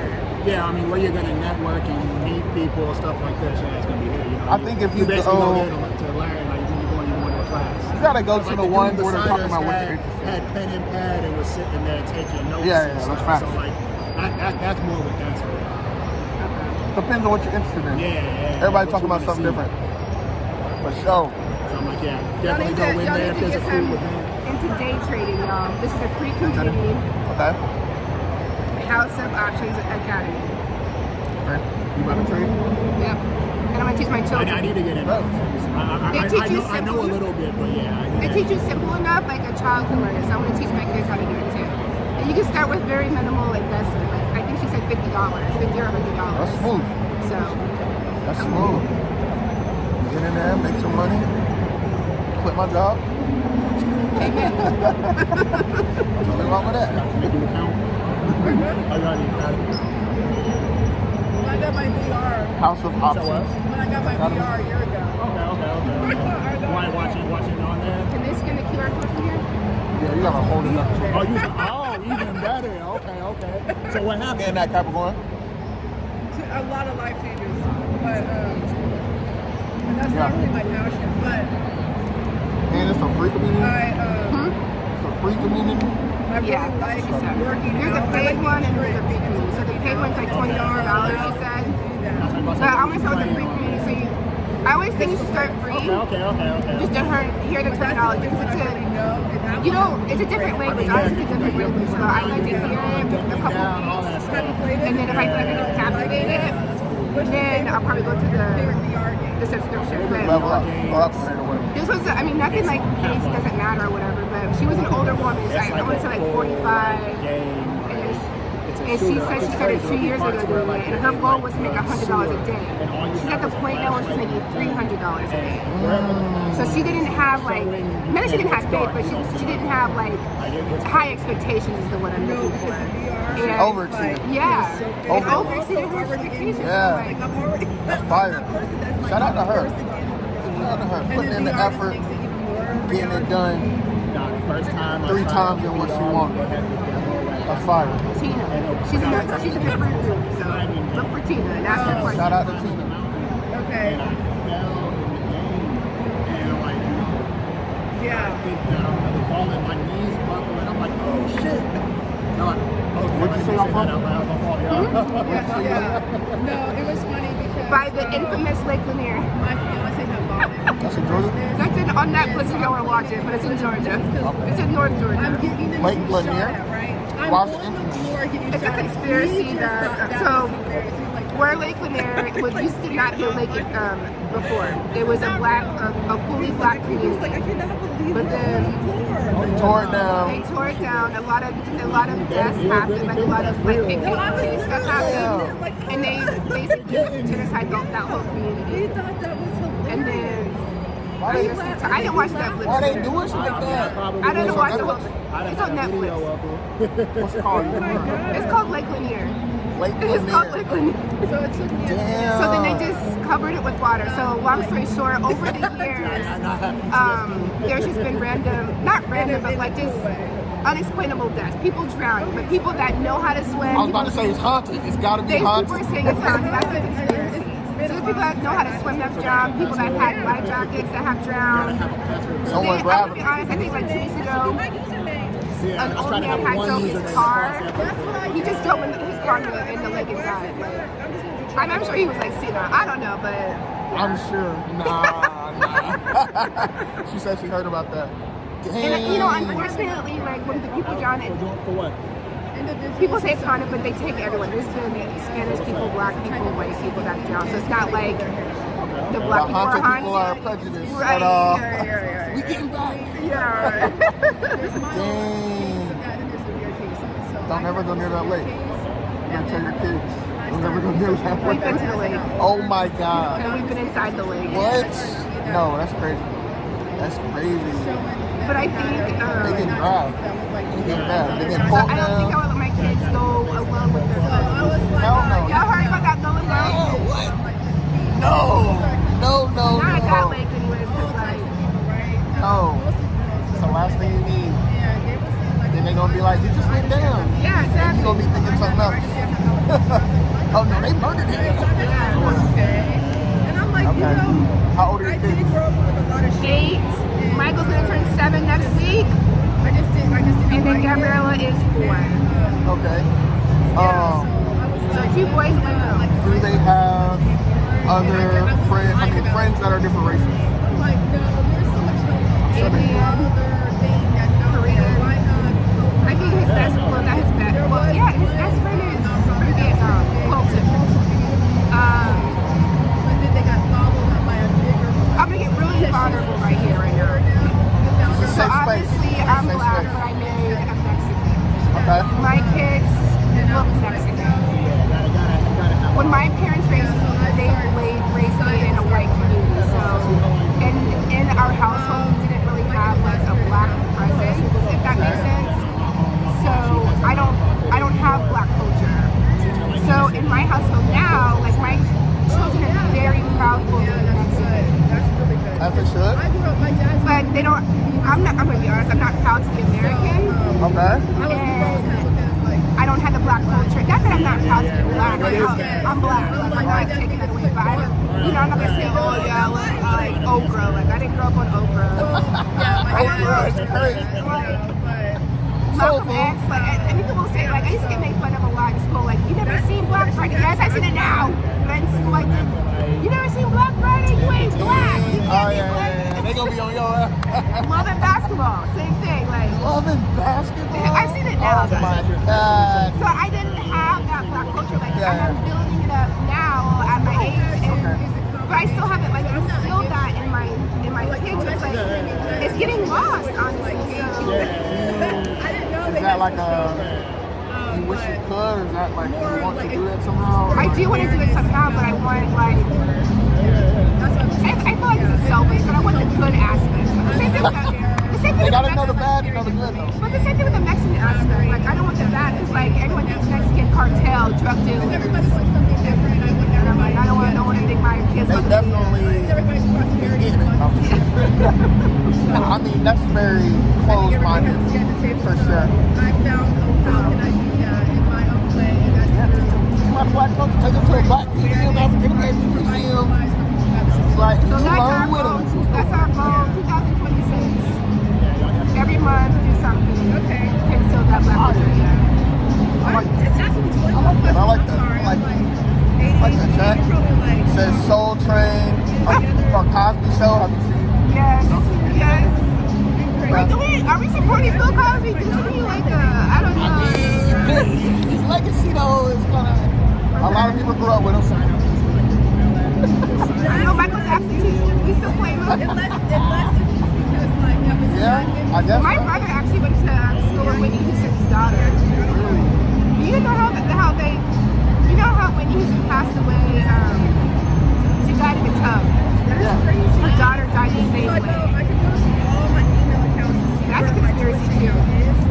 Yeah, I mean, where you're gonna network and meet people and stuff like this, yeah, it's gonna be here. You know, I think if you basically go there to learn, like you're going to a class. You gotta go to like the one where they're talking about what you're had pen and pad and was sitting there taking notes. Yeah, and that's stuff. facts. So like that's more what that's for. Depends on what you're interested in. Yeah. Everybody talking about something different. For sure. So I'm like, yeah, definitely go in there if there's a cool event. into day trading, y'all. This is a free community. Okay. House of Options Academy. Okay. You about to trade? Yep. And I'm gonna teach my children. I need to get involved. I know a little bit, but yeah. They teach you simple enough, like a child can learn it. So I'm gonna teach my kids how to do it too. And you can start with very minimal investment. Like I think she said $50, $50 or $100. That's smooth. So. That's smooth. Get in there, make some money, quit my job. Amen. Nothing wrong with that. I got it. When I got my VR. House of Options. When I got my VR a year ago. Okay. Why watching on there? Can they scan the QR code from here? Yeah, you gotta hold it up. Even better. Okay. So what happened? In that Capricorn? A lot of life changes, but and that's not really my passion. But And it's a free community? It's a free community? I really like working. There's a paid one and there's a free community. So the paid one's like $20, she said. But I'm gonna start with the free community. So I always think you should start free. Okay. Just to hear the terminology. Because it's a different language. Honestly, it's a different language. So I like to hear it a couple weeks. And then if I feel like I can captivate it, then I'll probably go to the subscription. But Level up. this was, nothing like age doesn't matter or whatever, but she was an older woman. So I want to say like 45. And she said she started 2 years ago doing it, and her goal was to make $100 a day. She's at the point now where she's making $300 a day. So she didn't have not that she didn't have faith, but she didn't have high expectations is the word I'm looking for. And, Overachieving. Yeah. And overexceeding her expectations. Yeah. That's fire. Shout out to her. Shout out to her. Putting in the effort, getting it done 3 times than what she wanted. That's fire. Tina. She's in the free group, so look for Tina and ask her questions. Shout out to Tina. Okay. Yeah. My knees buckle and I'm like, oh shit. What'd you say off of? Yeah. No, it was funny because by the infamous Lake Lanier. My fiance had bought it. That's in Georgia? That's on Netflix if you don't want to watch it, but it's in Georgia. It's in North Georgia. Lake Lanier? It's a conspiracy that where Lake Lanier used to not be a lake before. It was a fully black community. But then they tore it down. They tore it down. A lot of deaths happened, a lot of picnic stuff happened, and they basically genocide that whole community. And then I didn't watch Netflix. Why they do it like that? I didn't watch the whole thing. It's on Netflix. What's it called? It's called Lake Lanier. It's called Lake Lanier. So it took me. Damn. So then they just covered it with water. So long story short, over the years, there's just been not random, but just unexplainable deaths. People drowning, but people that know how to swim. I was about to say it's haunted. It's got to be haunted. People are saying it's haunted. That's a conspiracy. So there's people that know how to swim that's drowned, people that had life jackets that have drowned. Someone I'm grabbed gonna be honest, I think 2 weeks ago, an old man had dove his car. He just dove his car in the lake and died. I'm sure he was senile. I don't know, but I'm sure. Nah. She said she heard about that. Dang. And unfortunately, when the people drown it, people say it's haunted, but they take everyone. There's been Spanish people, black people, white people that drown. So it's not like the black people are haunted. People are prejudiced. Right. Right. We getting back. Yeah. Dang. Don't ever go near that lake. You gotta tell your kids. Don't ever go near that lake. We've been to the lake. Oh my God. And we've been inside the lake. What? No, that's crazy. That's crazy. But I think they get grabbed. They get grabbed. They get pulled down. I don't think I would let my kids go alone with their friends. Hell no. Y'all heard about that going down? Oh, what? No. Not at that lake anyways, because no. It's the last thing you need. Then they're gonna be like, you just went down. Yeah, exactly. And you're gonna be thinking something else. Oh no, they murdered him. And I'm like, okay. How old are your kids? 8. Michael's gonna turn 7 next week. I just didn't. And then Gabriella is 4. Okay. So 2 boys and 1 girl. Do they have other friends that are different races? I'm like, no, there's so much other thing that's Okay. My kids look sexy. When my parents raised me, they raised me in a white community. So in our household, we didn't really have like a black presence, if that makes sense. So I don't have black culture. So in my household now, like my children are very proud to be Mexican. That's for sure. But they don't. I'm gonna be honest. I'm not proud to be American. Okay. And I don't have the black culture. Not that I'm not proud to be black. I'm black. Like, I'm not taking that away. But I don't. You know, I'm not gonna say, oh yeah, like okra. Like I didn't grow up on okra. Okra is crazy. Malcolm X, like, and people will say, like, I used to get made fun of a lot in school, like, you never seen Black Friday? Yes, I seen it now. But in school, like, you never seen Black Friday? You ain't black. You can't be black. They gonna be on your ass. Love and basketball, same thing. Like Love and basketball. I've seen it now. Oh my God. So I didn't have that black culture. Like I'm building it up now at my age, but I still haven't like instilled that in my kids. It's like it's getting lost, honestly. So, is that like you wish you could, or is that like you want to do that somehow? I do want to do it somehow, but I want like I feel like this is selfish, but I want the good aspects. The same thing with they gotta know the bad, you know the good though. But the same thing with the Mexican aspect. Like I don't want the bad because like everyone thinks Mexican cartel, drug dealers. And I'm like, I don't want to think my kids. They definitely getting it. I mean, that's very close-minded for sure. I found how can I do that in my own way, and that's my black culture. Take them to a black museum, African American museum. Like, so that's our goal. That's our goal. 2026. Every month, do something. Okay. And so that black culture. I like that. I like that. I like that chat. It says Soul Train or Cosby Show. Have you seen? Yes. Yes. Wait, are we supporting Bill Cosby? Isn't he like I don't know. I mean, his legacy though is kind of. A lot of people grew up with him. I know Michael Jackson too. We still play him. Yeah, I guess. My brother actually went to school with Whitney Houston's daughter. Do you know how they, you know how Whitney Houston passed away? She died in a tub. Yeah. Her daughter died the same way. I can go to all my email accounts to see that's a conspiracy too.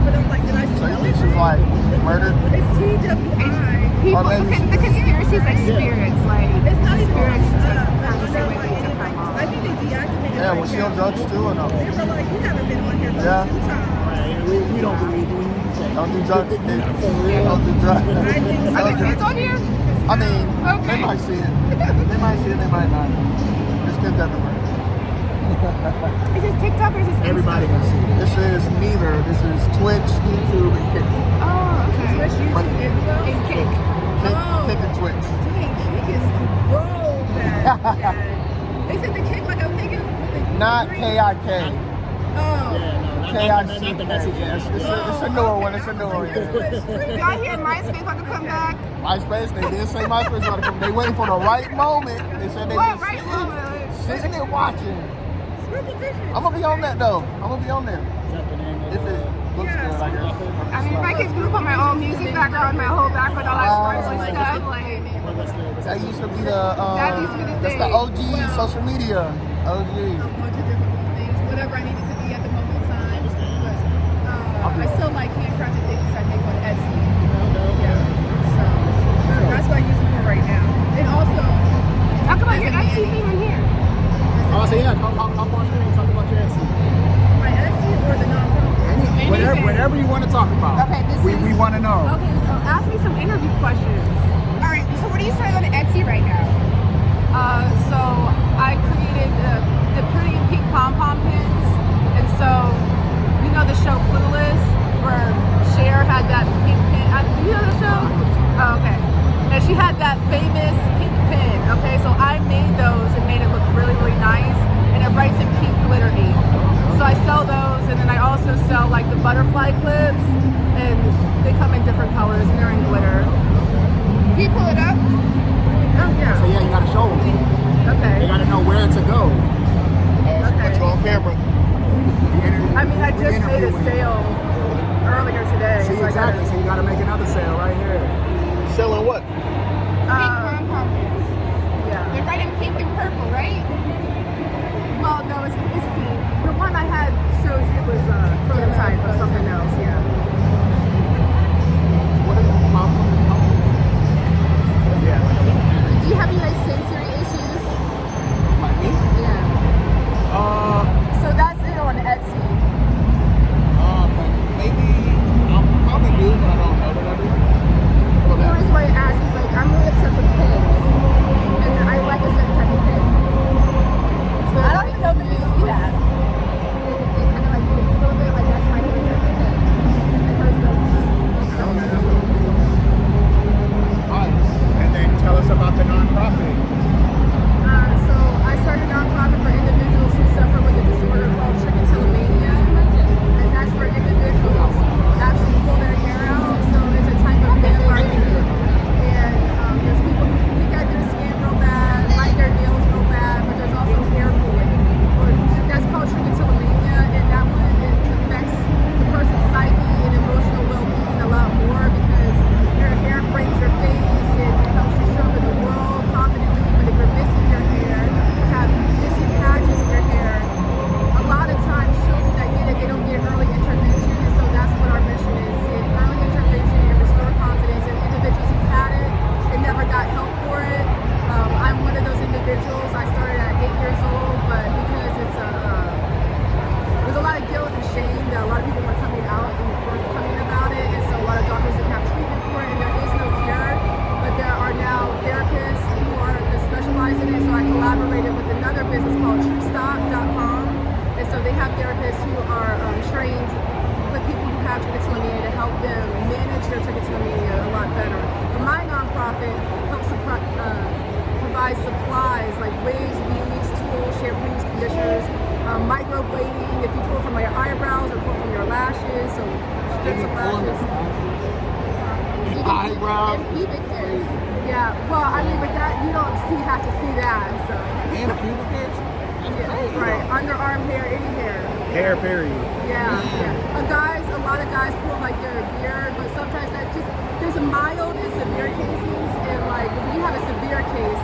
But I'm like, did I so you think she's like murdered? It's TWI. People, the conspiracy is like spirits, like it's not even spirits to I think they deactivated. Yeah, was she on drugs too or no? They were like, you haven't been on here but 2 times. We don't believe you. Don't do drugs, kids. Don't do drugs. Are the kids on here? I mean, they might see it. They might see it, they might not. There's kids everywhere. Is this TikTok or is this Everybody can see it. This is neither. This is Twitch, YouTube, and Kick. Oh, okay. And Kick. Kick and Twitch. Dang, Kick is roll bad. They said the Kick like I'm thinking. Not K-I-K. Oh. K-I-C. It's a newer one. It's a newer one. Y'all hear MySpace about to come back? MySpace, they did say MySpace about to come. They waiting for the right moment. They said they what right moment? Sitting there watching. I'm gonna be on that though. I'm gonna be on there. If it looks good, I guess. I mean, if I could put my own music background, my whole background, all that sparkly stuff, like. That used to be the. That used to be the that's thing. the OG social media. OG. A bunch of different things, whatever I needed to be at the moment in time. But I still like handcrafted things I make on Etsy. Yeah. So that's what I use it for right now. And also, talk about your Etsy thing in here. Oh, so yeah, come on screen and talk about your Etsy. My Etsy or the nonprofit? Whatever you want to talk about. Okay, we want to know. Okay, so ask me some interview questions. All right, so what are you selling on Etsy right now? So I created the pretty pink pom-pom pins, and so you know the show Clueless, where Cher had that pink pin. Do you know the show? Oh, okay. And she had that famous pink pin. Okay, so I made those and made it look really, really nice, and it writes in pink glitter ink. So I sell those, and then I also sell like the butterfly clips, and they come in different colors and they're in glitter. Can you pull it up? Oh yeah. So yeah, you gotta show them. Okay. They gotta know where to go. Put you on camera. I mean, I just made a sale earlier today, so I Exactly. So you got to make another sale right here. Selling what? Pink pom-pom pins. Yeah. They're right in pink and purple, right? Well, no, it's pink. The one I had shows you was prototype of something else. Yeah. Do you have any like sensory issues? Like me? Yeah. So that's it on Etsy. Maybe I'll probably do, but I don't know that I do. The reason why I asked is like I'm really obsessed with pins, and I like a certain type of pin. So I don't even know if you see that. It kind of like moves a little bit, like that's my favorite type of pin. And then tell us about the nonprofit. So I started a nonprofit for individuals who suffer with a disorder called trichotillomania, and that's for individuals actually pull their hair out. So it's a type of hair marking, and there's people who pick at their skin real bad, like their nails real bad, but there's also hair pulling, or that's called trichotillomania, and that one it affects the person's psyche and emotional well-being a lot more because your hair frames your face and it helps you show up in the world confidently. But if you're missing your hair, you have missing patches in your hair, a lot of times children that get it, they don't get early intervention, and so that's what our mission is: early intervention and restore confidence. And individuals who had it and never got help for it. I'm one of those individuals. I started at 8 years old, but because it's there's a lot of guilt and shame that a lot of people were coming out and forthcoming about it, and so a lot of doctors didn't have treatment for it, and there is no cure. But there are now therapists who are specialized in it. So I collaborated with another business called TrueStop.com, and so they have therapists who are trained with people who have trichotillomania to help them manage their trichotillomania a lot better. But my nonprofit helps provide supplies like wigs, weaves, tools, shampoos, conditioners, microblading if you pull from your eyebrows or pull from your lashes, so strips of lashes. Eyebrows. Pubic hairs. Yeah, well, I mean, but that, you don't have to see that, so. And pubic hairs? Yeah, right, underarm hair, any hair. Hair, period. Yeah. A lot of guys pull like their beard, but sometimes there's a mild and severe cases, and like when you have a severe case,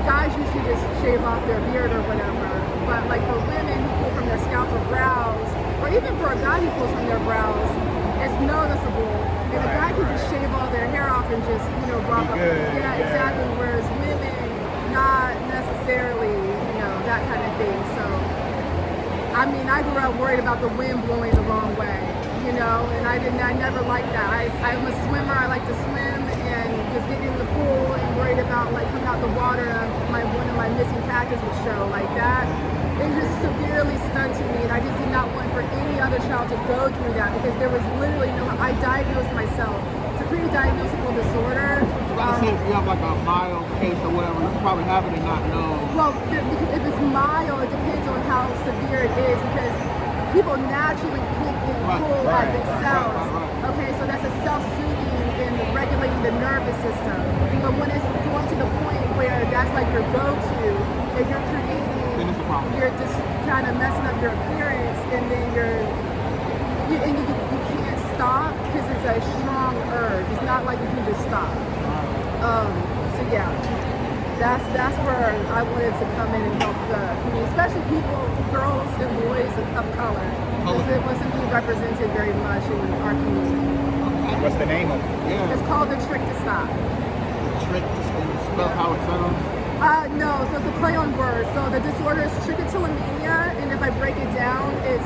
guys usually just shave off their beard or whatever, but like for women who pull from their scalp or brows, or even for a guy who pulls from their brows, it's noticeable, and a guy can just shave all their hair off and just, rock up. Yeah, exactly, whereas women, not necessarily, that kind of thing, so. I mean, I grew up worried about the wind blowing the wrong way, and I never liked that. I'm a swimmer, I like to swim, and just getting in the pool and worried about like coming out the water, one of my missing patches would show like that. It just severely stunted me, and I just did not want for any other child to go through that because there was literally I diagnosed myself. It's a pre-diagnosable disorder. If you have like a mild case or whatever, you probably have it and not know. Well, because if it's mild, it depends on how severe it is because people naturally pick and pull at themselves. Okay, so that's a self-soothing and regulating the nervous system. But when it's going to the point where that's like your go-to, and you're creating, you're just kind of messing up your appearance, and then you can't stop because it's a strong urge. It's not like you can just stop. So yeah, that's where I wanted to come in and help the community, especially people, girls and boys of color, because it wasn't being represented very much in our community. What's the name of it? Yeah. It's called the Trick to Stop. Trick to spell how it sounds? No, so it's a play on words. So the disorder is trichotillomania, and if I break it down, it's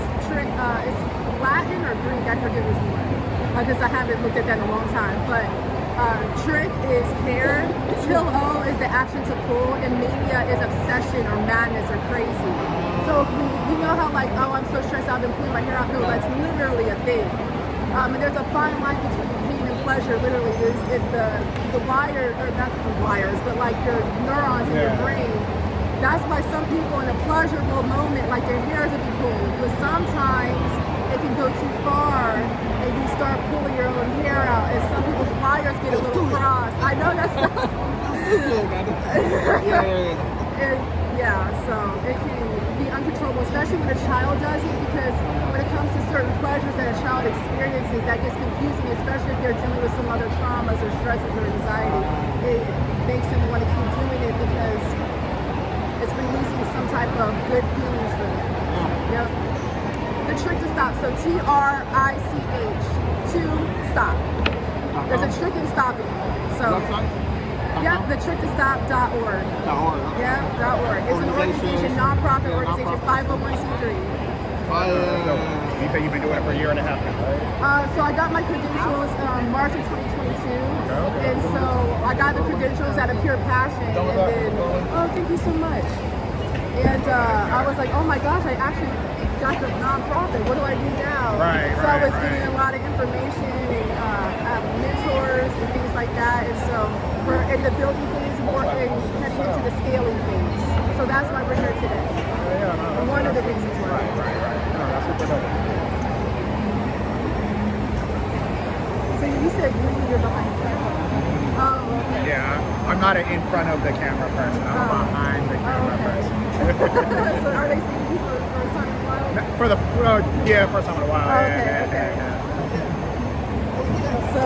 Latin or Greek, I forget which one, because I haven't looked at that in a long time, but trick is hair, till-o is the action to pull, and mania is obsession or madness or crazy. So you know how like, oh, I'm so stressed out, I've been pulling my hair out. No, that's literally a thing. And there's a fine line between pain and pleasure, literally. Is if the wire, or not the wires, but like your neurons in your brain. That's why some people in a pleasurable moment, like their hairs will be pulled, but sometimes it can go too far and you start pulling your own hair out, and some people's wires get a little crossed. I know that sounds yeah, so it can be uncontrollable, especially when a child does it, because when it comes to certain pleasures that a child experiences that gets confusing, especially if they're dealing with some other traumas or stresses or anxiety. It makes them want to keep doing it because it's releasing some type of good feelings for them. Yep. The trick to stop. So TRICH, to stop. There's a trick in stopping. So. Yeah, thetricktostop.org. Yeah, .org. It's an organization, nonprofit organization, 501c3. You think you've been doing it for a year and a half now, right? So I got my credentials March of 2022, and so I got the credentials out of pure passion, and then, oh, thank you so much. And I was like, oh my gosh, I actually got the nonprofit. What do I do now? So I was getting a lot of information and mentors and things like that, and so we're in the building phase, more in heading into the scaling phase. So that's why we're here today. One of the reasons why. That's super dope. So you said you're behind the camera. Oh, okay. Yeah, I'm not an in front of the camera person. I'm behind the camera person. So are they seeing you for the first time in a while? For the first time in a while. Okay. So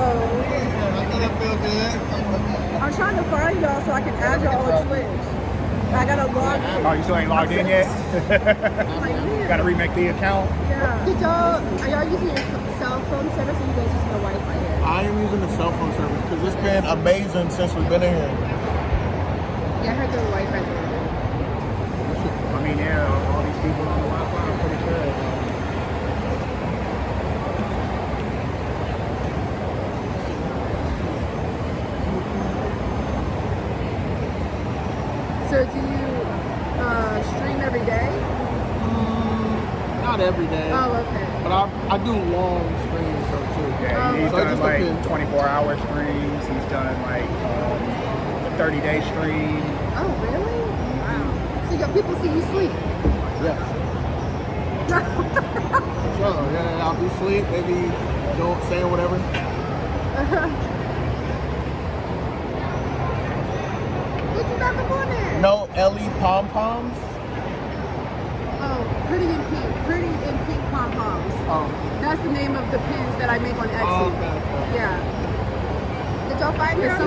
I'm trying to find y'all so I can add y'all on Twitch. I gotta log in. Oh, you still ain't logged in yet? Gotta remake the account. Yeah. Are y'all using your cell phone service or you guys using the Wi-Fi here? I am using the cell phone service because it's been amazing since we've been in here. Yeah, I heard the Wi-Fi. I mean, yeah, all these people on the Wi-Fi are pretty good. So do you stream every day? Not every day. Oh, okay. But I do long streams though too. Yeah, he's done like 24-hour streams. He's done like a 30-day stream. Oh, really? Wow. So your people see you sleep? Yeah. Sure, yeah, I'll be asleep, maybe don't say whatever. Did you not come on there? No Ellie pom-poms? Oh, Pretty in Pink pom-poms. Oh. That's the name of the pins that I make on Etsy. Oh, okay. Yeah. Did y'all find it? Is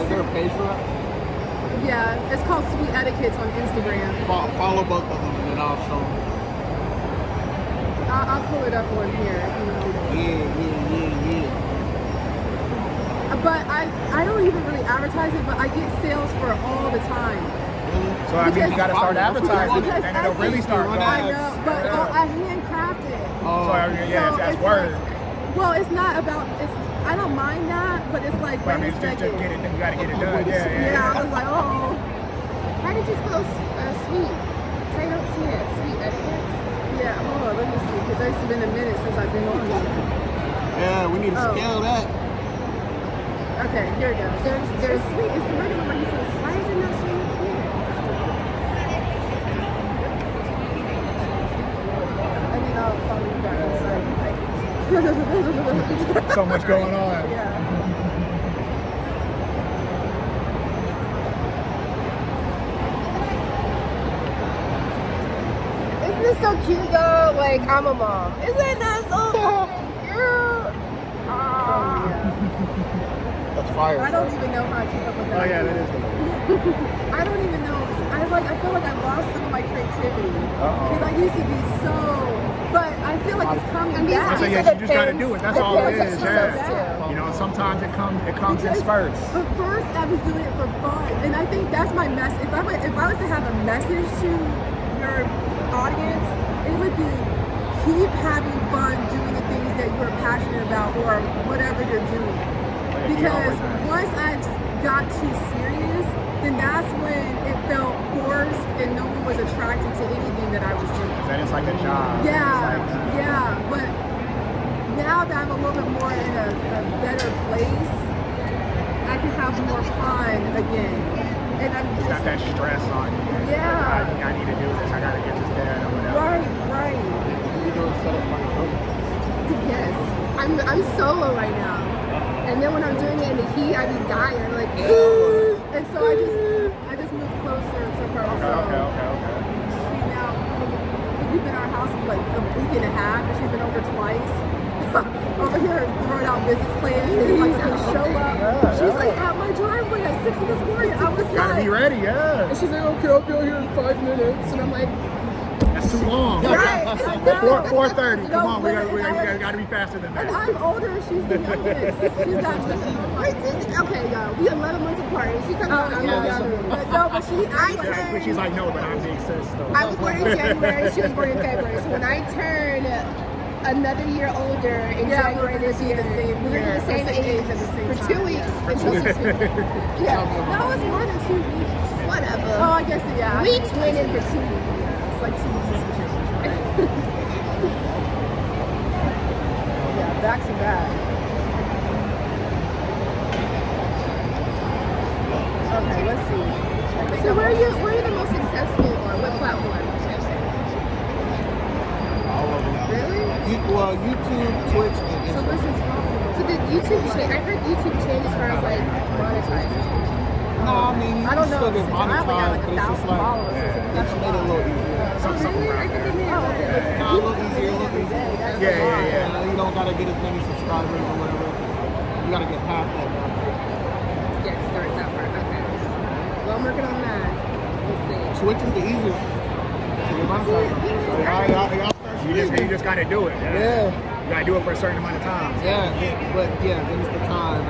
there a page for that? Yeah, it's called Sweet Etiquettes on Instagram. Follow both of them and then I'll show them. I'll pull it up on here. Yeah. But I don't even really advertise it, but I get sales for it all the time. So I mean, you gotta start advertising it, and it'll really start going. I know, but I handcraft it. That's word. Well, it's not about. I don't mind that, but it's like. But I mean, just get it. You gotta get it done. Yeah. I was like, oh. How did you spell sweet? I don't see it. Sweet etiquette. Yeah. Hold on. Let me see, because it's been a minute since I've been on here. Yeah, we need to scale that. Okay, here we go. There's sweet. It's the regular one. He says, why is it not sweet? So much going on. Yeah. Isn't this so cute though? Like, I'm a mom. Isn't that so cute? That's fire. I don't even know how to keep up with that. Oh yeah, that is good. I don't even know. I feel like I lost some of my creativity. Because I used to be so, but I feel like it's coming back. So yeah, you just gotta do it. That's all it is. Yeah. You know, sometimes it comes in spurts. But first, I was doing it for fun, and I think that's my message. If I was to have a message to your audience, it would be keep having fun doing the things that you're passionate about or whatever you're doing. Because once I got too serious, then that's when it felt forced and no one was attracted to anything that I was doing. Then it's like a job. Yeah. But now that I'm a little bit more in a better place, I can have more fun again. And I'm just not that stress on you. Yeah. I need to do this. I gotta get this done or whatever. Right. You doing setup on the show? Yes. I'm solo right now. And then when I'm doing it in the heat, I be dying. I'm like, and so I just move closer to her. Okay. Now, we've been in our house for like a week and a half, and she's been over twice. Over here throwing out business plans, and like gonna show up. She's like at my driveway at 6 this morning. I was Gotta like, be ready, yeah. and she's like, okay, I'll be out here in 5 minutes, and I'm like, That's too long. Right. 4:30. Come on, we but gotta be faster than and that. I'm older, and she's the youngest. She's got okay, y'all. We 11 months apart. And she's talking about I'm younger. But no, but She's like, no, but I'm big sis though. I was born in January, she was born in February. So when I turn another year older in January this year, we're going to be the same age for 2 weeks. Until she's 2. Yeah. No, it's more than 2 weeks. Whatever. Oh, I guess, yeah. We twinning for 2 weeks. It's like 2 weeks. Yeah, back to back. Okay, let's see. So where are you the most successful on? What platform? All of them. Really? Well, YouTube, Twitch, and So Instagram. this is so did YouTube change? I heard YouTube change as far as like monetizing. No, I mean, you I don't can know. still get I only got like monetized, but it's just 1,000 like, followers. it's made it a little easier. Something around there. A little easier, a little easier. Yeah. You don't gotta get as many subscribers or whatever. You gotta get half that. Yeah, start that part. Okay. Well, I'm working on that. Let's see. Twitch is the easiest. To get monetized. So You just gotta do it. Yeah. You gotta do it for a certain amount of time. Yeah, but yeah, then it's the time.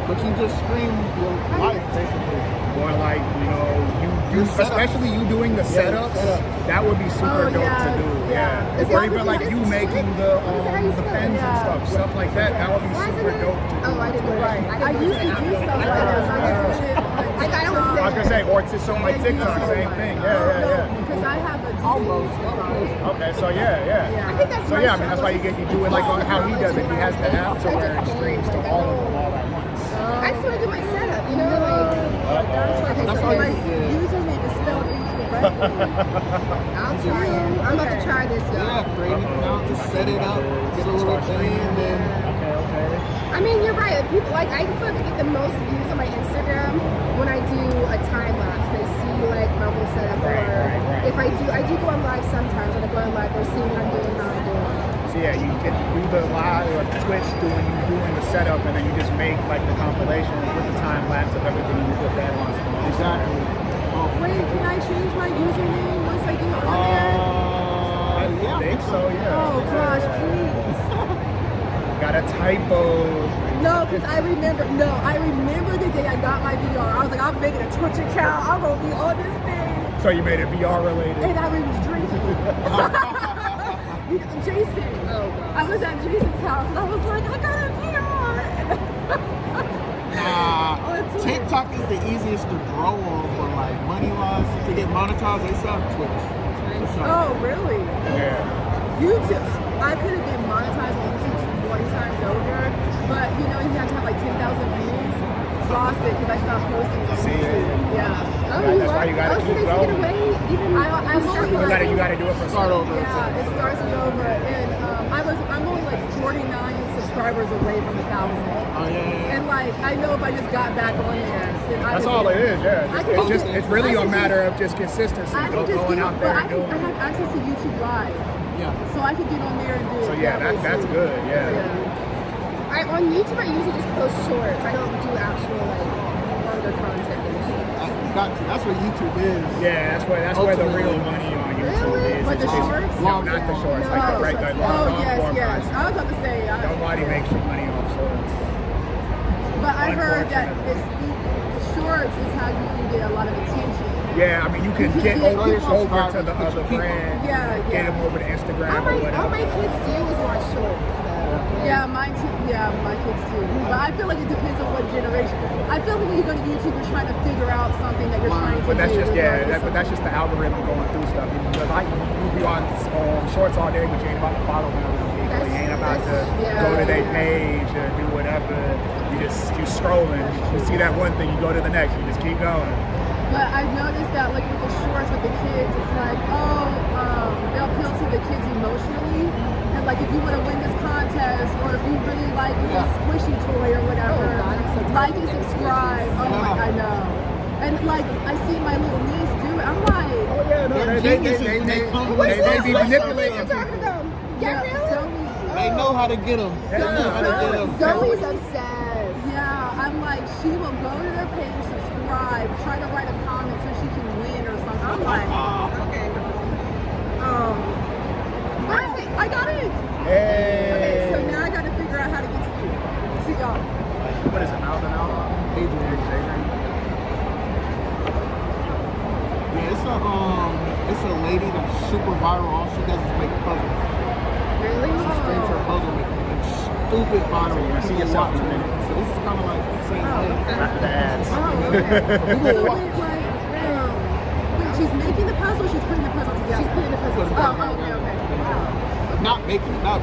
But you just stream your life, basically. Or like, you especially you doing the setups, that would be super dope to do. Yeah. Or even like you making the pens and stuff like that. That would be super dope to do. Oh, I didn't know that. I used to do stuff like that. I was gonna say, or it's just on like TikTok, same thing. Yeah. Because I have a almost. Okay, so yeah. I think that's So yeah, I mean that's why you do it like on how he does it. He has the app to where it streams to all of them all at once. I just want to do my setup, you know, like That's why my username is spelled incorrectly. I'm trying. I'm about to try this, y'all. Yeah, create an account, just set it up, get a little thing, and then. Okay. I mean, you're right. People like I feel like I get the most views on my Instagram when I do a time lapse. They see like my whole setup, or if I do go on live sometimes. When I go on live, they'll see what I'm doing, how I'm doing. So yeah, you can do the live or Twitch doing the setup, and then you just make like the compilations with the time lapse of everything, and you put that on. Exactly. Wait, can I change my username once I get on there? I think so, yeah. Oh gosh, please. Got a typo. No, because I remember the day I got my VR. I was like, I'm making a Twitch account. I'm gonna be on this thing. So you made it VR related. And I was drinking. Jason. Oh, wow. I was at Jason's house and I was like, I got a VR. Nah, TikTok is the easiest to grow on, but like money-wise, to get monetized, they sell Twitch. Oh, really? Yeah. YouTube. I could have been monetized on YouTube 20 times over, but you have to have like 10,000 views. Lost it because I stopped posting on YouTube. Yeah. That's why you gotta keep going. You gotta do it from start over. Yeah, it starts me over, and I'm only like 49 subscribers away from 1,000. Oh yeah. And like I know if I just got back on there, then That's all it is. Yeah. It's really a matter of just consistency. Going out there and doing. I have access to YouTube Live. Yeah. So I could get on there and do it. So yeah, that's good. Yeah. On YouTube, I usually just post shorts. I don't do actual like longer content. That's what YouTube is. Yeah, that's where the real money on YouTube is. But the shorts? No, not the shorts. Like the long form yes. content. I was about to say. Nobody makes your money off shorts. But I heard that shorts is how you can get a lot of attention. Yeah, I mean you can get over to the other brand. Get them over to Instagram or whatever. All my kids do is watch shorts. Yeah, my kids too. But I feel like it depends on what generation. I feel like when you go to YouTube, you're trying to figure out something that you're trying to but that's do. but that's just the algorithm going through stuff. Because you be on shorts all day, but you ain't about to follow them. You ain't about to go to their page or do whatever. You scrolling. You see that one thing, you go to the next. You just keep going. But I've noticed that like with the shorts with the kids, it's like, they'll appeal to the kids emotionally. And like if you want to win this contest, or if you really like this squishy toy or whatever, like and subscribe. Oh my, I know. And like I see my little niece do it. I'm like, yeah, no, they be manipulating people. They know how to get them. Zoe's obsessed. Yeah, I'm like, she will go to their page, subscribe, try to write a comment so she can win or something. I'm like, okay. I got it. Hey. Okay, so now I got to figure out how to get to you. To y'all. What is it, Malvin? Adrian. Yeah, it's a lady that's super viral. All she does is make puzzles. Really? She streams her puzzle making. It's stupid viral. I see yourself in a minute. So this is kind of like the same thing. After the ads. Wait, she's making the puzzle. She's putting the puzzle together. She's putting the puzzle together. Okay. Not making it, not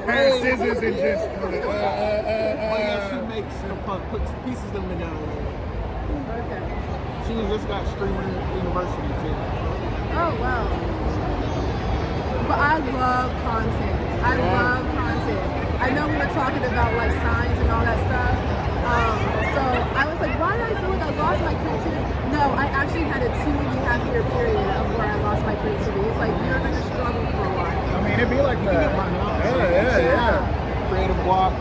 and scissors and just. She makes and puts pieces of them together. Okay. She just got streaming university too. Oh wow. But I love content. I know we were talking about like signs and all that stuff. So I was like, why did I feel like I lost my creativity? No, I actually had a 2.5-year period of where I lost my creativity. It's like you're gonna struggle for a while. I mean, it'd be like that. Yeah. Creative block.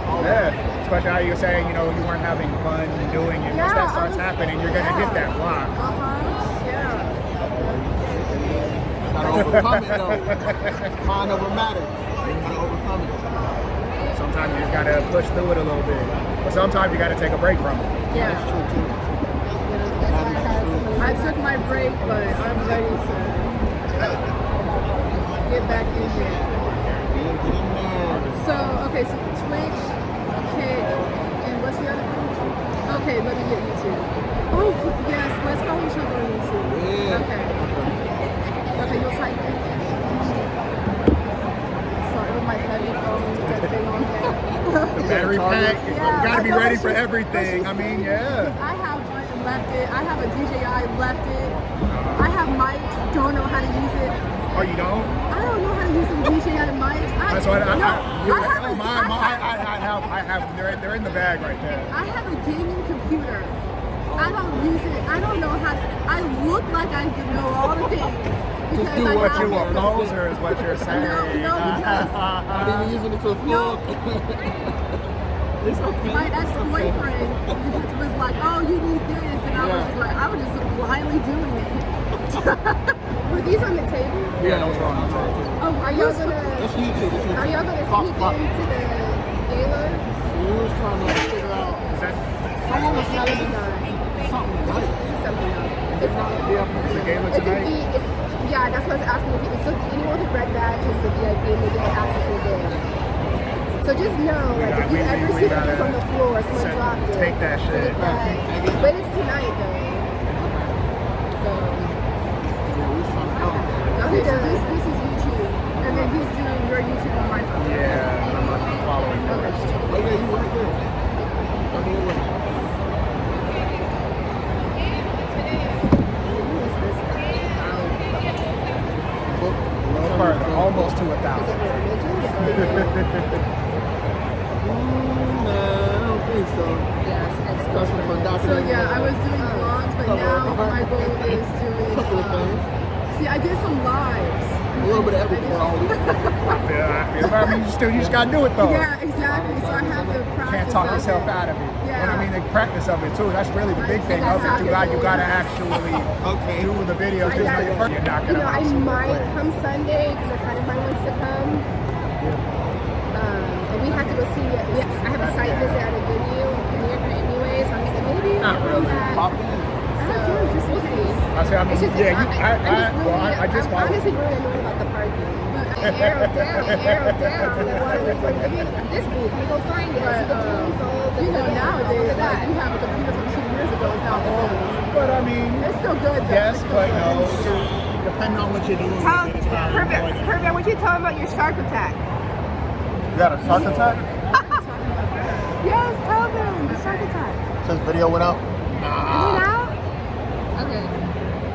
Especially how you're saying, you weren't having fun doing it. Once that starts happening, you're gonna hit that block. Gotta overcome it though. Mind over matter. Gotta overcome it. Sometimes you just gotta push through it a little bit. But sometimes you gotta take a break from it. Yeah. That's true too. I took my break, but I'm ready to get back in here. So, okay, so Twitch, Kick, and what's the other thing? Okay, let me get YouTube. Oh, yes, let's follow each other on YouTube. Yeah. Okay, you'll type in. Sorry, with my heavy phone, that thing on there. The battery pack, you gotta be ready for everything. I mean, yeah. I have one left it. I have a DJI left it. I have mics, don't know how to use it. Oh, you don't? I don't know how to use some DJI mics. That's what I have. They're in the bag right there. I have a gaming computer. I don't use it. I don't know how to. I look like I know all the things. Just do what you a poser is what you're saying. No, Not even using it to a full. It's okay. My ex-boyfriend was like, "Oh, you need this," and I was just blindly doing it. Were these on the table? Yeah, that was wrong. Oh, are y'all gonna? That's YouTube. Are y'all gonna sneak into the gala? We was trying to figure out. Someone was telling me something else. It's not the gala tonight. Yeah, that's what I was asking the people. So anyone with a red badge is the VIP and they get access to the gala. So just know, like, if you ever see this on the floor, someone dropped it. Take that shit. But it's tonight, though. So. Okay, so this is YouTube, and then he's doing your YouTube on my phone. Yeah, I'm following you. Oh yeah, you right there. Right here with me. Almost to 1,000. Nah, I don't think so. So yeah, I was doing vlogs, but now my goal is doing. See, I did some lives. A little bit of everything. I feel. I mean, you just gotta do it though. Yeah, exactly. So I have to practice. Can't talk yourself out of it. Yeah. And I mean, the practice of it too. That's really the big thing of it. You gotta actually do the videos. You're not gonna. I might come Sunday because a friend of mine wants to come. And we have to go see. I have a site visit at a venue near her anyway, so I'm just like maybe I'll come back. Just we'll see. I say, I mean, I just I'm honestly really annoyed about the parking. Arrow down. This booth, let me go find it. You know, nowadays, like, you have a computer from 2 years ago, it's now old. But I mean, it's still good though. Yes, but no, depending on what you're doing. Kirby, I want you to tell them about your shark attack. You got a shark attack? Yes, tell them the shark attack. Since video went out? Okay.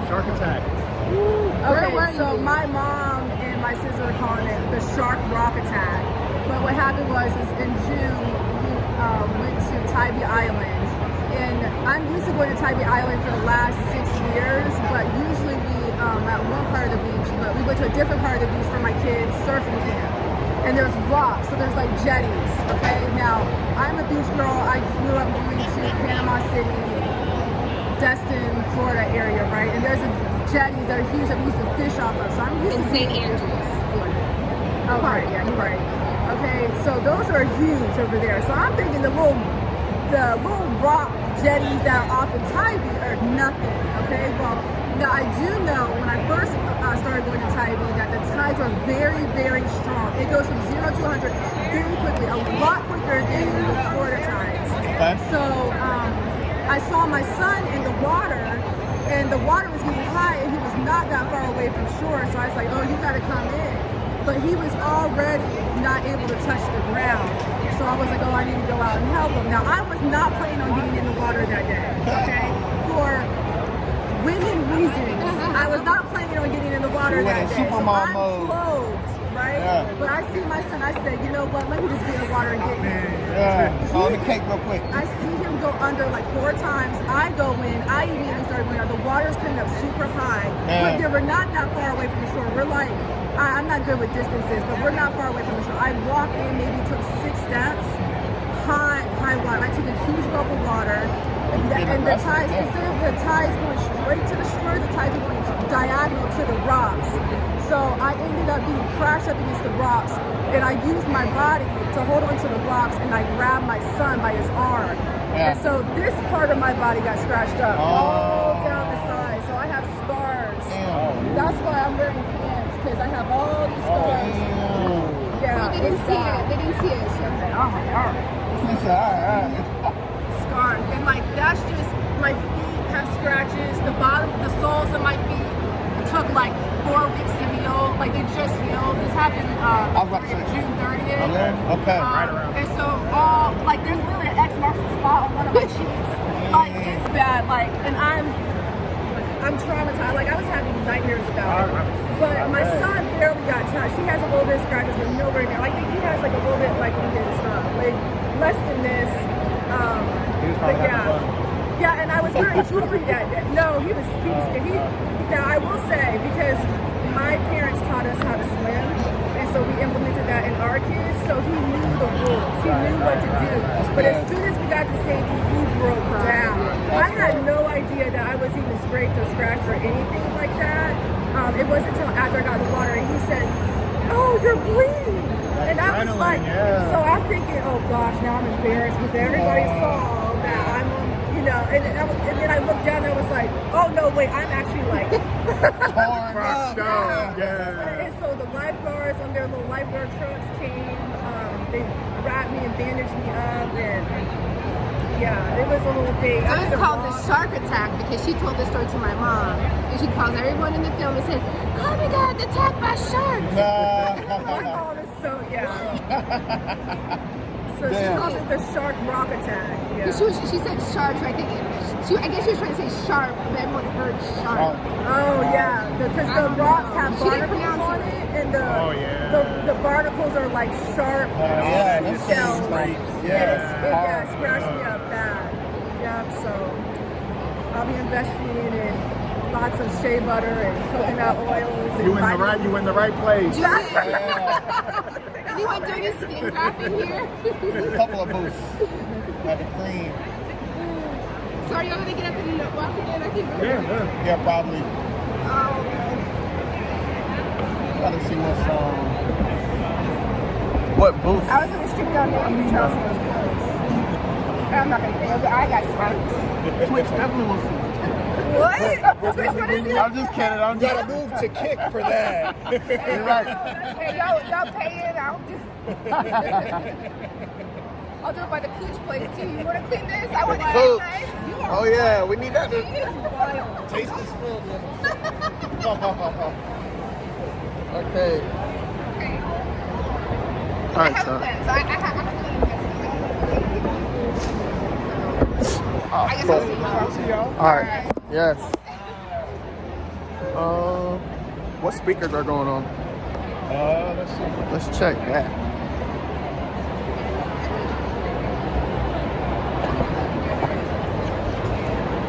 Shark attack. Okay, so my mom and my sister are calling it the shark rock attack. But what happened was in June, we went to Tybee Island. And I'm used to going to Tybee Island for the last 6 years, but usually we at one part of the beach, but we went to a different part of the beach for my kids' surfing camp. And there's rocks, so there's like jetties, okay? Now, I'm a beach girl. I grew up going to Panama City, Destin, Florida area, right? And there's jetties that are huge that we used to fish off of. So I'm used to St. Andrews, Florida. Oh, right, yeah, you're right. Okay, so those are huge over there. So I'm thinking the little rock jetties that are off in Tybee are nothing, okay? Well, now I do know when I first started going to Tybee that the tides are very, very strong. It goes from 0 to 100 very quickly, a lot quicker than the Florida tides. Okay. So I saw my son in the water, and the water was getting high, and he was not that far away from shore. So I was like, oh, you gotta come in. But he was already not able to touch the ground. So I was like, oh, I need to go out and help him. Now, I was not planning on getting in the water that day, okay? For women reasons, I was not planning on getting in the water that day. So I'm clothed, right? Yeah. But I see my son, I said, you know what, let me just get in the water and get him. Yeah, on the cake real quick. I see him go under like 4 times. I go in, I immediately started going out. The water's coming up super high, but we're not that far away from the shore. We're like, I'm not good with distances, but we're not far away from the shore. I walked in, maybe took 6 steps, high water. I took a huge gulp of water, and the tides, instead of the tides going straight to the shore, the tides are going diagonal to the rocks. So I ended up being crashed up against the rocks, and I used my body to hold onto the rocks, and I grabbed my son by his arm. Yeah. And so this part of my body got scratched up all down the side. So I have scars. That's why I'm wearing pants, because I have all these scars. Yeah, they didn't see it. They didn't see it. Oh my God. Scars. And like, that's just, my feet have scratches. The bottom, the soles of my feet took like 4 weeks to heal. Like, they just healed. This happened June 30th. Okay. Right around. And so like, there's literally an X marks the spot on one of my cheeks. Like, it's bad. Like, and I'm traumatized. Like, I was having nightmares about it. But my son barely got touched. He has a little bit of scratches, but nowhere near. I think he has like a little bit like on his leg, less than this. But yeah, and I was wearing jewelry that day. No, he was scared. Now I will say, because my parents taught us how to swim, and so we implemented that in our kids. So he knew the rules. He knew what to do. But as soon as we got to safety, he broke down. I had no idea that I was even scraped or scratched or anything like that. It wasn't until after I got in the water and he said, oh, you're bleeding. And I was like, so I'm thinking, oh gosh, now I'm embarrassed because everybody saw that I'm, you know, and then I looked down and I was like, oh no, wait, I'm actually like torn up. And so the lifeguards on their little lifeguard trucks came, they wrapped me and bandaged me up, and yeah, it was a little thing. So it's called the shark attack because she told this story to my mom. And she calls everyone in the film and said, Carmen got attacked by sharks. My mom is so, so she calls it the shark rock attack. Yeah. She said sharks, right? I guess she was trying to say sharp, but everyone heard shark. Oh yeah, because the rocks have barnacles on it, and the barnacles are like sharp shells. It scratched me up bad. Yeah, so I'll be investing in lots of shea butter and coconut oils. You in the right place. Anyone doing a skin grafting here? A couple of booths. Got the cream. So are you going to get up and walk again? I think Yeah, probably. Oh. Gotta see what booth. I was in the street down there and tell someone's clothes. I'm not going to go, but I got spikes. Twitch definitely wants to. What? Twitch, what is it? I'm just kidding. You gotta move to kick for that. You're right. Hey, y'all pay it. I'll do it by the cooch place too. You want to clean this? I want to clean nice. Oh yeah, we need that. Taste this food. Okay. All right, so. I guess I'll see y'all. All right. Yes. What speakers are going on? Let's see. Let's check that.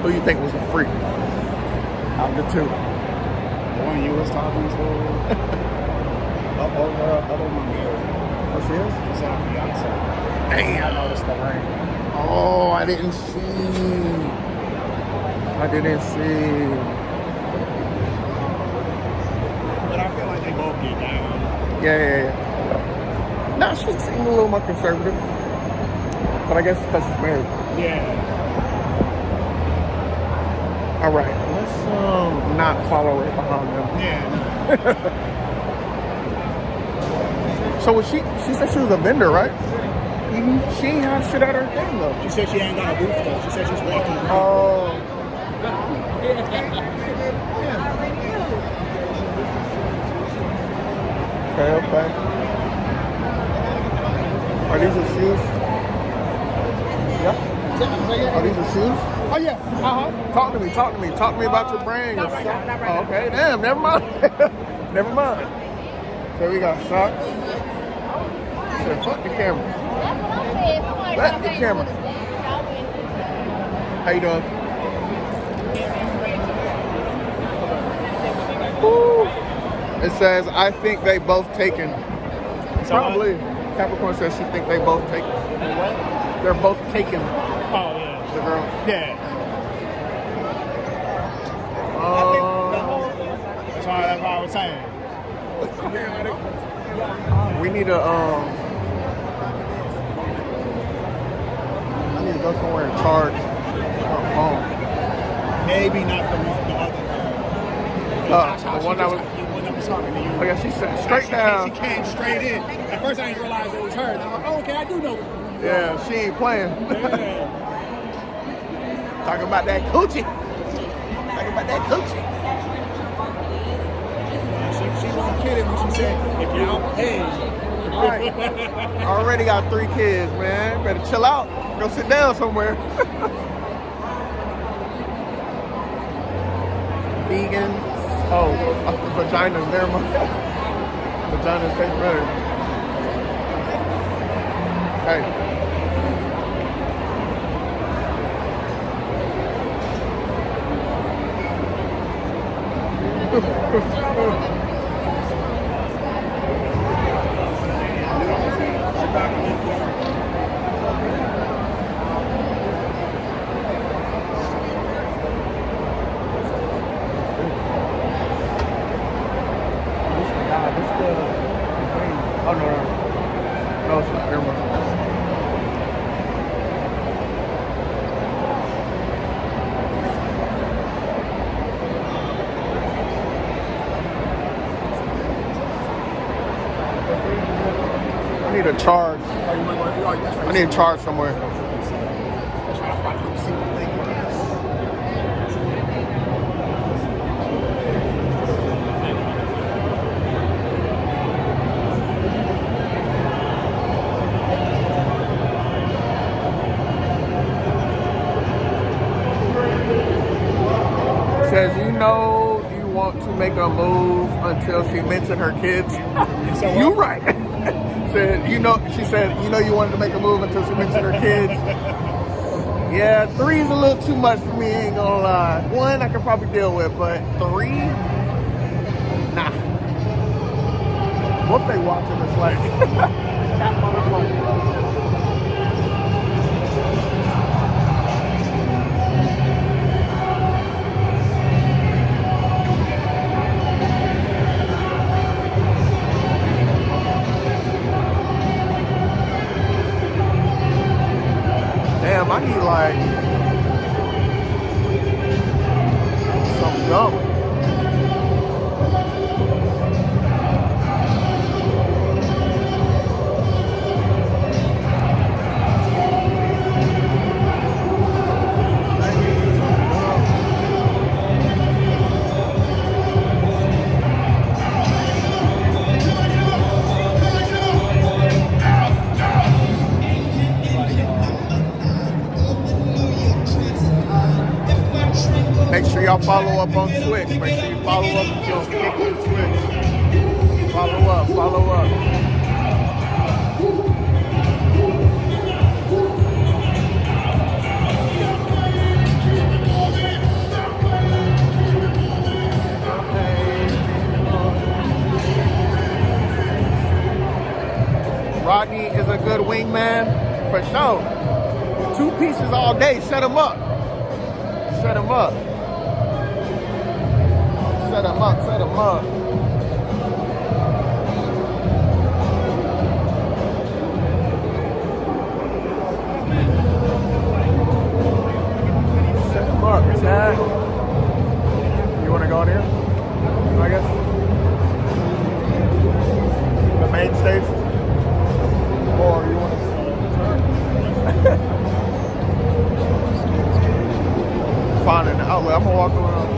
Who you think was a freak? the two. The one you was talking to. Other one married. Oh, she is? She said fiance. Damn. I noticed the ring. Oh, I didn't see. But I feel like they both get down. Yeah. No, she seemed a little more conservative. But I guess it's because she's married. Yeah. All right, let's not follow right behind them. Yeah. So was she said she was a vendor, right? She ain't have shit at her thing though. She said she ain't got a booth though. She said she's walking around. Oh. Okay. Are these the shoes? Yeah. Are these the shoes? Oh yeah. Talk to me. Talk to me about your brand. Not right now. Oh, okay. Damn. Never mind. Never mind. So we got socks. I said, fuck the camera. Let the camera. How you doing? Woo. It says, I think they both taken. Probably. Capricorn says she think they both taken. What? They're both taken. Oh yeah. The girl. Yeah. That's what I was saying. We need to I need to go somewhere and charge our phone. Maybe not the other. The one that was talking to you. Oh yeah, she said straight down. She came straight in. At first I didn't realize it was her. And I'm like, oh, okay, I do know. Yeah, she ain't playing. Yeah. Talking about that coochie. Talking about that coochie. She wasn't kidding when she said, if you don't pay. Right. I already got 3 kids, man. Better chill out. Go sit down somewhere. Vegan. Oh, vaginas. Never mind. Vaginas taste better. Okay. Oh, no. No, it's not. Never mind. I need a charge. I need a charge somewhere. Says, you know you want to make a move until she mentioned her kids. You right. Said, you know, she said, you know you wanted to make a move until she mentioned her kids. Yeah, 3's a little too much for me, ain't gonna lie. 1 I could probably deal with, but 3? Nah. What if they watching this like that motherfucker? Damn, I need like some gum. Make sure y'all follow up on Twitch. Make sure you follow up if you're connected to Twitch. Follow up, follow up. Rodney is a good wingman, for sure. 2 pieces all day, set him up. Set him up. Set him up, set him up. Set him up, Chad. You want to go in here? I guess. The main stage? Or you want to find an outlet? I'm gonna walk around.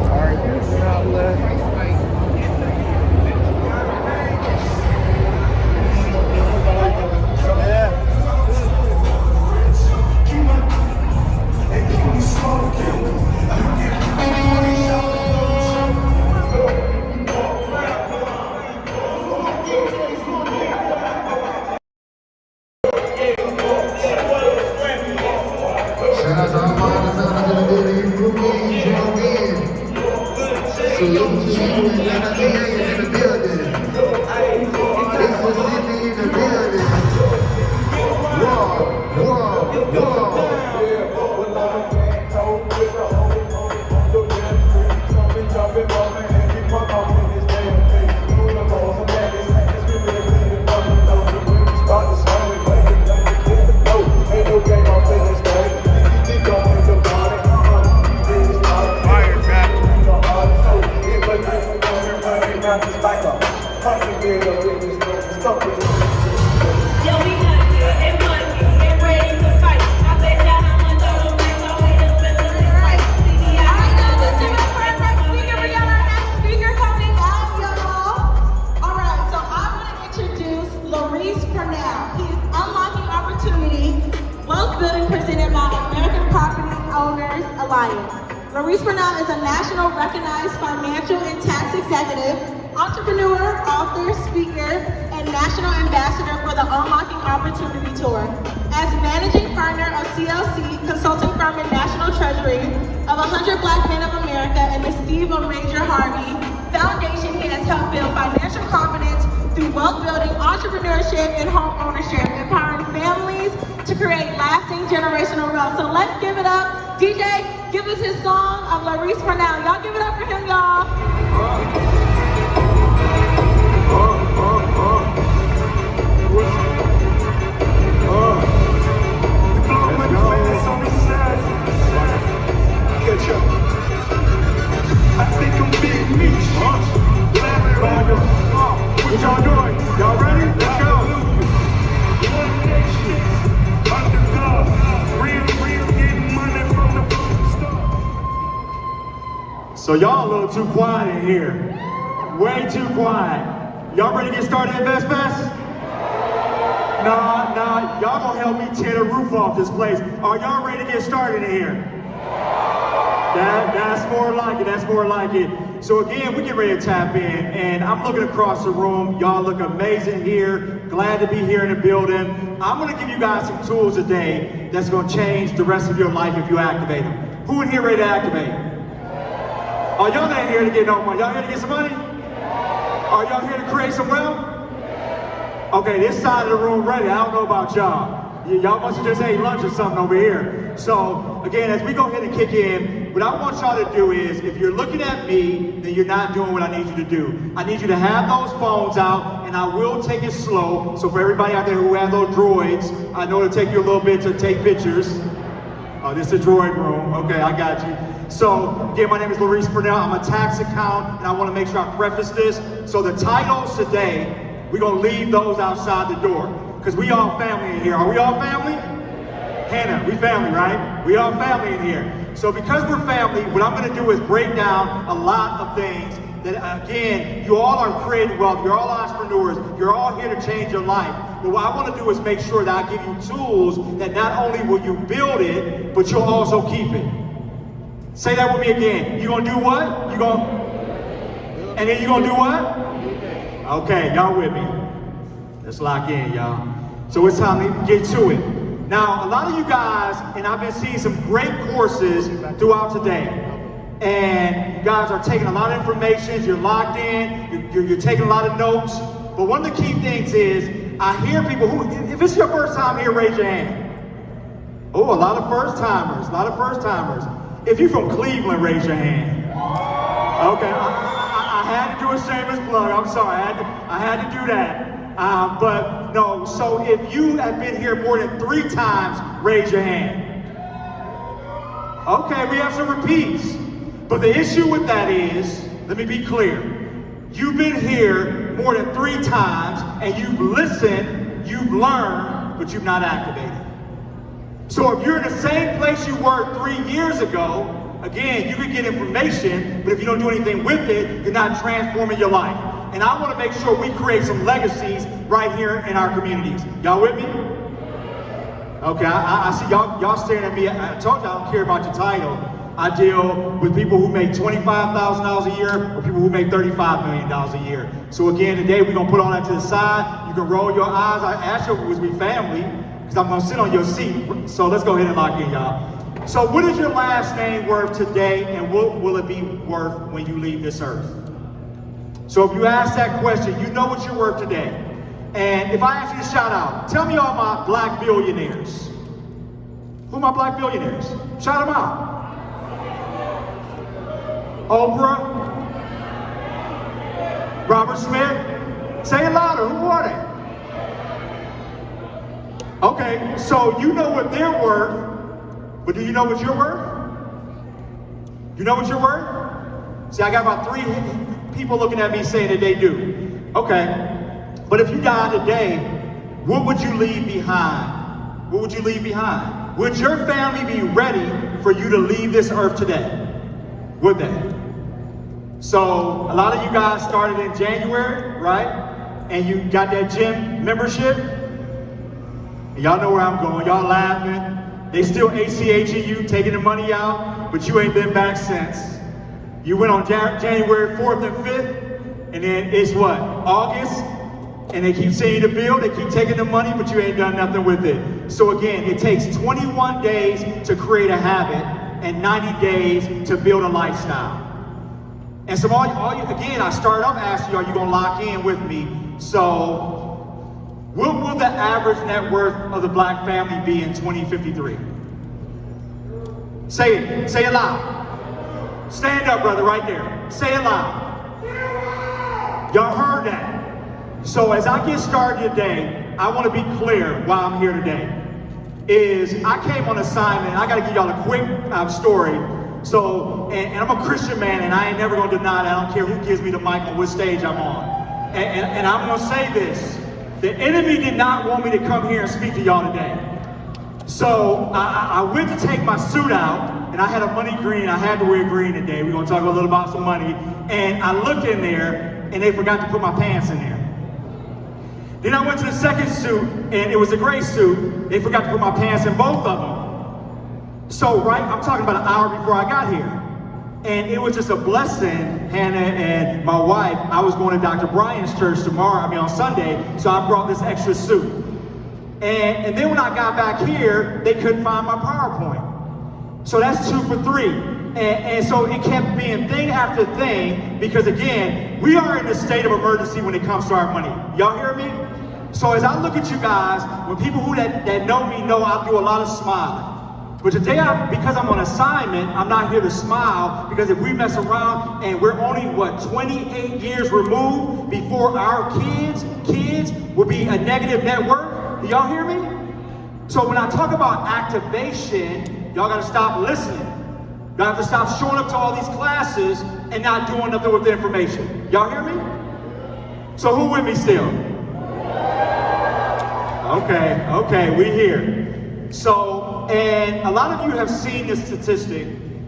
All right, here's an outlet. Maurice Bernal is a national recognized financial and tax executive, entrepreneur, author, speaker, and national ambassador for the Unlocking Opportunity Tour. As managing partner of CLC, consulting firm and national treasury of 100 Black Men of America and the Steve O. Major Harvey Foundation, he has helped build financial confidence through wealth building, entrepreneurship, and home ownership, empowering families to create lasting generational wealth. So let's give it up. DJ, give us his song of Maurice Bernal. Y'all give it up for him, y'all. I think I'm big meat. What y'all doing? Y'all ready? Let's go. One nation, underdog, real, getting money from the start. So y'all a little too quiet in here. Way too quiet. Y'all ready to get started at Vest Fest? Nah, y'all gonna help me tear the roof off this place. Are y'all ready to get started in here? That's more like it. So again, we get ready to tap in, and I'm looking across the room. Y'all look amazing here. Glad to be here in the building. I'm gonna give you guys some tools today that's gonna change the rest of your life if you activate them. Who in here ready to activate? Oh, y'all not here to get no money. Y'all here to get some money? Are y'all here to create some wealth? Okay, this side of the room ready. I don't know about y'all. Y'all must have just ate lunch or something over here. So, again, as we go ahead and kick in, what I want y'all to do is, if you're looking at me, then you're not doing what I need you to do. I need you to have those phones out, and I will take it slow. So for everybody out there who have those droids, I know it'll take you a little bit to take pictures. Oh, this is a droid room. Okay, I got you. So, again, my name is Maurice Bernal. I'm a tax accountant, and I want to make sure I preface this. So the titles today, we're going to leave those outside the door, because we all family in here. Are we all family? Hannah, we family, right? We all family in here. So because we're family, what I'm going to do is break down a lot of things that, again, you all are creating wealth. You're all entrepreneurs. You're all here to change your life. But what I want to do is make sure that I give you tools that not only will you build it, but you'll also keep it. Say that with me again. You're going to do what? You're going to... And then you're going to do what? Okay, y'all with me. Let's lock in, y'all. So it's time to get to it. Now, a lot of you guys, and I've been seeing some great courses throughout today, and you guys are taking a lot of information, you're locked in, you're taking a lot of notes, but one of the key things is, I hear people who, if it's your first time here, raise your hand. Oh, a lot of first timers, a lot of first timers. If you're from Cleveland, raise your hand. Okay, I had to do a shameless plug, I'm sorry, I had to do that. But no, so if you have been here more than 3 times, raise your hand. Okay, we have some repeats. But the issue with that is, let me be clear. You've been here more than 3 times and you've listened, you've learned, but you've not activated. So if you're in the same place you were 3 years ago, again, you can get information, but if you don't do anything with it, you're not transforming your life. And I want to make sure we create some legacies right here in our communities. Y'all with me? Okay, I see y'all staring at me. I told you I don't care about your title. I deal with people who make $25,000 a year or people who make $35 million a year. So again, today we're going to put all that to the side. You can roll your eyes. I asked you if it was we family because I'm going to sit on your seat. So let's go ahead and lock in, y'all. So what is your last name worth today and what will it be worth when you leave this earth? So if you ask that question, you know what you're worth today. And if I ask you to shout out, tell me all my black billionaires. Who are my black billionaires? Shout them out. Oprah, Robert Smith, say it louder, who are they? Okay, so you know what they're worth, but do you know what you're worth? You know what you're worth? See, I got about 3 people looking at me saying that they do. Okay, but if you die today, what would you leave behind? What would you leave behind? Would your family be ready for you to leave this earth today? Would they? So a lot of you guys started in January, right? And you got that gym membership. And y'all know where I'm going. Y'all laughing. They still ACHing you, taking the money out, but you ain't been back since. You went on January 4th and 5th, and then it's what? August? And they keep sending you the bill, they keep taking the money, but you ain't done nothing with it. So again, it takes 21 days to create a habit and 90 days to build a lifestyle. And so again, I started off asking you, are you gonna lock in with me? So, what will the average net worth of the black family be in 2053? Say it loud. Stand up, brother, right there. Say it loud. Y'all heard that. So as I get started today, I wanna be clear why I'm here today. I came on assignment, I gotta give y'all a quick story. So, and I'm a Christian man, and I ain't never gonna deny that. I don't care who gives me the mic on what stage I'm on. And I'm gonna say this, the enemy did not want me to come here and speak to y'all today. So, I went to take my suit out, and I had a money green, I had to wear green today. We're gonna talk a little about some money. And I looked in there, and they forgot to put my pants in there. Then I went to the second suit, and it was a gray suit. They forgot to put my pants in both of them. So, right, I'm talking about an hour before I got here. And it was just a blessing, Hannah and my wife. I was going to Dr. Brian's church on Sunday, so I brought this extra suit. And then when I got back here, they couldn't find my PowerPoint. So that's 2 for 3. And so it kept being thing after thing, because again, we are in a state of emergency when it comes to our money. Y'all hear me? So as I look at you guys, when people that know me know I do a lot of smiling. But today, because I'm on assignment, I'm not here to smile, because if we mess around and we're only, 28 years removed before our kids will be a negative net worth. Do y'all hear me? So when I talk about activation, y'all gotta stop listening. Y'all have to stop showing up to all these classes and not doing nothing with the information. Y'all hear me? So who with me still? Okay, we here. So, and a lot of you have seen this statistic,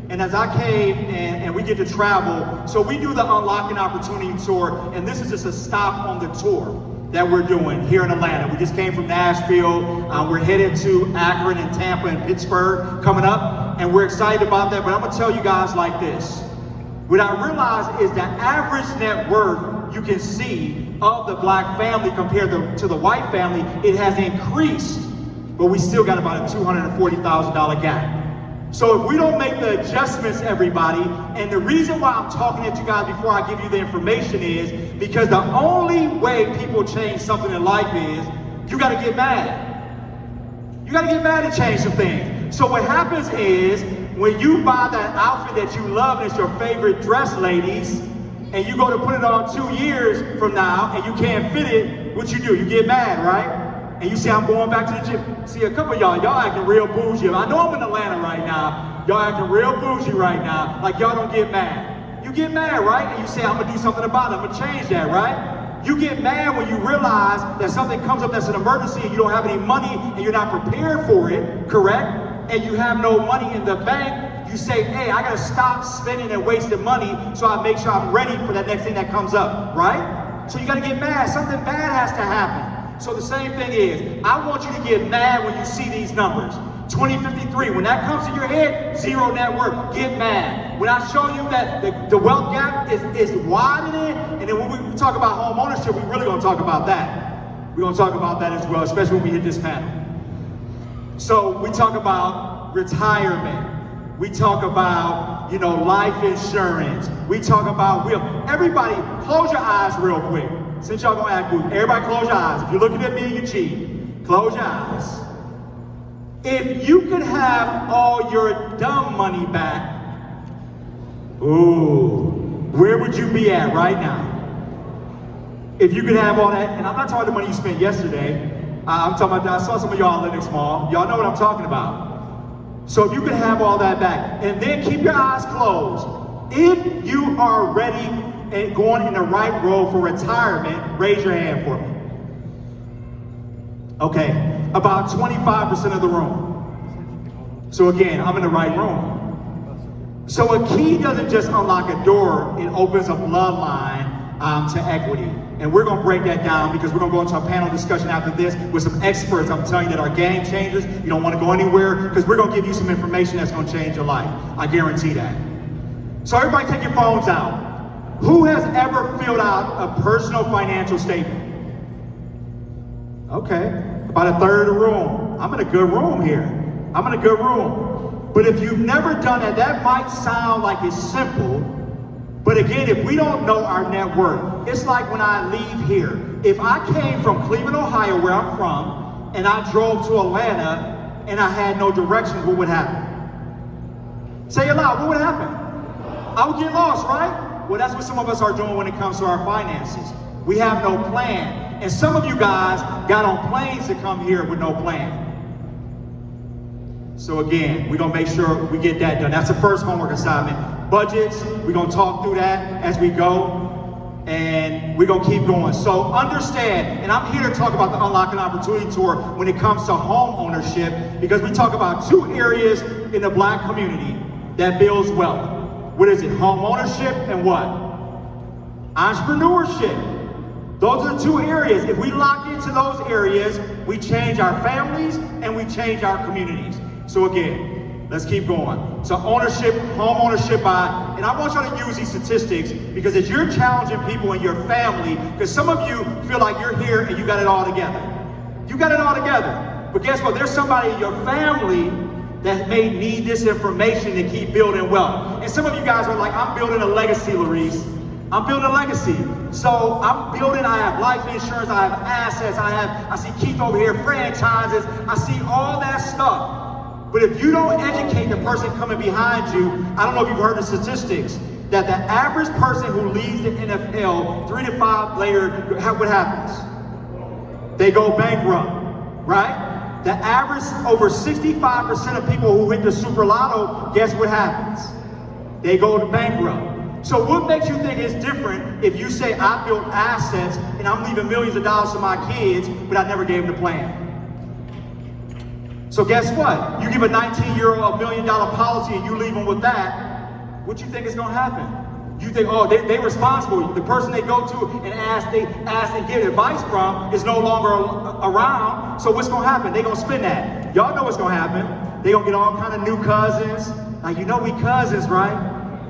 and as I came and we get to travel, so we do the Unlocking Opportunity Tour, and this is just a stop on the tour that we're doing here in Atlanta. We just came from Nashville, we're headed to Akron and Tampa and Pittsburgh coming up, and we're excited about that, but I'm gonna tell you guys like this. What I realize is that average net worth you can see of the black family compared to the white family, it has increased but we still got about a $240,000 gap. So if we don't make the adjustments, everybody, and the reason why I'm talking to you guys before I give you the information is because the only way people change something in life is you got to get mad. You got to get mad to change some things. So what happens is when you buy that outfit that you love and it's your favorite dress, ladies, and you go to put it on 2 years from now and you can't fit it, what you do? You get mad, right? And you say, I'm going back to the gym. See, a couple of y'all acting real bougie. I know I'm in Atlanta right now. Y'all acting real bougie right now. Like y'all don't get mad. You get mad, right? And you say, I'm gonna do something about it. I'm gonna change that, right? You get mad when you realize that something comes up that's an emergency and you don't have any money and you're not prepared for it, correct? And you have no money in the bank. You say, hey, I gotta stop spending and wasting money so I make sure I'm ready for that next thing that comes up, right? So you gotta get mad. Something bad has to happen. So the same thing is, I want you to get mad when you see these numbers. 2053, when that comes to your head, zero net worth, get mad. When I show you that the wealth gap is widening, and then when we talk about home ownership, we're really gonna talk about that. We're gonna talk about that as well, especially when we hit this panel. So we talk about retirement. We talk about, life insurance. We talk about everybody, close your eyes real quick. Since y'all gonna act good, everybody close your eyes. If you're looking at me, you cheat. Close your eyes. If you could have all your dumb money back, where would you be at right now? If you could have all that, and I'm not talking the money you spent yesterday. I'm talking about, I saw some of y'all in Linux Mall. Y'all know what I'm talking about. So if you could have all that back, and then keep your eyes closed. If you are ready and going in the right road for retirement, raise your hand for me. Okay, about 25% of the room. So again, I'm in the right room. So a key doesn't just unlock a door, it opens a bloodline to equity. And we're gonna break that down because we're gonna go into a panel discussion after this with some experts. I'm telling you that are game changers. You don't wanna go anywhere because we're gonna give you some information that's gonna change your life. I guarantee that. So everybody take your phones out. Who has ever filled out a personal financial statement? Okay, about a third of the room. I'm in a good room here. I'm in a good room. But if you've never done that, that might sound like it's simple. But again, if we don't know our net worth, it's like when I leave here. If I came from Cleveland, Ohio, where I'm from, and I drove to Atlanta and I had no directions, what would happen? Say it loud, what would happen? I would get lost, right? Well, that's what some of us are doing when it comes to our finances. We have no plan. And some of you guys got on planes to come here with no plan. So again, we're gonna make sure we get that done. That's the first homework assignment. Budgets, we're gonna talk through that as we go. And we're gonna keep going. So understand, and I'm here to talk about the Unlocking Opportunity Tour when it comes to home ownership, because we talk about two areas in the Black community that builds wealth. What is it? Home ownership and what? Entrepreneurship. Those are the two areas. If we lock into those areas, we change our families and we change our communities. So again, let's keep going. So ownership, home ownership and I want y'all to use these statistics because as you're challenging people in your family, because some of you feel like you're here and you got it all together. You got it all together. But guess what? There's somebody in your family that may need this information to keep building wealth. And some of you guys are like, I'm building a legacy, Larice. I'm building a legacy. So I'm building, I have life insurance, I have assets, I see Keith over here, franchises, I see all that stuff. But if you don't educate the person coming behind you, I don't know if you've heard the statistics, that the average person who leaves the NFL 3 to 5 later, what happens? They go bankrupt, right? The average, over 65% of people who hit the Super Lotto, guess what happens? They go to bankrupt. So what makes you think it's different if you say, I built assets and I'm leaving millions of dollars to my kids, but I never gave them the plan? So guess what? You give a 19-year-old $1 million policy and you leave them with that, what you think is gonna happen? You think, oh, they're responsible. The person they go to and ask and get advice from is no longer around. So what's gonna happen? They're gonna spend that. Y'all know what's gonna happen. They're gonna get all kind of new cousins. Like, you know we cousins, right?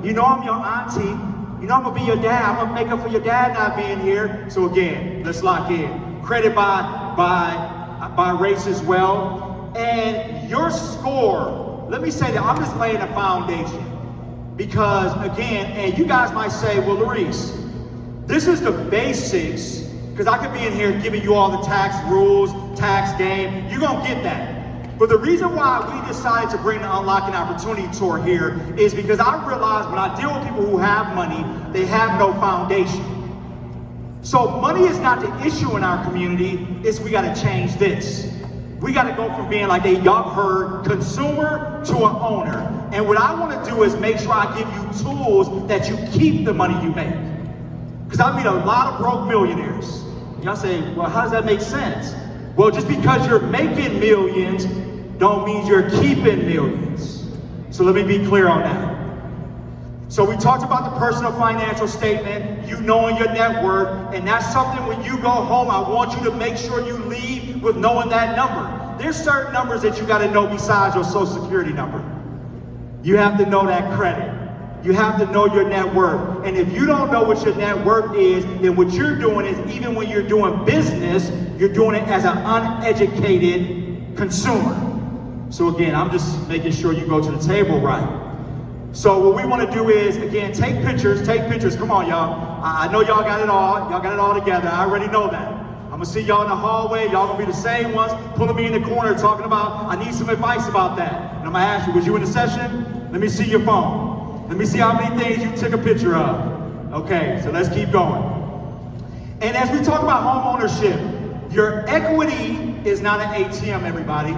You know I'm your auntie. You know I'm gonna be your dad. I'm gonna make up for your dad not being here. So again, let's lock in. Credit by race as well. and your score, let me say that I'm just laying a foundation. Because again, and you guys might say, well, Luis, this is the basics, because I could be in here giving you all the tax rules, tax game, you're gonna get that. But the reason why we decided to bring the Unlocking Opportunity Tour here is because I realized when I deal with people who have money, they have no foundation. So money is not the issue in our community, it's we gotta change this. We gotta go from being like a young herd consumer to an owner. And what I wanna do is make sure I give you tools that you keep the money you make. Because I meet a lot of broke millionaires. Y'all say, well, how does that make sense? Well, just because you're making millions don't mean you're keeping millions. So let me be clear on that. So we talked about the personal financial statement, you knowing your net worth, and that's something when you go home, I want you to make sure you leave with knowing that number. There's certain numbers that you gotta know besides your social security number. You have to know that credit. You have to know your net worth. And if you don't know what your net worth is, then what you're doing is, even when you're doing business, you're doing it as an uneducated consumer. So again, I'm just making sure you go to the table right. So what we want to do is, again, take pictures. Come on, y'all. I know y'all got it all. Y'all got it all together. I already know that. I'm going to see y'all in the hallway. Y'all going to be the same ones pulling me in the corner talking about, I need some advice about that. And I'm going to ask you, was you in the session? Let me see your phone. Let me see how many things you took a picture of. Okay, so let's keep going. And as we talk about home ownership, your equity is not an ATM, everybody.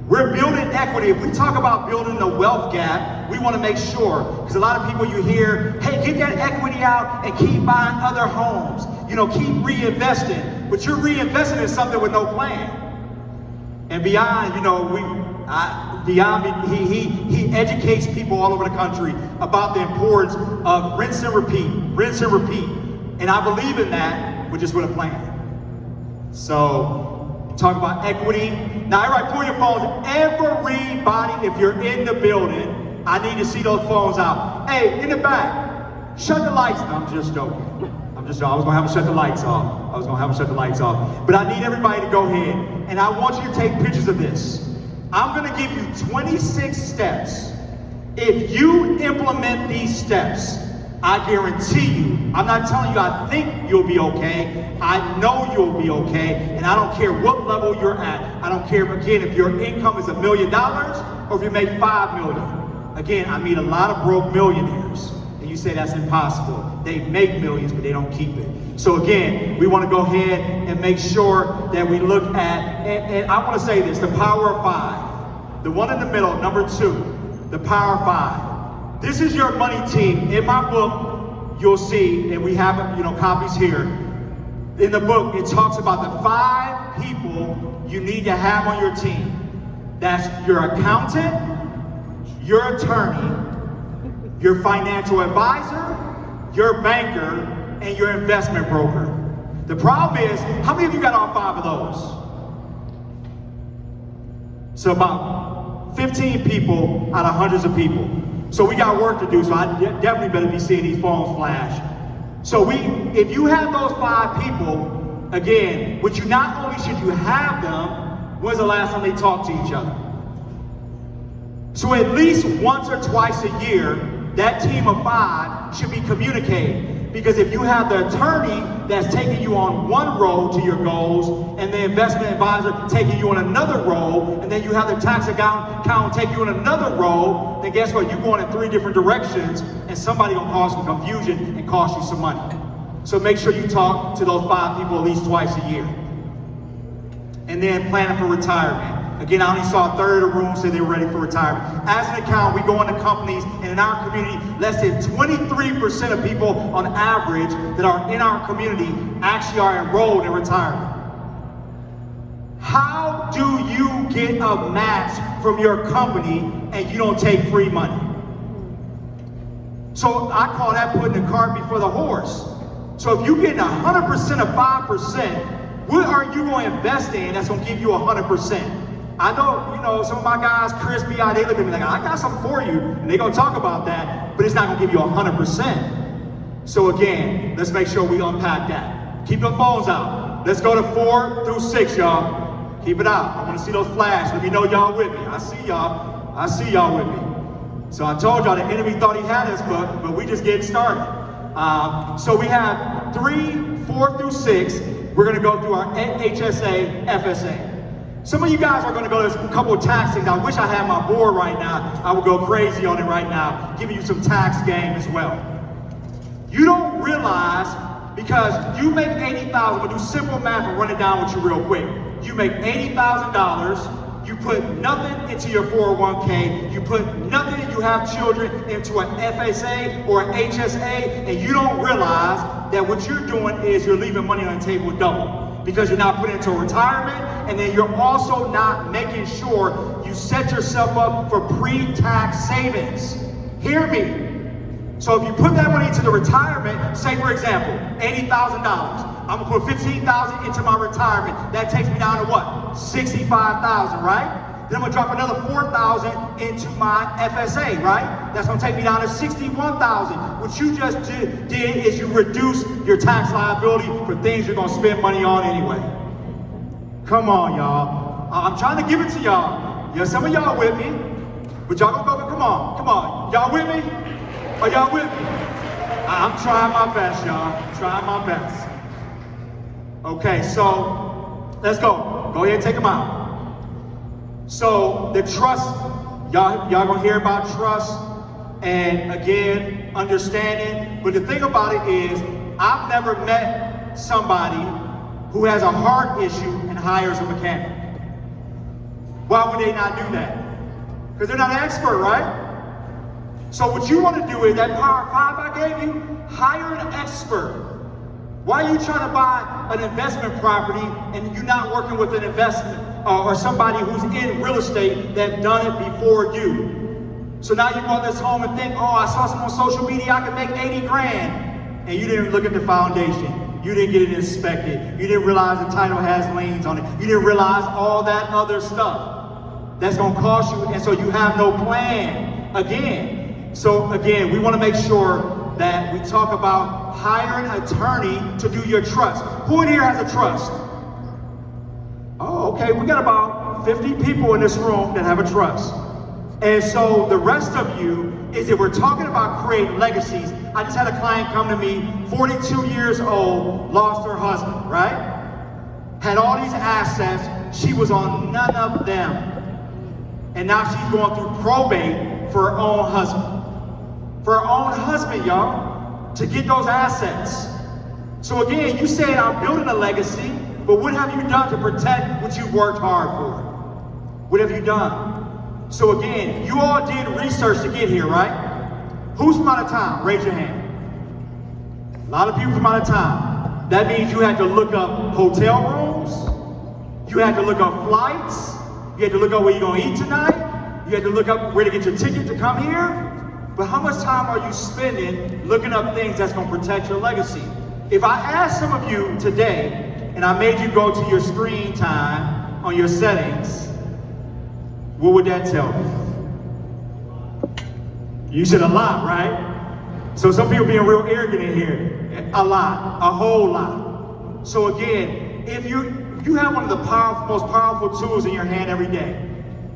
We're building equity. If we talk about building the wealth gap, we want to make sure, because a lot of people you hear, hey, get that equity out and keep buying other homes. You know, keep reinvesting. But you're reinvesting in something with no plan. And beyond, you know, he educates people all over the country about the importance of rinse and repeat. And I believe in that, but just with a plan. So, talk about equity. Now, everybody pull your phones. Everybody, if you're in the building, I need to see those phones out. Hey, in the back, shut the lights. I'm just joking. I was gonna have to shut the lights off. But I need everybody to go ahead, and I want you to take pictures of this. I'm gonna give you 26 steps. If you implement these steps, I guarantee you, I'm not telling you I think you'll be okay, I know you'll be okay, and I don't care what level you're at. I don't care, again, if your income is $1 million or if you make $5 million. Again, I meet a lot of broke millionaires, and you say that's impossible. They make millions, but they don't keep it. So again, we want to go ahead and make sure that we look at, and I want to say this, the power of 5. The one in the middle, number 2, the power of 5. This is your money team. In my book, you'll see, and we have, copies here. In the book, it talks about the 5 people you need to have on your team. That's your accountant, your attorney, your financial advisor, your banker, and your investment broker. The problem is, how many of you got all 5 of those? So about 15 people out of hundreds of people. So we got work to do, so I definitely better be seeing these phones flash. So if you have those 5 people, again, which you not only should you have them, when's the last time they talked to each other? So at least once or twice a year, that team of 5 should be communicating. Because if you have the attorney that's taking you on one road to your goals, and the investment advisor taking you on another road, and then you have the tax accountant take you on another road, then guess what? You're going in 3 different directions, and somebody gonna cause some confusion and cost you some money. So make sure you talk to those 5 people at least twice a year. And then planning for retirement. Again, I only saw a third of the room say they were ready for retirement. As an account, we go into companies, and in our community, less than 23% of people on average that are in our community actually are enrolled in retirement. How do you get a match from your company and you don't take free money? So I call that putting the cart before the horse. So if you're getting 100% of 5%, what are you going to invest in that's going to give you 100%? I know, some of my guys, Chris, B.I., they look at me like, I got something for you, and they're going to talk about that, but it's not going to give you 100%. So again, let's make sure we unpack that. Keep your phones out. Let's go to 4 through 6, y'all. Keep it out. I want to see those flash. Let me know y'all with me. I see y'all. I see y'all with me. So I told y'all the enemy thought he had us, but we just getting started. So we have 3, 4 through 6. We're going to go through our HSA, FSA. Some of you guys are going to go to a couple of tax things. I wish I had my board right now. I would go crazy on it right now, giving you some tax game as well. You don't realize, because you make $80,000, we'll do simple math and run it down with you real quick. You make $80,000, you put nothing into your 401k, you put nothing, you have children, into an FSA or an HSA, and you don't realize that what you're doing is you're leaving money on the table double. Because you're not putting into retirement, and then you're also not making sure you set yourself up for pre-tax savings. Hear me. So if you put that money into the retirement, say for example, $80,000. I'm gonna put $15,000 into my retirement. That takes me down to what? $65,000, right? Then I'm gonna drop another $4,000 into my FSA, right? That's gonna take me down to $61,000. What you just did is you reduce your tax liability for things you're gonna spend money on anyway. Come on, y'all. I'm trying to give it to y'all. Yeah, some of y'all with me, but y'all gonna go, come on. Y'all with me? Are y'all with me? I'm trying my best, y'all. I'm trying my best. Okay, so let's go. Go ahead and take them out. So the trust, y'all gonna hear about trust and again, understanding. But the thing about it is, I've never met somebody who has a heart issue and hires a mechanic. Why would they not do that? Because they're not an expert, right? So what you want to do is that Power 5 I gave you, hire an expert. Why are you trying to buy an investment property and you're not working with an investment or somebody who's in real estate that's done it before you? So now you go this home and think, oh, I saw something on social media, I can make 80 grand. And you didn't look at the foundation. You didn't get it inspected. You didn't realize the title has liens on it. You didn't realize all that other stuff that's gonna cost you, and so you have no plan again. So again, we wanna make sure that we talk about hire an attorney to do your trust. Who in here has a trust? Oh, okay, we got about 50 people in this room that have a trust. And so the rest of you is if we're talking about creating legacies. I just had a client come to me, 42 years old, lost her husband, right? Had all these assets, she was on none of them. And now she's going through probate for her own husband. For her own husband, y'all, to get those assets. So again, you said I'm building a legacy, but what have you done to protect what you've worked hard for? What have you done? So again, you all did research to get here, right? Who's from out of town? Raise your hand. A lot of people from out of town. That means you had to look up hotel rooms, you had to look up flights, you had to look up where you're gonna eat tonight, you had to look up where to get your ticket to come here. But how much time are you spending looking up things that's gonna protect your legacy? If I asked some of you today, and I made you go to your screen time on your settings, what would that tell me? You said a lot, right? So some people being real arrogant in here. A lot, a whole lot. So again, if you have one of the most powerful tools in your hand every day,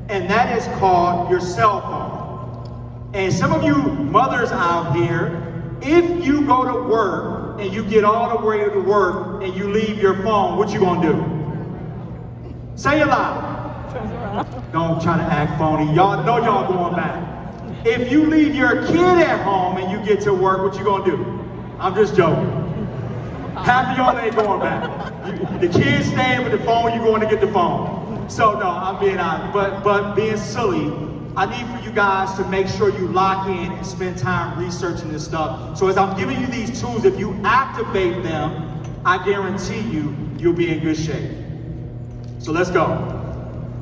and that is called your cell phone. And some of you mothers out here, if you go to work and you get all the way to work and you leave your phone, what you gonna do? Say it loud. Don't try to act phony. Y'all know y'all going back. If you leave your kid at home and you get to work, what you gonna do? I'm just joking. Half of y'all ain't going back. The kids staying with the phone, you going to get the phone. So no, I'm being honest. But being silly, I need for you guys to make sure you lock in and spend time researching this stuff. So as I'm giving you these tools, if you activate them, I guarantee you'll be in good shape. So let's go.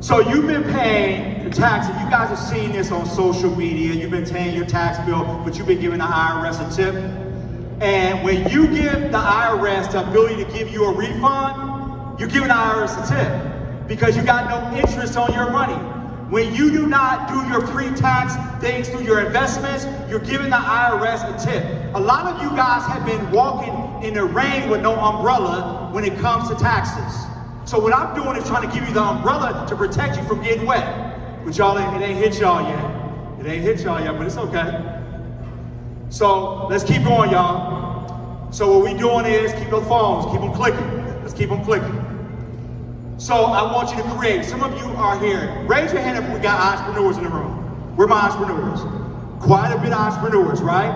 So you've been paying the taxes. You guys have seen this on social media. You've been paying your tax bill, but you've been giving the IRS a tip. And when you give the IRS the ability to give you a refund, you're giving the IRS a tip because you got no interest on your money. When you do not do your pre-tax things through your investments, you're giving the IRS a tip. A lot of you guys have been walking in the rain with no umbrella when it comes to taxes. So what I'm doing is trying to give you the umbrella to protect you from getting wet. But y'all, it ain't hit y'all yet. It ain't hit y'all yet, but it's okay. So let's keep going, y'all. So what we doing is keep those phones, keep them clicking. Let's keep them clicking. So I want you to create. Some of you are here. Raise your hand if we got entrepreneurs in the room. We're my entrepreneurs. Quite a bit of entrepreneurs, right?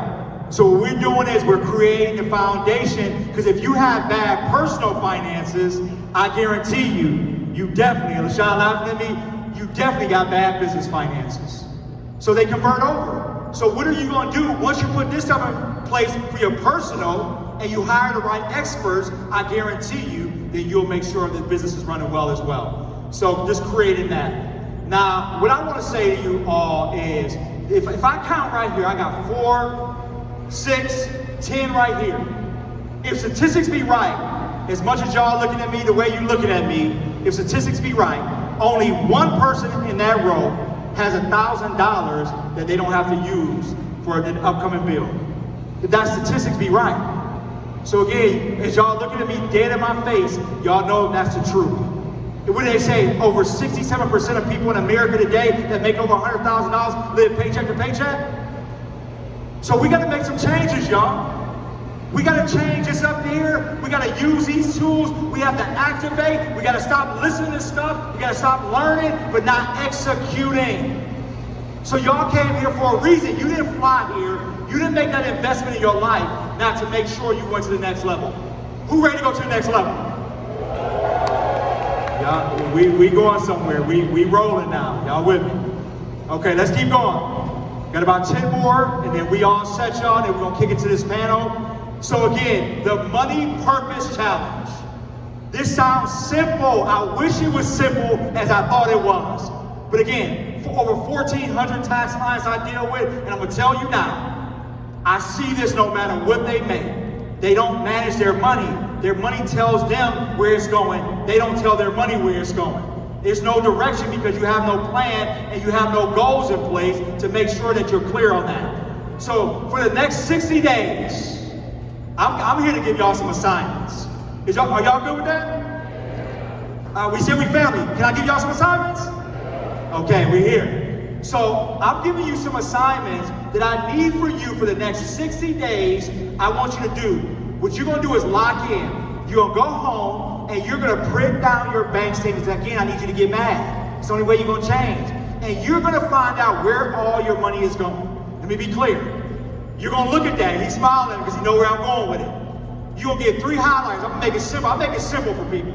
So what we're doing is we're creating the foundation, because if you have bad personal finances, I guarantee you definitely, LaShawn laughing at me, you definitely got bad business finances. So they convert over. So what are you going to do once you put this stuff in place for your personal and you hire the right experts? I guarantee you that you'll make sure that business is running well as well. So just creating that. Now, what I want to say to you all is, if I count right here, I got 4, 6, 10 right here. If statistics be right, as much as y'all looking at me the way you looking at me, if statistics be right, only one person in that row has $1,000 that they don't have to use for the upcoming bill. If that statistics be right. So again, as y'all looking at me dead in my face, y'all know that's the truth. And what do they say? Over 67% of people in America today that make over $100,000 live paycheck to paycheck? So we got to make some changes, y'all. We got to change this up here. We got to use these tools. We have to activate. We got to stop listening to stuff. We got to stop learning, but not executing. So y'all came here for a reason. You didn't fly here. You didn't make that investment in your life not to make sure you went to the next level. Who ready to go to the next level? Y'all, we going somewhere. We rolling now. Y'all with me? Okay, let's keep going. Got about 10 more, and then we all set, y'all, and we're gonna kick it to this panel. So again, the Money Purpose Challenge. This sounds simple. I wish it was simple as I thought it was. But again, for over 1,400 tax clients I deal with, and I'm gonna tell you now, I see this no matter what they make. They don't manage their money. Their money tells them where it's going. They don't tell their money where it's going. There's no direction because you have no plan and you have no goals in place to make sure that you're clear on that. So for the next 60 days, I'm here to give y'all some assignments. Are y'all good with that? We said we family. Can I give y'all some assignments? Okay, we're here. So I'm giving you some assignments that I need for you for the next 60 days. I want you to do. What you're gonna do is lock in. You're gonna go home and you're gonna print down your bank statements. Again, I need you to get mad. It's the only way you're gonna change. And you're gonna find out where all your money is going. Let me be clear. You're gonna look at that and he's smiling because you know where I'm going with it. You're gonna get 3 highlights. I'm gonna make it simple. I'll make it simple for people.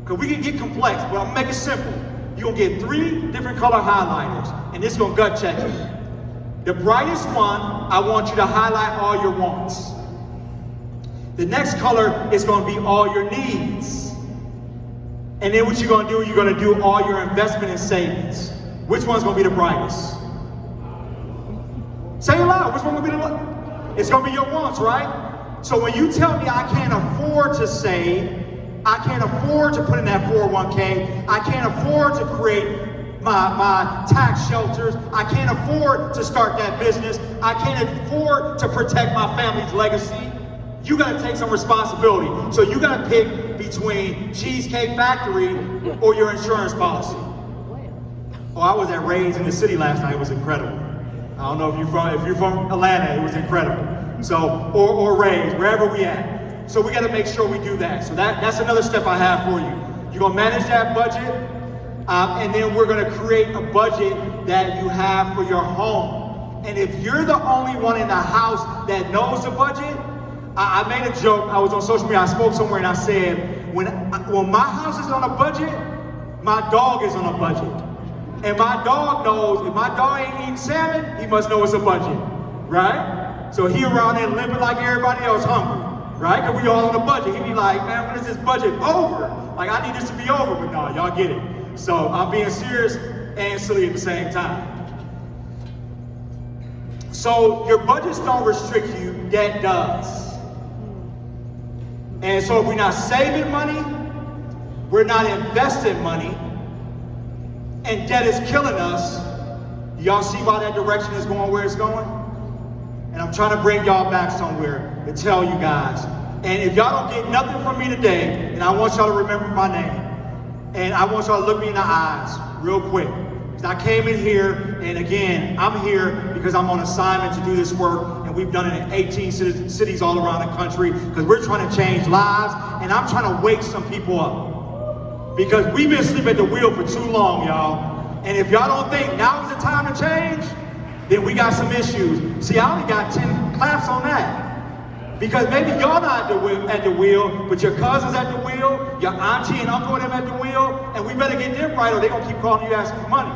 Because we can get complex, but I'm gonna make it simple. You're gonna get 3 different color highlighters, and this is gonna gut check you. The brightest one, I want you to highlight all your wants. The next color is gonna be all your needs. And then what you're gonna do, you're gonna do all your investment and savings. Which one's gonna be the brightest? Say it loud, which one will be the one? It's gonna be your wants, right? So when you tell me I can't afford to save, I can't afford to put in that 401k, I can't afford to create my tax shelters, I can't afford to start that business, I can't afford to protect my family's legacy, you gotta take some responsibility. So you gotta pick between Cheesecake Factory or your insurance policy. Oh, I was at Ray's in the city last night, it was incredible. I don't know if you're from Atlanta, it was incredible. So, or Ray's, wherever we at. So we gotta make sure we do that. So that's another step I have for you. You're gonna manage that budget, and then we're gonna create a budget that you have for your home. And if you're the only one in the house that knows the budget, I made a joke, I was on social media, I spoke somewhere and I said, when my house is on a budget, my dog is on a budget. And my dog knows, if my dog ain't eating salmon, he must know it's a budget, right? So he around there limping like everybody else hungry, right? Because we all on a budget. He'd be like, man, when is this budget over? Like, I need this to be over, but no, y'all get it. So I'm being serious and silly at the same time. So your budgets don't restrict you, debt does. And so if we're not saving money, we're not investing money, and debt is killing us, y'all see why that direction is going where it's going? And I'm trying to bring y'all back somewhere to tell you guys, And if y'all don't get nothing from me today, and I want y'all to remember my name. And I want y'all to look me in the eyes real quick. Because I came in here, and again, I'm here because I'm on assignment to do this work, and we've done it in 18 cities all around the country, because we're trying to change lives, and I'm trying to wake some people up. Because we've been sleeping at the wheel for too long, y'all. And if y'all don't think now is the time to change, then we got some issues. See, I only got 10 claps on that. Because maybe y'all not at the wheel, but your cousin's at the wheel, your auntie and uncle and them at the wheel, and we better get them right or they're gonna keep calling you asking for money.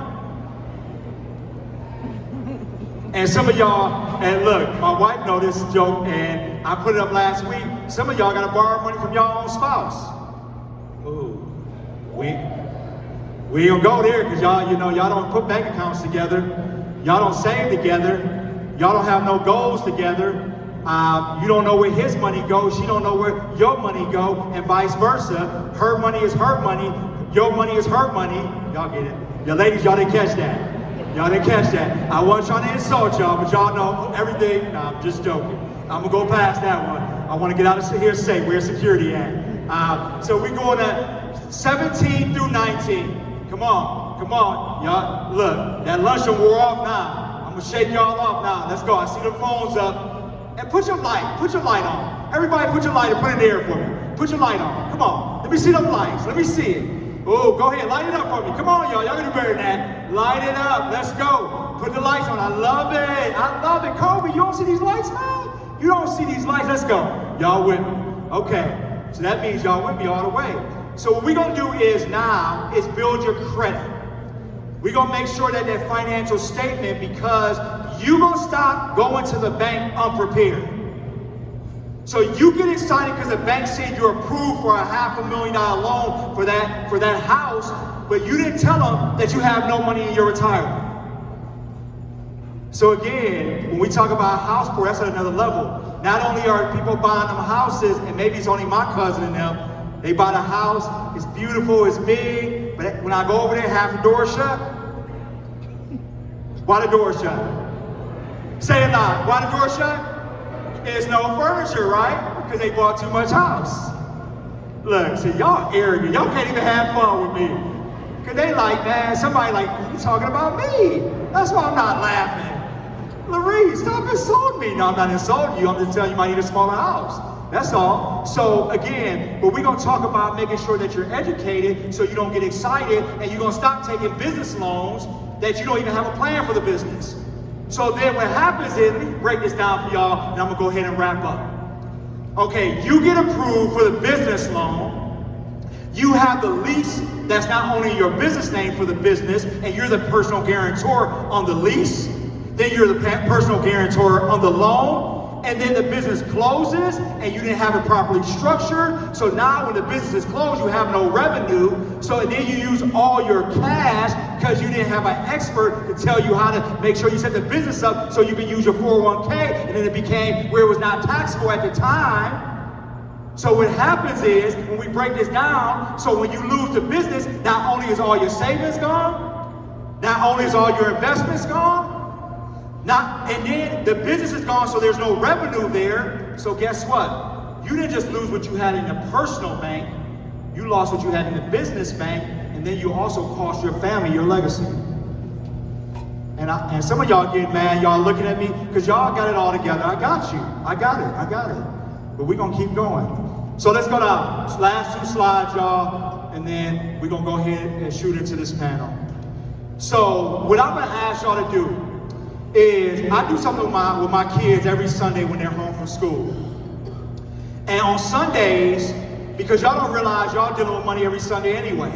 And some of y'all, and look, my wife know this joke, and I put it up last week. Some of y'all gotta borrow money from your own spouse. Ooh, we ain't gonna go there because y'all, y'all don't put bank accounts together. Y'all don't save together. Y'all don't have no goals together. You don't know where his money goes. She don't know where your money go, and vice versa. Her money is her money. Your money is her money. Y'all get it? Your ladies, y'all didn't catch that. Y'all didn't catch that. I wasn't trying to insult y'all, but y'all know everything. No, I'm just joking. I'm gonna go past that one. I want to get out of here safe. Where's security at? So we're going to 17 through 19. Come on, y'all. Look, that lunch wore off now. I'm gonna shake y'all off now. Let's go. I see the phones up. And put your light on. Everybody put your light and put it in the air for me. Put your light on. Come on. Let me see them lights. Let me see it. Oh, go ahead. Light it up for me. Come on, y'all. Y'all gonna do better than that. Light it up. Let's go. Put the lights on. I love it. I love it. Kobe, you don't see these lights, man? You don't see these lights. Let's go. Y'all with me. Okay. So that means y'all with me all the way. So what we're gonna do is build your credit. We're gonna make sure that financial statement, because you're gonna stop going to the bank unprepared. So you get excited because the bank said you're approved for a $500,000 loan for that house, but you didn't tell them that you have no money in your retirement. So again, when we talk about house poor, that's at another level. Not only are people buying them houses, and maybe it's only my cousin and them, they buy the house, it's beautiful, it's big, but when I go over there, half the door shut. Why the door shut? Say it loud. Why the door shut? There's no furniture, right? Because they bought too much house. Look, see, y'all arrogant. Y'all can't even have fun with me. Because they like, man, somebody like, you talking about me. That's why I'm not laughing. Larry, stop insulting me. No, I'm not insulting you. I'm just telling you I need a smaller house. That's all. So again, but we're going to talk about making sure that you're educated so you don't get excited, and you're going to stop taking business loans that you don't even have a plan for the business. So then what happens is, let me break this down for y'all, and I'm gonna go ahead and wrap up. Okay, you get approved for the business loan. You have the lease that's not only your business name for the business, and you're the personal guarantor on the lease, then you're the personal guarantor on the loan, and then the business closes and you didn't have it properly structured. So now when the business is closed, you have no revenue. So then you use all your cash because you didn't have an expert to tell you how to make sure you set the business up so you can use your 401k, and then it became where it was not taxable at the time. So what happens is, when we break this down, so when you lose the business, not only is all your savings gone, not only is all your investments gone, and then the business is gone, so there's no revenue there. So guess what? You didn't just lose what you had in the personal bank, you lost what you had in the business bank, and then you also cost your family your legacy. And some of y'all get mad, y'all looking at me, because y'all got it all together. I got you. I got it. But we're gonna keep going. So let's go to last 2 slides, y'all, and then we're gonna go ahead and shoot into this panel. So what I'm gonna ask y'all to do is, I do something with my kids every Sunday when they're home from school. And on Sundays, because y'all don't realize y'all dealing with money every Sunday anyway.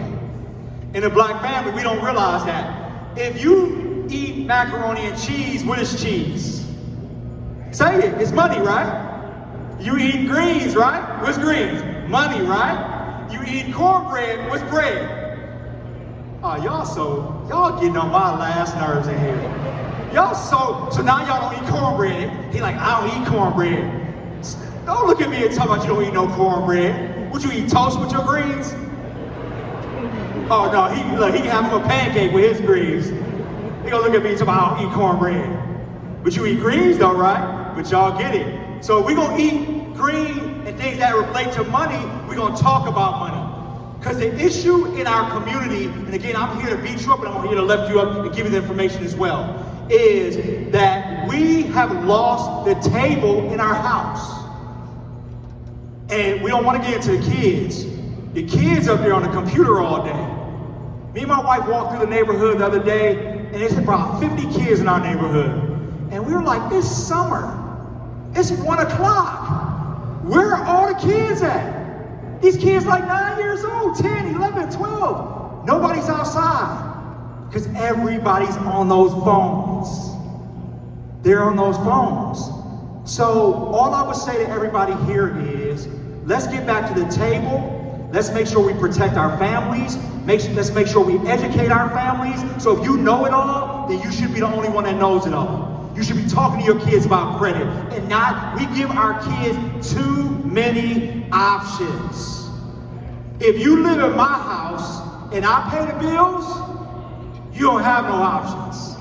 In a black family, we don't realize that. If you eat macaroni and cheese, what is cheese? Say it, it's money, right? You eat greens, right? What's greens? Money, right? You eat cornbread, what's bread? Oh, y'all getting on my last nerves in here. Y'all so now y'all don't eat cornbread. He like, I don't eat cornbread. Don't look at me and tell me you don't eat no cornbread. Would you eat toast with your greens? Oh no, he can have him a pancake with his greens. He gonna look at me and tell me I don't eat cornbread. But you eat greens though, right? But y'all get it. So we gonna eat green and things that relate to money, we're going to talk about money. Because the issue in our community, and again, I'm here to beat you up, and I'm here to lift you up and give you the information as well, is that we have lost the table in our house. And we don't want to get into the kids. The kids up there on the computer all day. Me and my wife walked through the neighborhood the other day, and there's about 50 kids in our neighborhood. And we were like, it's summer. It's 1 o'clock. Where are all the kids at? These kids like 9 years old, 10, 11, 12. Nobody's outside. Because everybody's on those phones. They're on those phones. So all I would say to everybody here is, let's get back to the table. Let's make sure we protect our families. Let's make sure we educate our families. So if you know it all, then you should be the only one that knows it all. You should be talking to your kids about credit and not, we give our kids too many options. If you live in my house and I pay the bills, you don't have no options.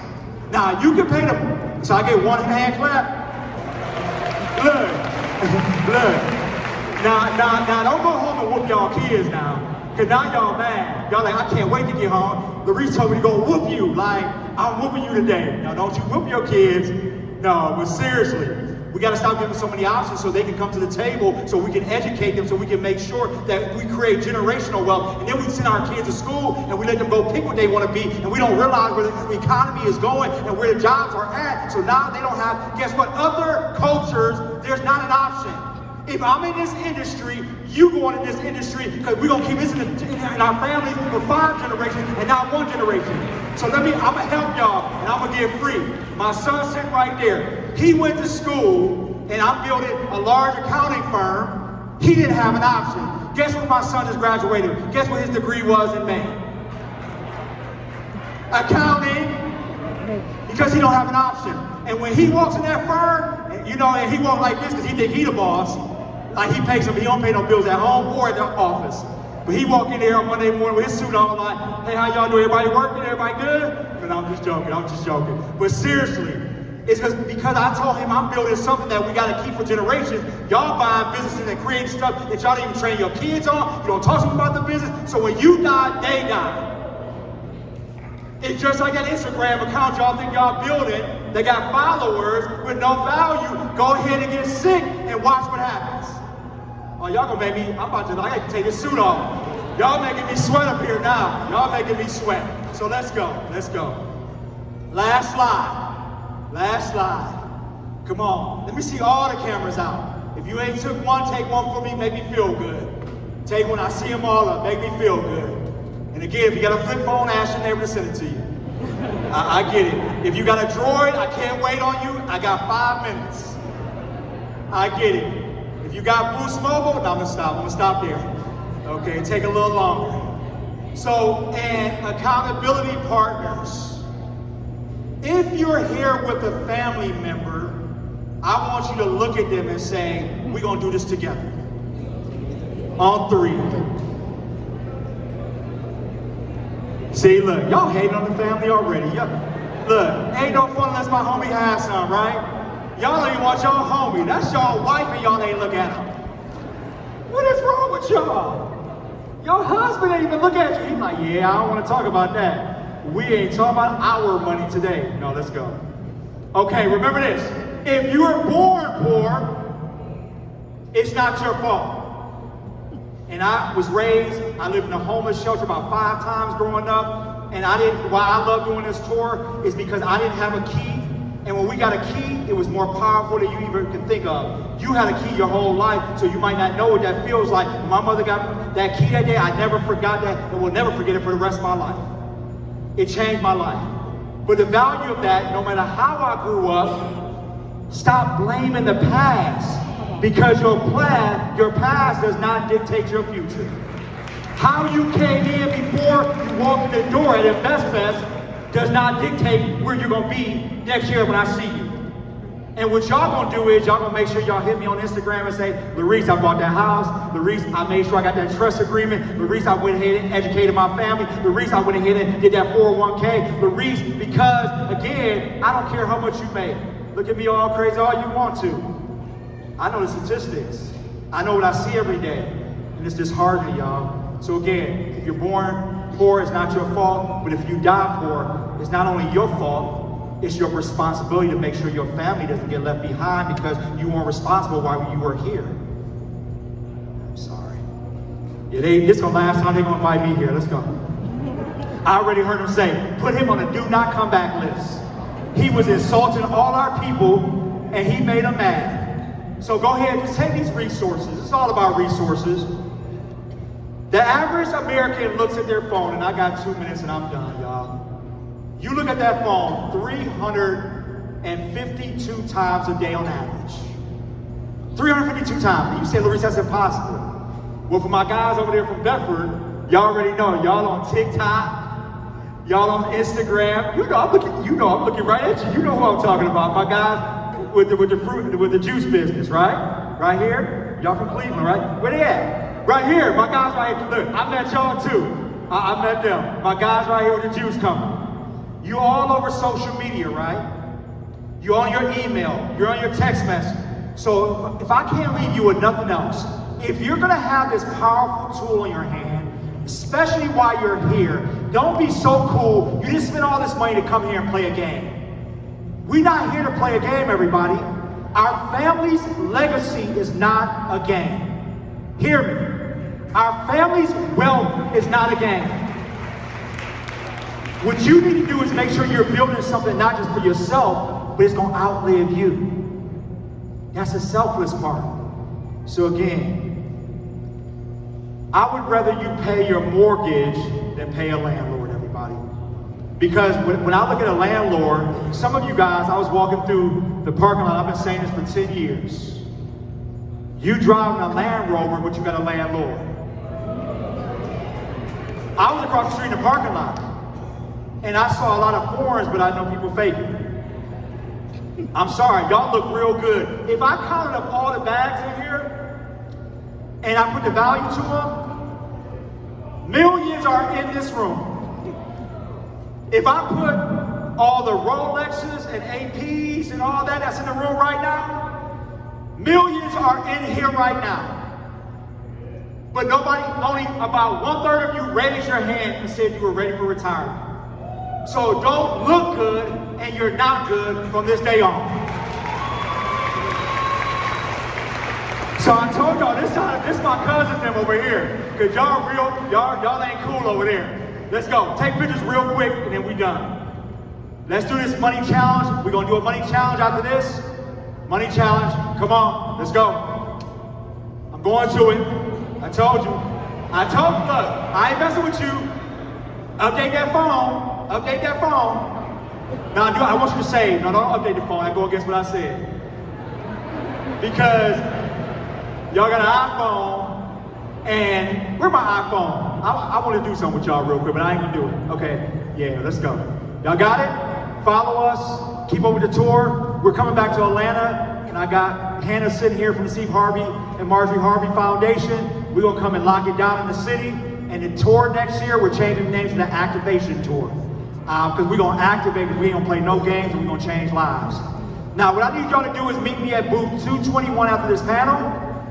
Now you can pay them, so I get one hand clap. Look. Now don't go home and whoop y'all kids now. Cause now y'all mad. Y'all like, I can't wait to get home. Larice told me to go whoop you. Like, I'm whooping you today. Now don't you whoop your kids. No, but seriously, we gotta stop giving so many options so they can come to the table, so we can educate them, so we can make sure that we create generational wealth. And then we send our kids to school and we let them go pick what they wanna be, and we don't realize where the economy is going and where the jobs are at. So now they don't have, guess what? Other cultures, there's not an option. If I'm in this industry, you go into this industry, because we're gonna keep this in our families for 5 generations and not 1 generation. So I'm gonna help y'all, and I'm gonna get free. My son's sitting right there. He went to school, and I'm building a large accounting firm. He didn't have an option. Guess what my son just graduated? Guess what his degree was in May? Accounting, because he don't have an option. And when he walks in that firm, and he walks like this because he think he the boss, like he pays them, he don't pay no bills at home or at the office. But he walk in there on Monday morning with his suit on, like, hey, how y'all doing? Everybody working? Everybody good? And I'm just joking. But seriously, it's because I told him I'm building something that we gotta keep for generations. Y'all buying businesses and creating stuff that y'all don't even train your kids on. You don't talk to them about the business. So when you die, they die. It's just like that Instagram account y'all think y'all building. They got followers with no value. Go ahead and get sick and watch what happens. Oh, y'all gonna make me, I got to take this suit off. Y'all making me sweat up here now. Y'all making me sweat. So let's go. Last slide. Come on, let me see all the cameras out. If you ain't took one, take one for me, make me feel good. Take one, I see them all up, make me feel good. And again, if you got a flip phone, ask your neighbor to send it to you. I get it. If you got a Droid, I can't wait on you. I got 5 minutes. I get it. If you got Boost Mobile, no, I'm gonna stop there. Okay, take a little longer. So, and accountability partners. If you're here with a family member, I want you to look at them and say, we're gonna do this together. On 3. See, look, y'all hating on the family already. Look, ain't no fun unless my homie has some, right? Y'all don't even want y'all homie. That's y'all wife and y'all ain't look at him. What is wrong with y'all? Your husband ain't even look at you. He's like, yeah, I don't want to talk about that. We ain't talking about our money today. No, let's go. Okay, remember this. If you were born poor, it's not your fault. And I was raised, I lived in a homeless shelter about 5 times growing up. And why I love doing this tour is because I didn't have a key. And when we got a key, it was more powerful than you even can think of. You had a key your whole life, so you might not know what that feels like. When my mother got that key that day, I never forgot that and will never forget it for the rest of my life. It changed my life. But the value of that, no matter how I grew up, stop blaming the past. Because your past does not dictate your future. How you came in before you walked in the door at InvestFest does not dictate where you're gonna be next year when I see you. And what y'all gonna do is y'all gonna make sure y'all hit me on Instagram and say, Larice, I bought that house. Larice, I made sure I got that trust agreement. Larice, I went ahead and educated my family. Larice, I went ahead and did that 401k. Larice, because again, I don't care how much you make. Look at me all crazy all you want to. I know the statistics. I know what I see every day, and it's disheartening, y'all. So again, if you're born poor, it's not your fault, but if you die poor, it's not only your fault, it's your responsibility to make sure your family doesn't get left behind because you weren't responsible while you were here. I'm sorry. Yeah, this is the last time they're gonna invite me here. Let's go. I already heard him say, put him on a do not come back list. He was insulting all our people, and he made them mad. So go ahead, just take these resources. It's all about resources. The average American looks at their phone, and I got 2 minutes and I'm done, y'all. You look at that phone 352 times a day on average. 352 times. And you say, Larice, that's impossible. Well, for my guys over there from Bedford, y'all already know. Y'all on TikTok, y'all on Instagram. I'm looking right at you. You know who I'm talking about. My guys with the juice business, right? Right here. Y'all from Cleveland, right? Where they at? Right here. My guys right here. Look, I met y'all too. I met them. My guys right here with the juice company. You all over social media, right? You're on your email. You're on your text message. So if I can't leave you with nothing else, if you're gonna have this powerful tool in your hand, especially while you're here, don't be so cool. You didn't spend all this money to come here and play a game. We're not here to play a game, everybody. Our family's legacy is not a game. Hear me. Our family's wealth is not a game. What you need to do is make sure you're building something not just for yourself, but it's gonna outlive you. That's the selfless part. So again, I would rather you pay your mortgage than pay a landlord, everybody. Because when I look at a landlord, some of you guys, I was walking through the parking lot, I've been saying this for 10 years. You driving a Land Rover, but you got a landlord. I was across the street in the parking lot, and I saw a lot of foreigners, but I know people faking. I'm sorry, y'all look real good. If I counted up all the bags in here, and I put the value to them, millions are in this room. If I put all the Rolexes and APs and all that's in the room right now, millions are in here right now. But only about 1/3 of you raised your hand and said you were ready for retirement. So don't look good and you're not good from this day on. So I told y'all this is my cousins them over here. Cause y'all ain't cool over there. Let's go. Take pictures real quick and then we done. Let's do this money challenge. We're gonna do a money challenge after this. Money challenge. Come on, let's go. I'm going to it. I told you. Look, I ain't messing with you. Update that phone. Update that phone. Now I want you to say, no, don't update the phone. I go against what I said. Because y'all got an iPhone, and where's my iPhone? I want to do something with y'all real quick, but I ain't gonna do it. Okay, yeah, let's go. Y'all got it? Follow us, keep up with the tour. We're coming back to Atlanta, and I got Hannah sitting here from the Steve Harvey and Marjorie Harvey Foundation. We're gonna come and lock it down in the city, and the tour next year, we're changing the name to the Activation Tour. Because we're gonna activate, we ain't gonna play no games, and we're gonna change lives. Now, what I need y'all to do is meet me at booth 221 after this panel,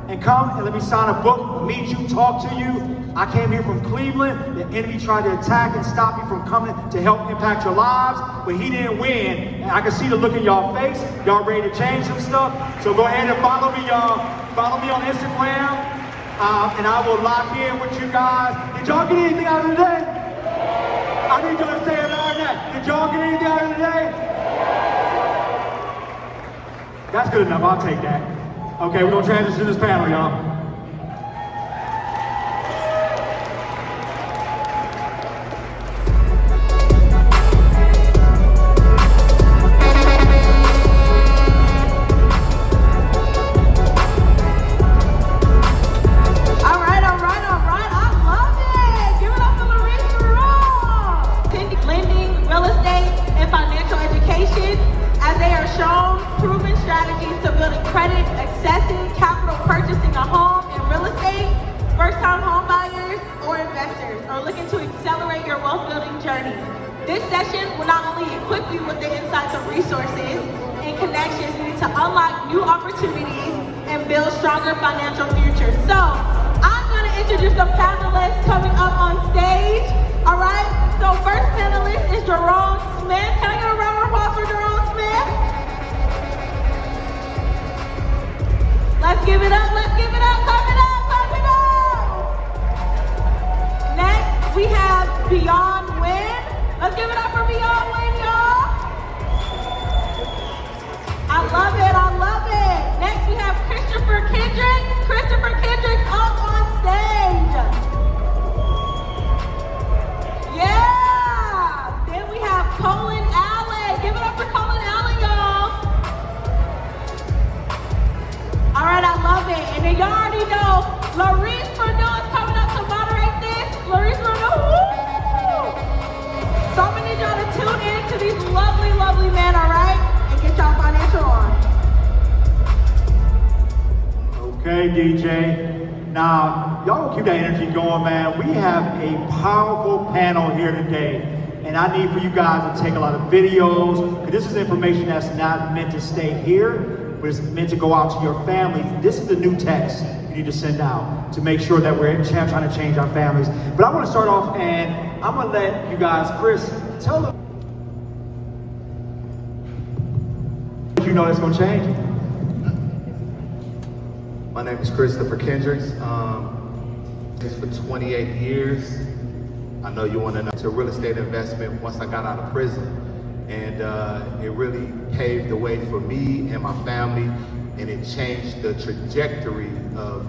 and come and let me sign a book, meet you, talk to you. I came here from Cleveland. The enemy tried to attack and stop me from coming to help impact your lives, but he didn't win. And I can see the look in y'all face. Y'all ready to change some stuff? So go ahead and follow me, y'all. Follow me on Instagram, and I will lock in with you guys. Did y'all get anything out of the day? I need y'all to say it like that. Did y'all get anything out of the day? That's good enough. I'll take that. Okay, we're gonna transition to this panel, y'all. This session will not only equip you with the insights and resources and connections needed to unlock new opportunities and and build stronger financial futures. So I'm going to introduce the panelists coming up on stage. All right. So first panelist is Jerome Smith. Can I get a round of applause for Jerome Smith? Let's give it up. Let's give it up. Clap it up. Clap it up. Next, we have Beyond Win. Let's give it up for Beyond Win, y'all. I love it. I love it. Next, we have Christopher Kendricks. Christopher Kendricks up on stage. Yeah. Then we have Colin Allen. Give it up for Colin Allen, y'all. All right, I love it. And then y'all already know Larice Perdue is coming up to moderate this. Larice Perdue, woo! So I'm gonna need y'all to tune in to these lovely, lovely men, all right? And get y'all financial on. Okay, DJ. Now, y'all keep that energy going, man. We have a powerful panel here today. And I need for you guys to take a lot of videos. This is information that's not meant to stay here, but it's meant to go out to your families. This is the new text you need to send out to make sure that we're trying to change our families. But I want to start off, and I'm going to let you guys, Chris, tell them what you know that's going to change. My name is Christopher Kendricks. For 28 years. I know you want to know. It's a real estate investment once I got out of prison. And it really paved the way for me and my family, and it changed the trajectory of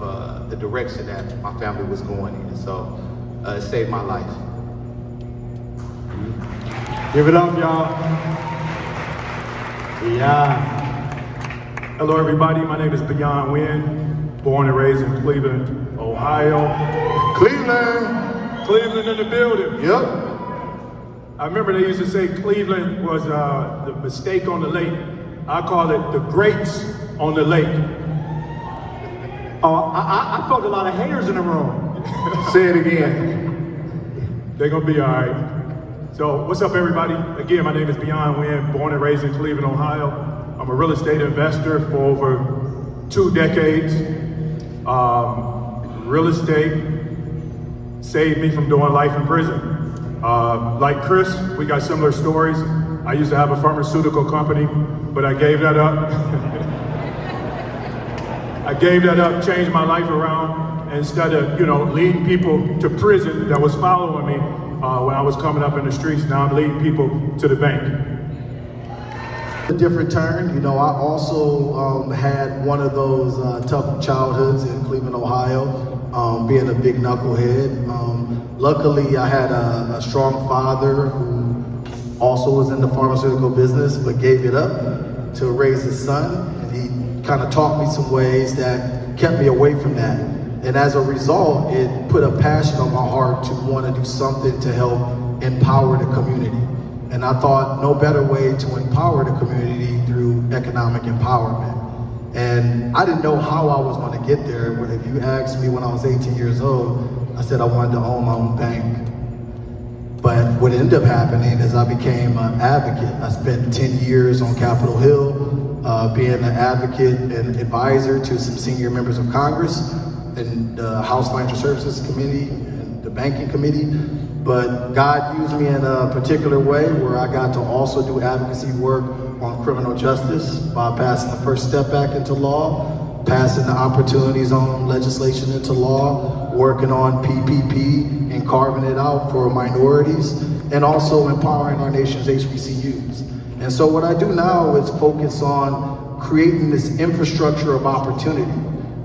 the direction that my family was going in. So it saved my life. Give it up, y'all. Yeah. Hello, everybody. My name is Beyond Win, born and raised in Cleveland, Ohio. Cleveland in the building. Yep. I remember they used to say Cleveland was the mistake on the lake. I call it the grapes on the lake. Oh, I felt a lot of haters in the room. Say it again. They're gonna be all right. So what's up, everybody? Again, my name is Beyond Win, born and raised in Cleveland, Ohio. I'm a real estate investor for over 2 decades. Real estate saved me from doing life in prison. Like Chris, we got similar stories. I used to have a pharmaceutical company, but I gave that up. I gave that up, changed my life around. Instead of, leading people to prison that was following me when I was coming up in the streets, now I'm leading people to the bank. A different turn. I also had one of those tough childhoods in Cleveland, Ohio. Being a big knucklehead. Luckily, I had a strong father who also was in the pharmaceutical business, but gave it up to raise his son. And he kind of taught me some ways that kept me away from that. And as a result, it put a passion on my heart to want to do something to help empower the community. And I thought no better way to empower the community through economic empowerment. And I didn't know how I was going to get there. If you asked me when I was 18 years old, I said I wanted to own my own bank. But what ended up happening is I became an advocate. I spent 10 years on Capitol Hill, being an advocate and advisor to some senior members of Congress and the House Financial Services Committee and the Banking Committee. But God used me in a particular way where I got to also do advocacy work on criminal justice by passing the First Step Act into law, passing the Opportunity Zone legislation into law, working on PPP and carving it out for minorities, and also empowering our nation's HBCUs. And so what I do now is focus on creating this infrastructure of opportunity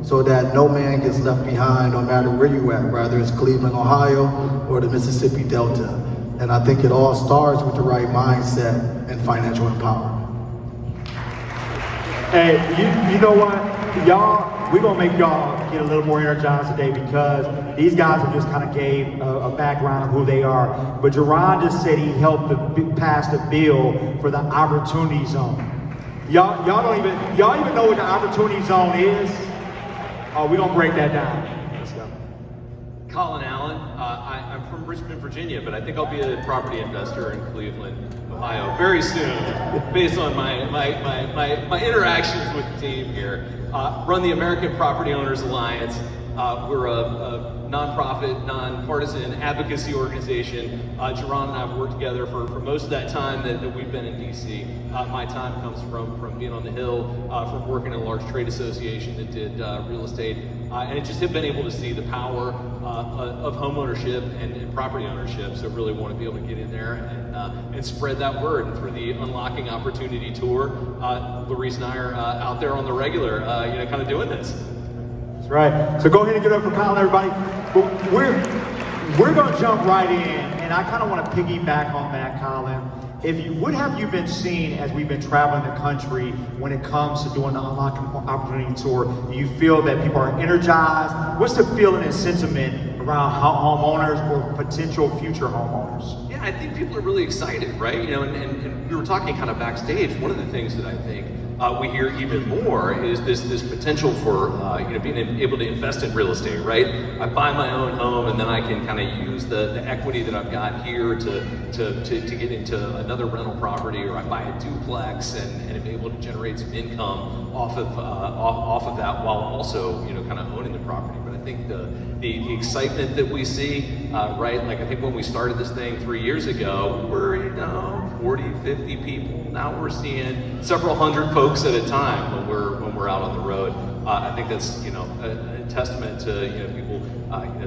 so that no man gets left behind no matter where you at, whether it's Cleveland, Ohio, or the Mississippi Delta. And I think it all starts with the right mindset and financial empowerment. Hey, you know what? Y'all, we're gonna make y'all get a little more energized today because these guys have just kind of gave a background of who they are. But Jerron just said he helped pass the bill for the Opportunity Zone. Y'all even know what the Opportunity Zone is? Oh, we're gonna break that down. Let's go. Colin Allen. I'm from from Richmond, Virginia, but I think I'll be a property investor in Cleveland, Ohio very soon, based on my interactions with the team here. Run the American Property Owners Alliance. We're a nonprofit, nonpartisan advocacy organization. Jerron and I have worked together for most of that time that we've been in DC. My time comes from being on the Hill, from working in a large trade association that did real estate, and it just have been able to see the power of home ownership and property ownership. So really want to be able to get in there and spread that word. And through the Unlocking Opportunity Tour, Larice and I are out there on the regular, kind of doing this. That's right. So go ahead and give it up for Colin, everybody. We're going to jump right in, and I kind of want to piggyback on that, Colin. What have you been seeing as we've been traveling the country when it comes to doing the Unlocking Opportunity Tour? Do you feel that people are energized? What's the feeling and sentiment around homeowners or potential future homeowners? Yeah, I think people are really excited, right? And we were talking kind of backstage. One of the things that I think we hear even more is this potential for being able to invest in real estate, right? I buy my own home and then I can kind of use the equity that I've got here to get into another rental property, or I buy a duplex and am able to generate some income off of that while also kind of owning the property. But I think the excitement that we see, right? Like I think when we started this thing 3 years ago, we're 40, 50 people. Now we're seeing several hundred folks at a time when we're out on the road. I think that's a testament to people.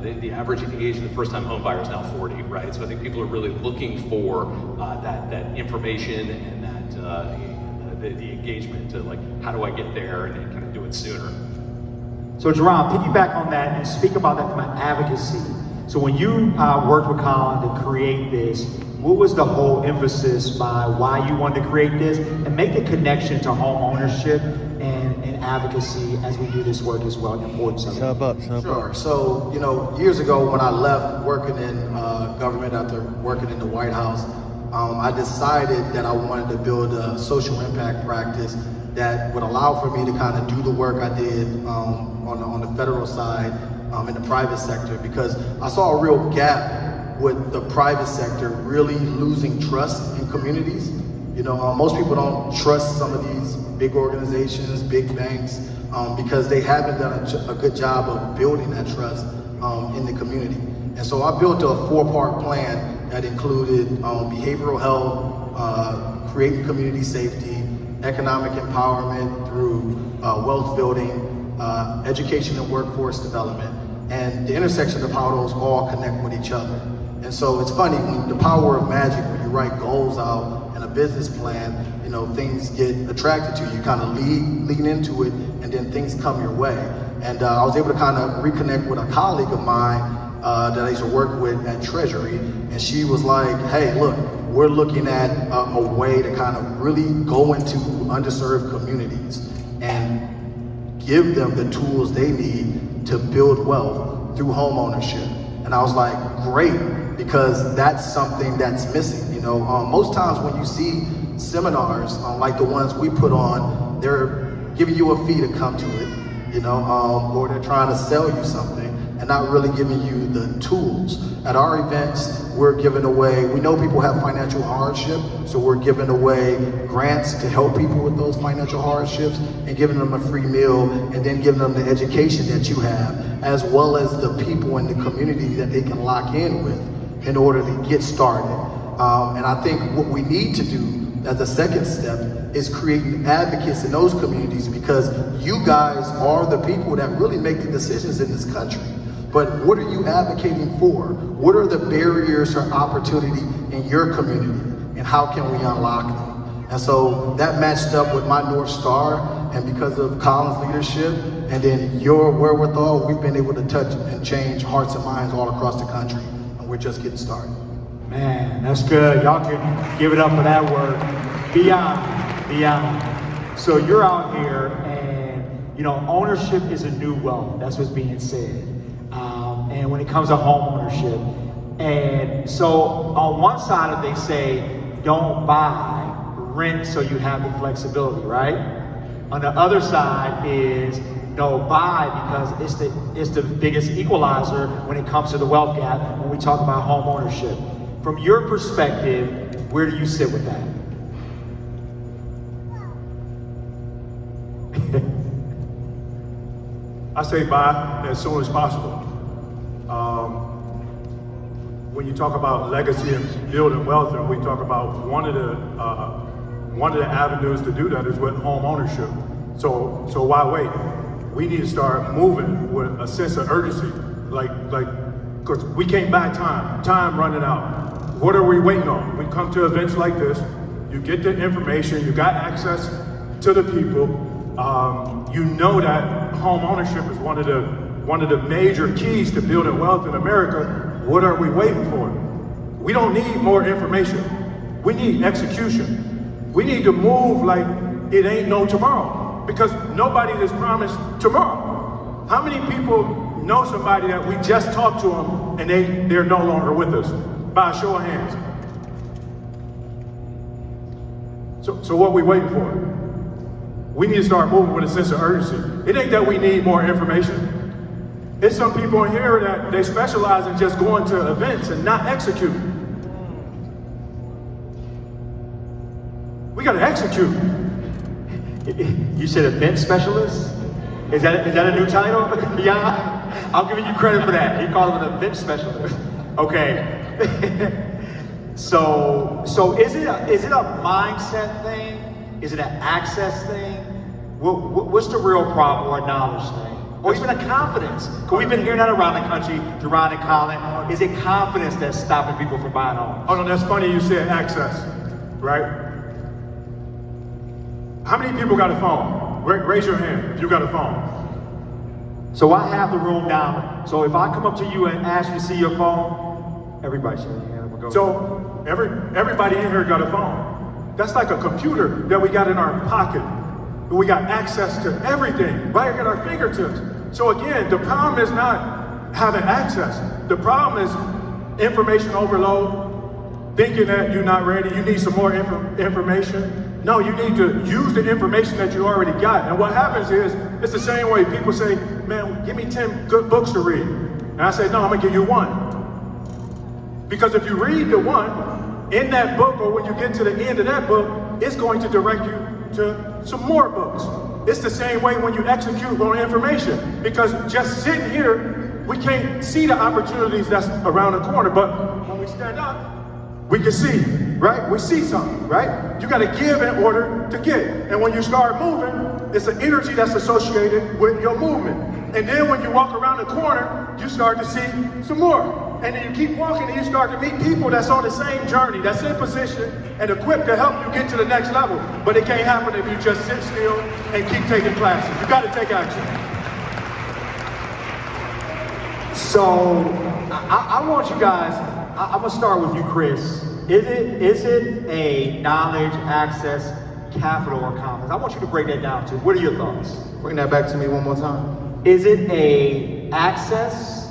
The average age of the first-time home buyer is now 40, right? So I think people are really looking for that information and that the engagement to like, how do I get there and kind of do it sooner. So Jerron, piggyback on that and speak about that from an advocacy. So when you worked with Colin to create this, what was the whole emphasis by why you wanted to create this and make the connection to home ownership and advocacy as we do this work as well, the importance of it? Sure. So, years ago when I left working in government after working in the White House, I decided that I wanted to build a social impact practice that would allow for me to kind of do the work I did on the federal side in the private sector, because I saw a real gap with the private sector really losing trust in communities. Most people don't trust some of these big organizations, big banks, because they haven't done a good job of building that trust in the community. And so I built a 4-part plan that included behavioral health, creating community safety, economic empowerment through wealth building, education and workforce development, and the intersection of how those all connect with each other. And so it's funny, when the power of magic, when you write goals out in a business plan, things get attracted to you. You kind of lean into it, and then things come your way. And I was able to kind of reconnect with a colleague of mine that I used to work with at Treasury, and she was like, hey, look, we're looking at a way to kind of really go into underserved communities and give them the tools they need to build wealth through home ownership. And I was like, great, because that's something that's missing. Most times when you see seminars like the ones we put on, they're giving you a fee to come to it, or they're trying to sell you something and not really giving you the tools. At our events, we're giving away, we know people have financial hardship, so we're giving away grants to help people with those financial hardships and giving them a free meal, and then giving them the education that you have, as well as the people in the community that they can lock in with in order to get started. And I think what we need to do as a second step is creating advocates in those communities, because you guys are the people that really make the decisions in this country. But what are you advocating for? What are the barriers for opportunity in your community, and how can we unlock them? And so that matched up with my North Star, and because of Colin's leadership and then your wherewithal, we've been able to touch and change hearts and minds all across the country, and we're just getting started. Man, that's good. Y'all can give it up for that word. Beyond. So you're out here, and ownership is a new wealth. That's what's being said. And when it comes to home ownership, and so on one side they say don't buy, rent so you have the flexibility, right? On the other side is No, buy, because it's the biggest equalizer when it comes to the wealth gap when we talk about home ownership. From your perspective, where do you sit with that? I say buy as soon as possible. When you talk about legacy and building wealth, and we talk about one of the avenues to do that is with home ownership. So why wait? We need to start moving with a sense of urgency, because we can't buy time running out. What are we waiting on? We come to events like this, you get the information, you got access to the people. You know that home ownership is one of the major keys to building wealth in America. What are we waiting for? We don't need more information. We need execution. We need to move like it ain't no tomorrow, because nobody is promised tomorrow. How many people know somebody that we just talked to them and they're no longer with us? By a show of hands. So what are we waiting for? We need to start moving with a sense of urgency. It ain't that we need more information. It's some people in here that they specialize in just going to events and not execute. We gotta execute. You said event specialist? Is that a new title? Yeah, I'll give you credit for that. He called it an event specialist. Okay. So is it a mindset thing? Is it an access thing? What's the real problem, or a knowledge thing? Or even a confidence? Because we've been hearing that around the country, Duran and Colin. Is it confidence that's stopping people from buying homes? Oh no, that's funny you said access, right? How many people got a phone? Raise your hand if you got a phone. So I have the room down. So if I come up to you and ask you to see your phone, everybody should have a hand. So everybody in here got a phone. That's like a computer that we got in our pocket. We got access to everything right at our fingertips. So again, the problem is not having access. The problem is information overload, thinking that you're not ready, you need some more information. No, you need to use the information that you already got. And what happens is, it's the same way people say, man, give me 10 good books to read. And I say, no, I'm gonna give you one. Because if you read the one, in that book, or when you get to the end of that book, it's going to direct you to some more books. It's the same way when you execute on information, because just sitting here, we can't see the opportunities that's around the corner, but when we stand up, we can see, right? We see something, right? You gotta give in order to get. And when you start moving, it's an energy that's associated with your movement. And then when you walk around the corner, you start to see some more. And then you keep walking and you start to meet people that's on the same journey, that's in position and equipped to help you get to the next level. But it can't happen if you just sit still and keep taking classes. You gotta take action. So I want you guys, I'm gonna start with you, Chris. Is it a knowledge, access, capital, or confidence? I want you to break that down too. What are your thoughts? Bring that back to me one more time. Is it a access?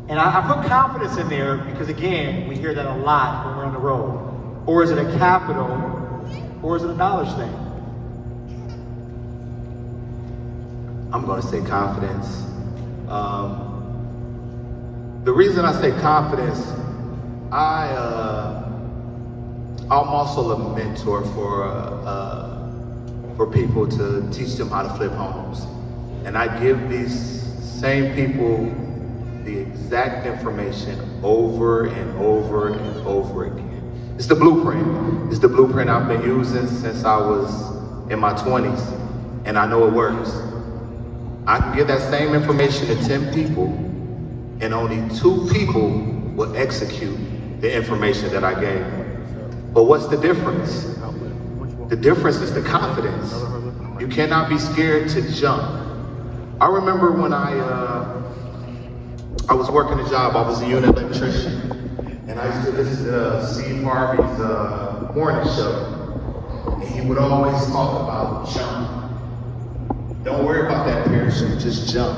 And I put confidence in there because, again, we hear that a lot when we're on the road. Or is it a capital, or is it a knowledge thing? I'm going to say confidence. The reason I say confidence, I'm also a mentor for people to teach them how to flip homes. And I give these same people the exact information over and over and over again. It's the blueprint. It's the blueprint I've been using since I was in my 20s, and I know it works. I can give that same information to 10 people, and only 2 people will execute the information that I gave. But what's the difference? The difference is the confidence. You cannot be scared to jump. I remember when I was working a job, I was a unit electrician, and I used to listen to Steve Harvey's morning show, and he would always talk about jump. Don't worry about that parachute, just jump.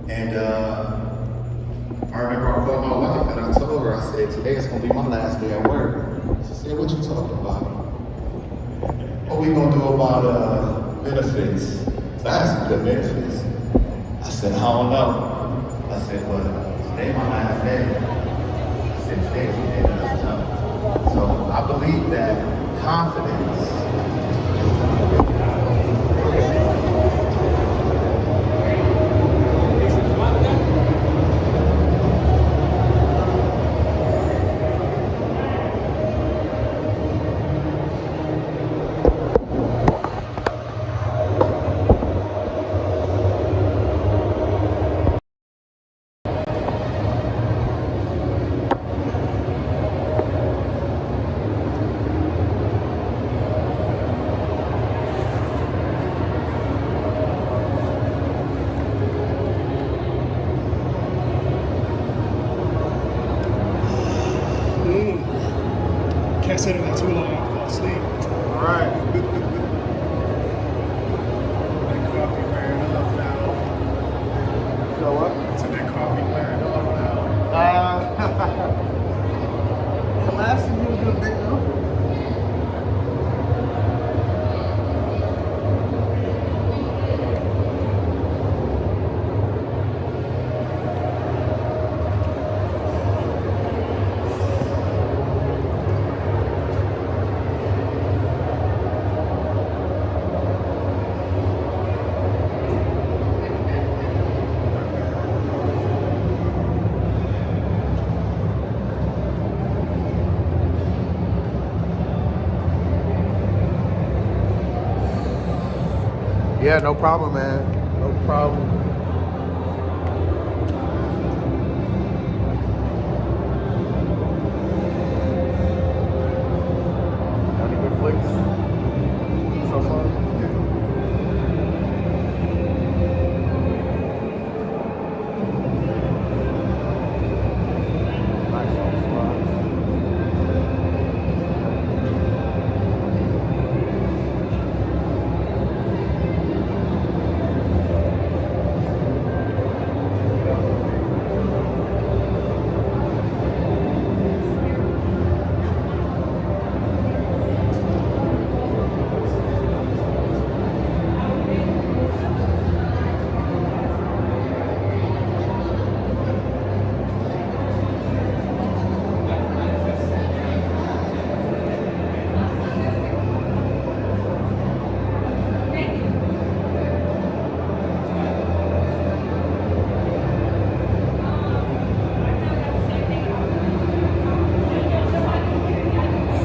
And I remember I called my wife and I told her, I said, today is gonna be my last day at work. She said, what you talking about? What we gonna do about benefits? So I asked him the benefits. I said, I don't know. I said, well, today my last day. I said, today's the day that I know. So I believe that confidence. Can't sit in there too long, I'll fall asleep. All right. That coffee wearing off now. So what? So that coffee wearing off now. It lasted you a good bit, though. Yeah, no problem, man. No problem. Any good flicks so far? Nice on slots.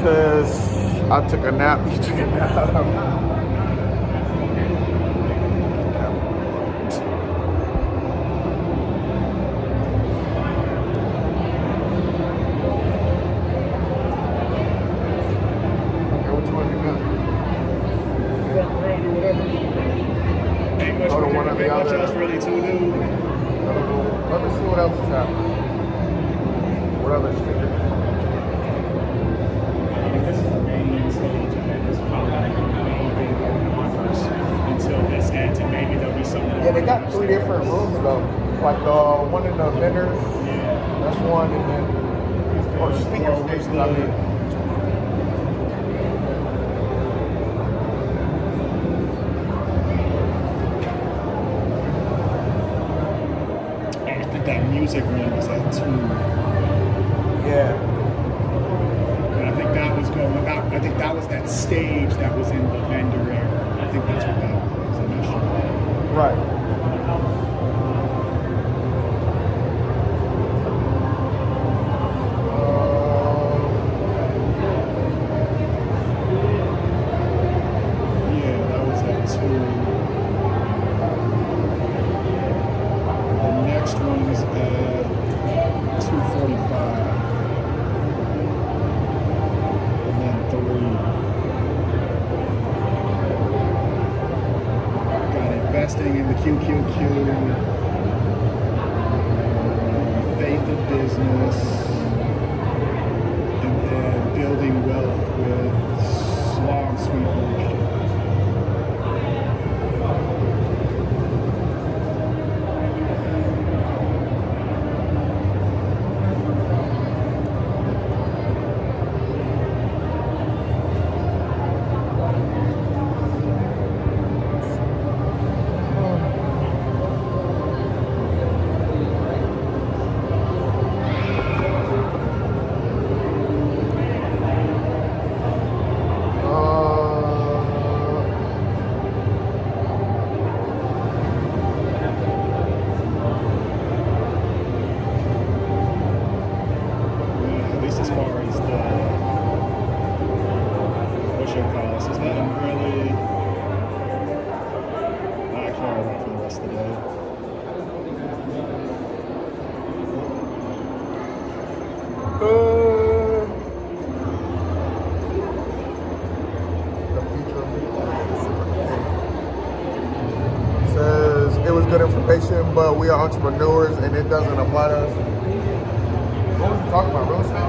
Says I took a nap, you took a nap. Ain't much Go to one of the other. else really to do. Let me see what else is happening. What other stickers? This is the main stage, and this is probably going to be the main thing going on first until this ends, and maybe there'll be something. Yeah, they got 3 different rooms though. Like the one in the vendors. Yeah. That's one, and then or speaker stations. I mean. I think that music room is at 2. Yeah. And I think that was going out. I think that was that stage that was in the vendor area. I think that's what that was initially. Right. Yeah, that was at 2. The next one is at 2:45. And then 3. Got investing in the QQQ, faith in business, and then building wealth with long, sweet bullshit. situation, but we are entrepreneurs and it doesn't apply to us. What was you talking about? Real estate?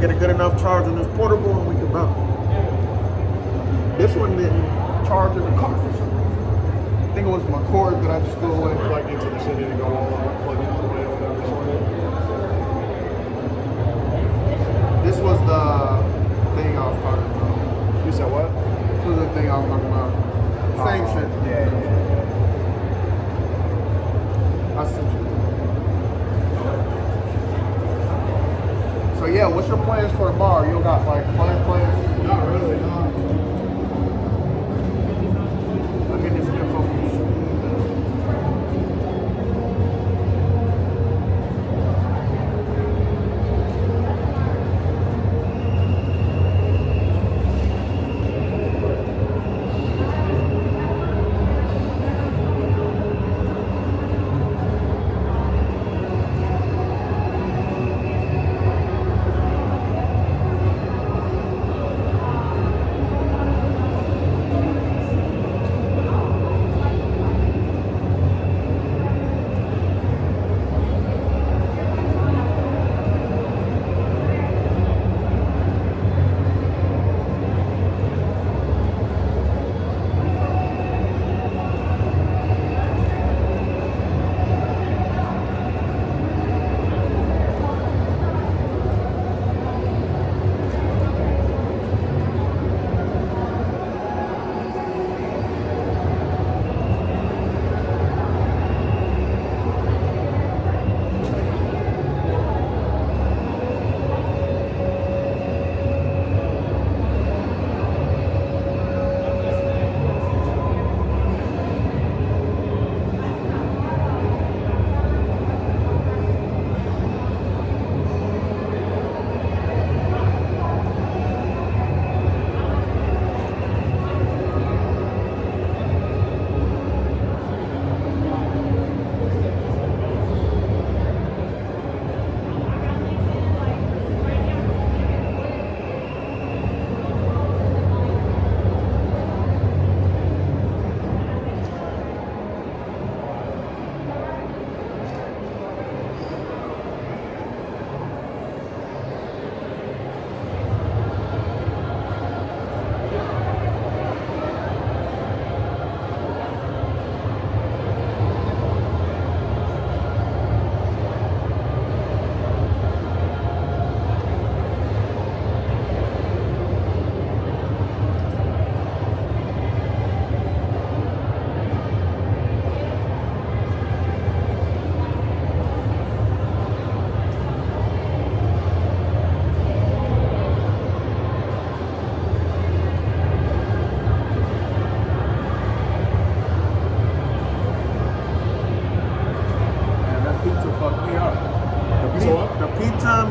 Get a good enough charge on this portable and we can bounce. This one didn't charge in the car for some reason. I think it was my cord that I just threw away. Like into the city to go all the way, plug in all the way over there. This was the thing I was talking about. You said what? This was the thing I was talking about. Same shit. Yeah. I sent you. So yeah, what's your plans for tomorrow? You got like plans? Not really, no. Let me just get focused.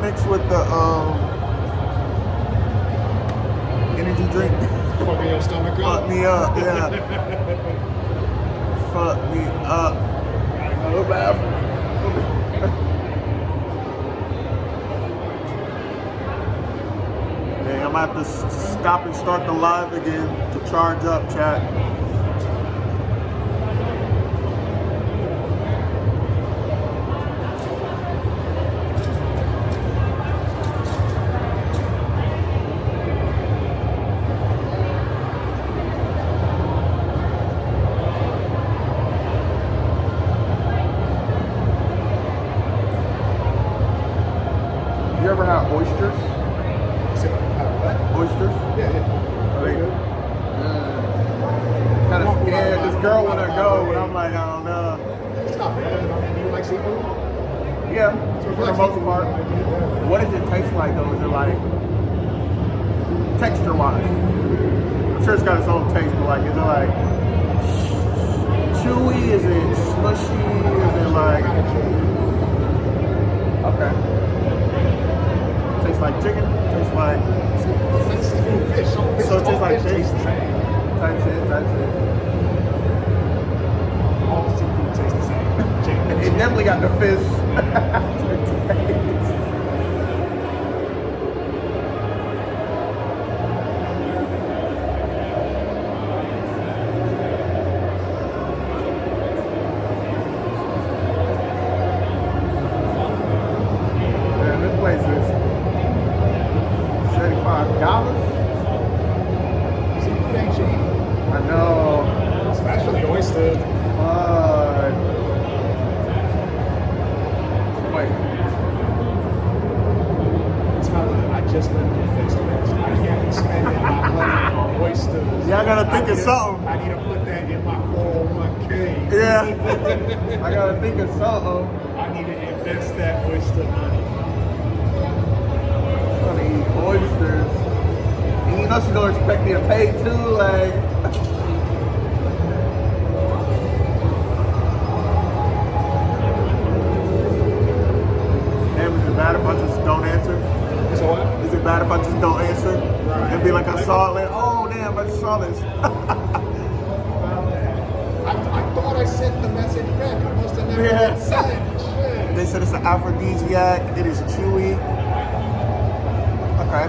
Mixed with the energy drink. Fucking your stomach up? Fuck me up, yeah. Fuck me up. Gotta go to the bathroom. Hey, I'm gonna have to stop and start the live again to charge up, chat. You ever had oysters? Oysters? Yeah. Kind of scared. This girl wanna go, but I'm like, I don't know. It's not bad. I mean, do you like seafood? Yeah, for the most part. What does it taste like though? Is it like texture-wise? I'm sure it's got its own taste, but like, is it like chewy? Is it smushy? Is it like okay? Tastes like chicken. Tastes like fish. So it tastes like fish. Tastes the same. Type shit. All seafood tastes the same. It definitely got the fish. Man, this place is $75. Seafood ain't cheap. I know. Especially oysters. Wait. I just left the face mask. I can't be spending my money on oysters. Yeah, I gotta think of something. I need to put that in my 401k. Yeah. I gotta think of something. I need to invest that oyster money. I'm trying to eat oysters. And you know she don't expect me to pay too, like. Damn, is it bad if I just don't answer? So what? Is it bad if I just don't answer? Right. And be like, I saw it, like, oh damn, I just saw this. I thought I sent the message back. I must have never been sent. Shit. They said it's an aphrodisiac. It is chewy. Okay.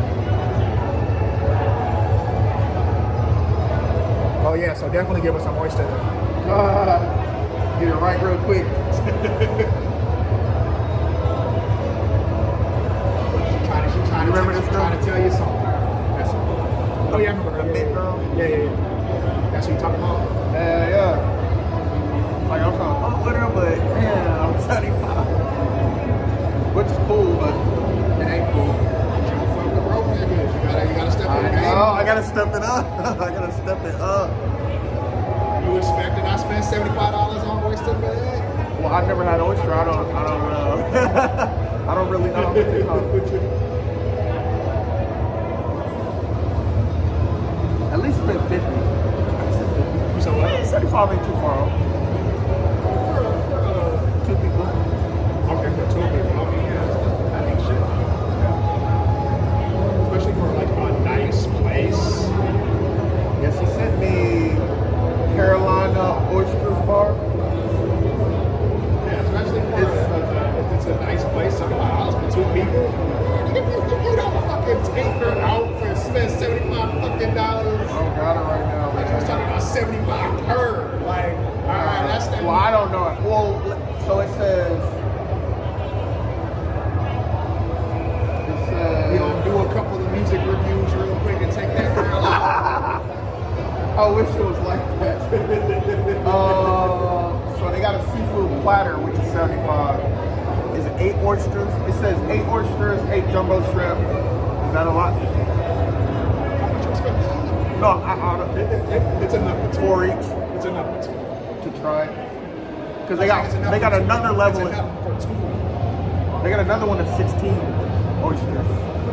Oh yeah, so definitely give us some oyster. Get it right real quick. She trying remember this girl? Trying to tell you something. That's all. Oh yeah, I remember her. The big girl? Yeah. That's what you talking about? Yeah. Like I'm trying to fuck with her, but man, I'm 75. Which is cool, but it ain't cool. You gotta step it up. I gotta step it up. I gotta step it up. You expected I spent $75 on oyster for that? Well, I've never had oyster. I don't I don't really know. At least it's been 50. So what? 75 ain't too far off. Two people. Okay, for two people. I mean, yeah, that ain't shit. Especially for like a nice place. Yeah, she sent me Carolina Oysters Bar. Yeah, especially for if it's a nice place, $75 for two people. If you don't fucking take her out and spend $75 fucking dollars. I don't got it right now. Like I was talking about 75 per. Like, alright, that's that. Well, I don't know. Well, so it says. We gonna do a couple of music reviews real quick and take that girl out. I wish it was like that. So they got a seafood platter, which is 75. Is it 8 oysters? It says 8 oysters, 8 jumbo shrimp. Is that a lot? No, it's enough. It's 4 each. It's enough to try it. Because they got another level. They got another one of 16 oysters.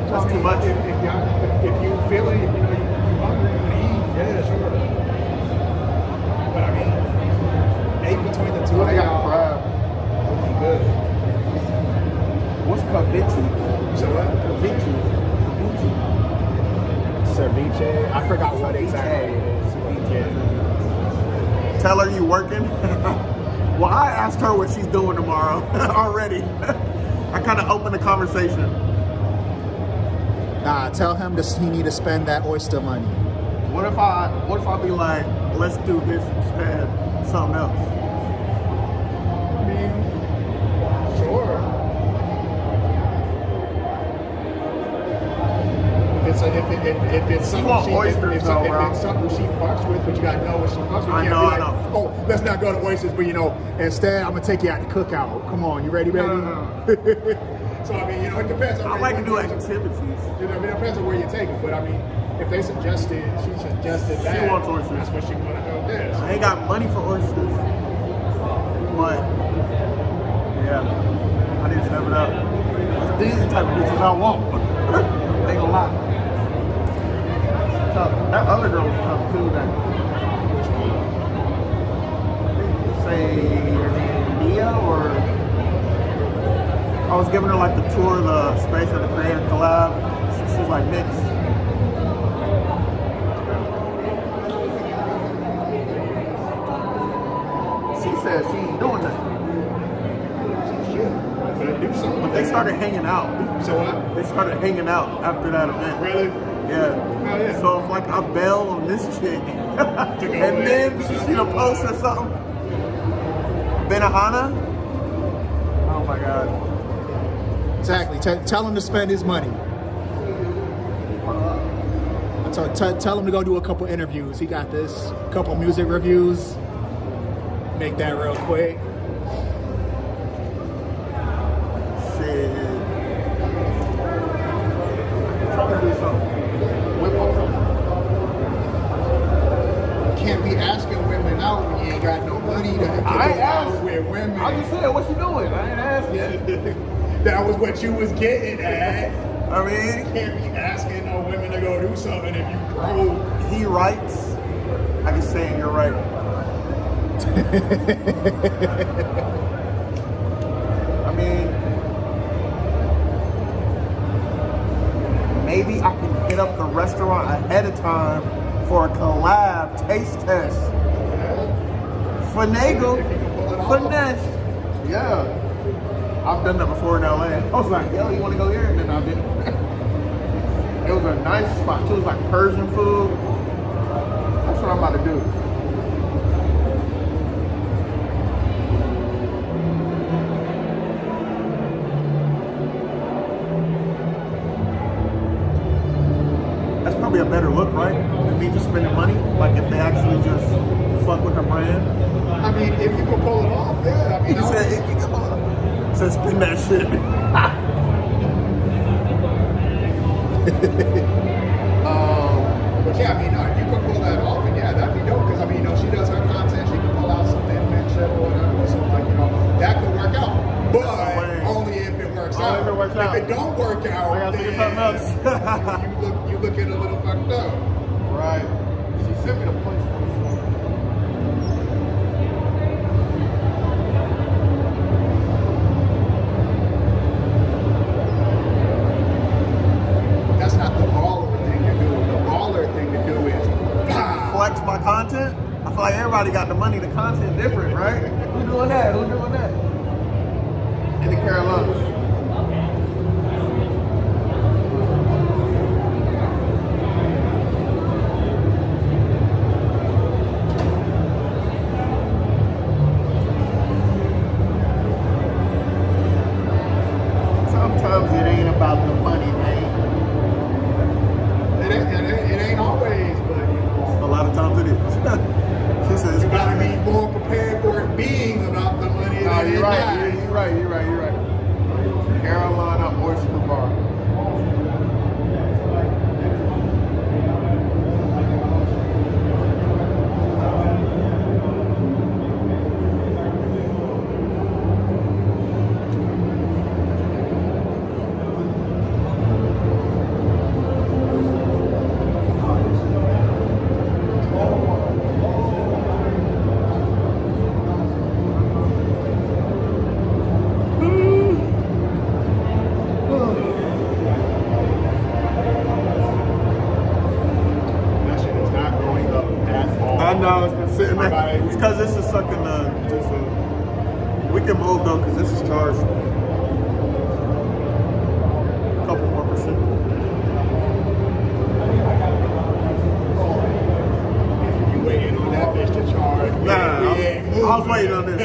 That's too much. If you feel it, if you know you're hungry and eat, yeah, sure. But I mean, 8 between the two of they got y'all crab. would be good. What's ceviche? So what? Ceviche. Ceviche. I forgot what exactly it is. Ceviche. Tell her you working. Well, I asked her what she's doing tomorrow already. I kind of opened the conversation. Nah, tell him he need to spend that oyster money. What if I be like, let's do this instead, something else? I mean, sure. If it's something she fucks with, but you gotta know what she fucks with. I know. Oh, let's not go to oysters, but instead I'm gonna take you out to cookout. Come on, you ready, baby? No. So I mean, it depends on. I like to do activities. It depends on where you take it, but I mean, if she suggested that. She wants oysters. That's what she wanna do. This. I ain't got money for oysters, but yeah, I need to Give it up. These are the type of bitches I want. Ain't gonna lie. Tough. That other girl was tough too. That say her name Nia or I was giving her like the tour of the space of the creator collab. She's like mixed. She said she ain't doing nothing. But they started hanging out. So what? They started hanging out after that event. Really? Yeah. Oh, yeah. So if like I bail on this chick, and then she see the post or something, Benahana. Oh my God. Exactly. Tell him to spend his money. Tell him to go do a couple interviews. He got this. A couple music reviews. Make that real quick. Shit. Trying to do something. Whip up something. Can't be asking women out when you ain't got no money to I ain't go out asked. with women. I just said, what you doing? I ain't asking. That was what you was getting at. I mean, Can't be asking no women to go do something if you broke. he writes. I just saying you're right. I mean, maybe I can hit up the restaurant ahead of time for a collab taste test. Finagle, finesse. Yeah. I've done that before in LA. I was like, yo, you want to go here? And then I did. It was a nice spot too. It was like Persian food. That's what I'm about to do. That's probably a better look, right? Than me just spending money. Like if they actually just fuck with the brand. I mean, if you can pull it off, yeah. I mean, He said, if you can pull it off. Said spin that shit. But yeah, I mean, if you can pull that off, and yeah, that'd be dope. Because I mean, she does her content, she can pull out some thin mint shit or whatever. So like, that could work out. But only if it works out. If it works out. If it don't work out, I gotta figure something else. you looking a little fucked up. Right. She sent me the place. That's not the baller thing to do. The baller thing to do is Flex my content. I feel like everybody got the money. The content different, right? Who doing that? Who doing that? In the Carolinas. Sometimes it ain't about the money, man. it ain't always, but A lot of times it is. She says, you gotta be more prepared for it being about the money. nah, than you're it right. not. You're right. Carolina Oyster Bar. That shit is not going up at all. I know it's been sitting there. It's because this is sucking the. We can move though, because this is charged. A couple more percent. You waiting on that bitch to charge? Nah, we ain't I was waiting on this.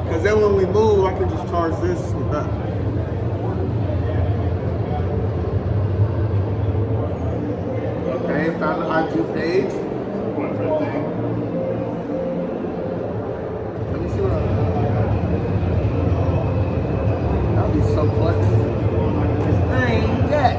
Because then when we move, I can just charge this with that. Okay, found the IG page. Let me see what that'll be so clutch. This ain't that.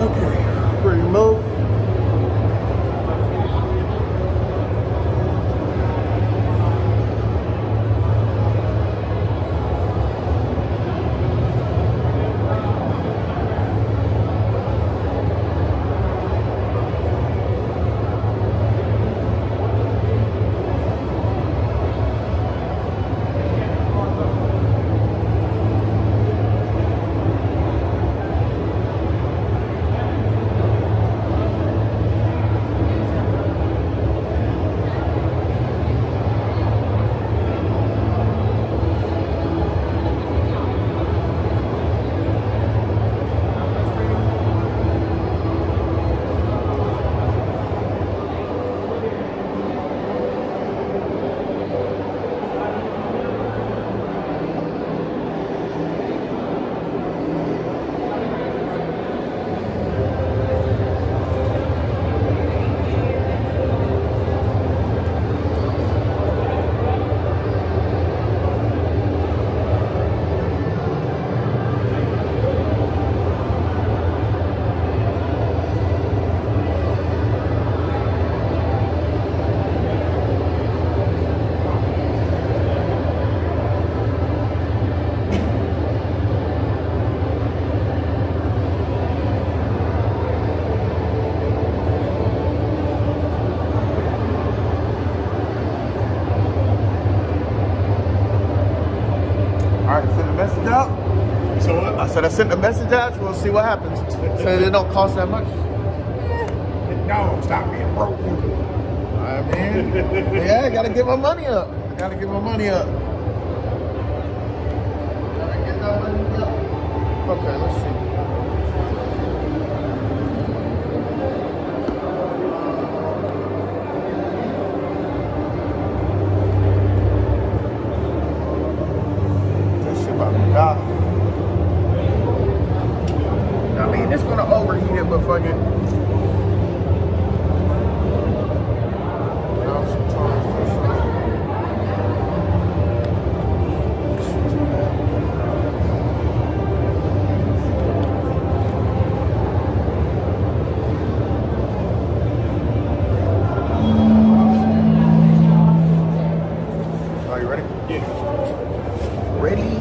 Okay, ready to move. Message out. So what? I said I sent the message out. We'll see what happens. So it don't cost that much. No, stop being broke. I mean, yeah, I gotta get my money up. I gotta get my money up. Gotta get that money up. Okay, let's see. I mean, it's gonna overheat it, but fuck it. Are you ready? Yeah. Ready?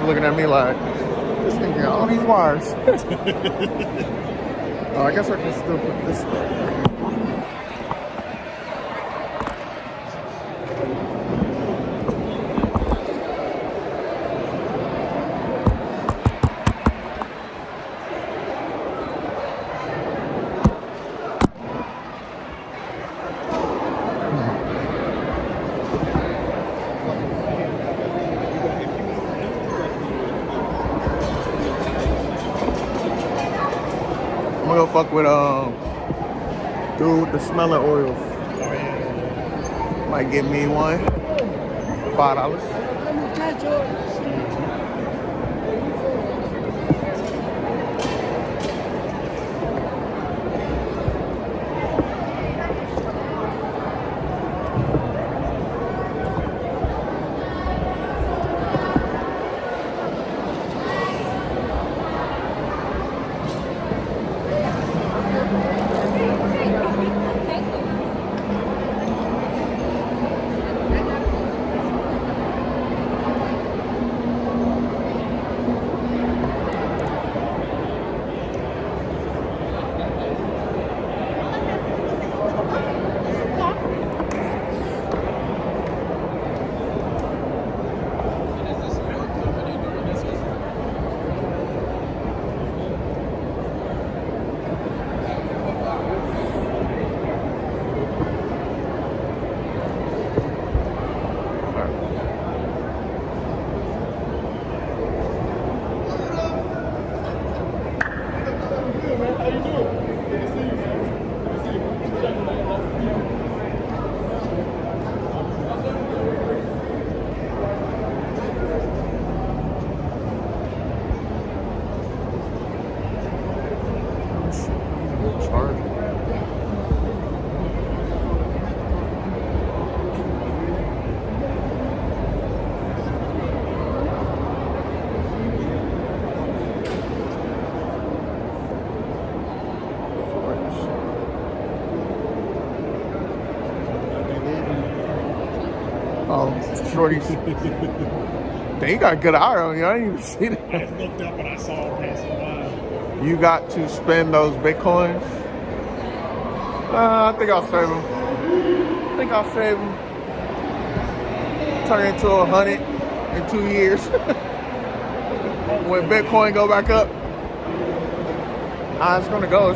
Looking at me like, this thing got all these wires. Oh, I guess I can still put this up. I'm gonna go fuck with dude with the smelling oils. Might give me one. $5. shorties. Dang, you got a good eye on you. I didn't even see that. I just looked up and I saw it passing by. You got to spend those Bitcoins. I think I'll save them. Turn into 100 in 2 years. When Bitcoin go back up, it's gonna go.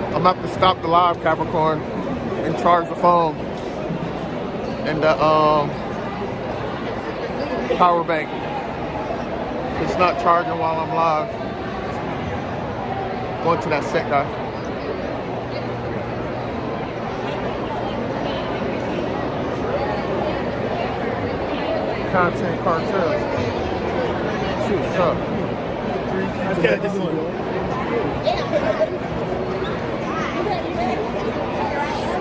I'm gonna have to stop the live, Capricorn, and charge the phone and the power bank. It's not charging while I'm live. Going to that set guy. Content cartel. She was tough.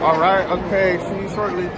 All right. Okay. See you shortly.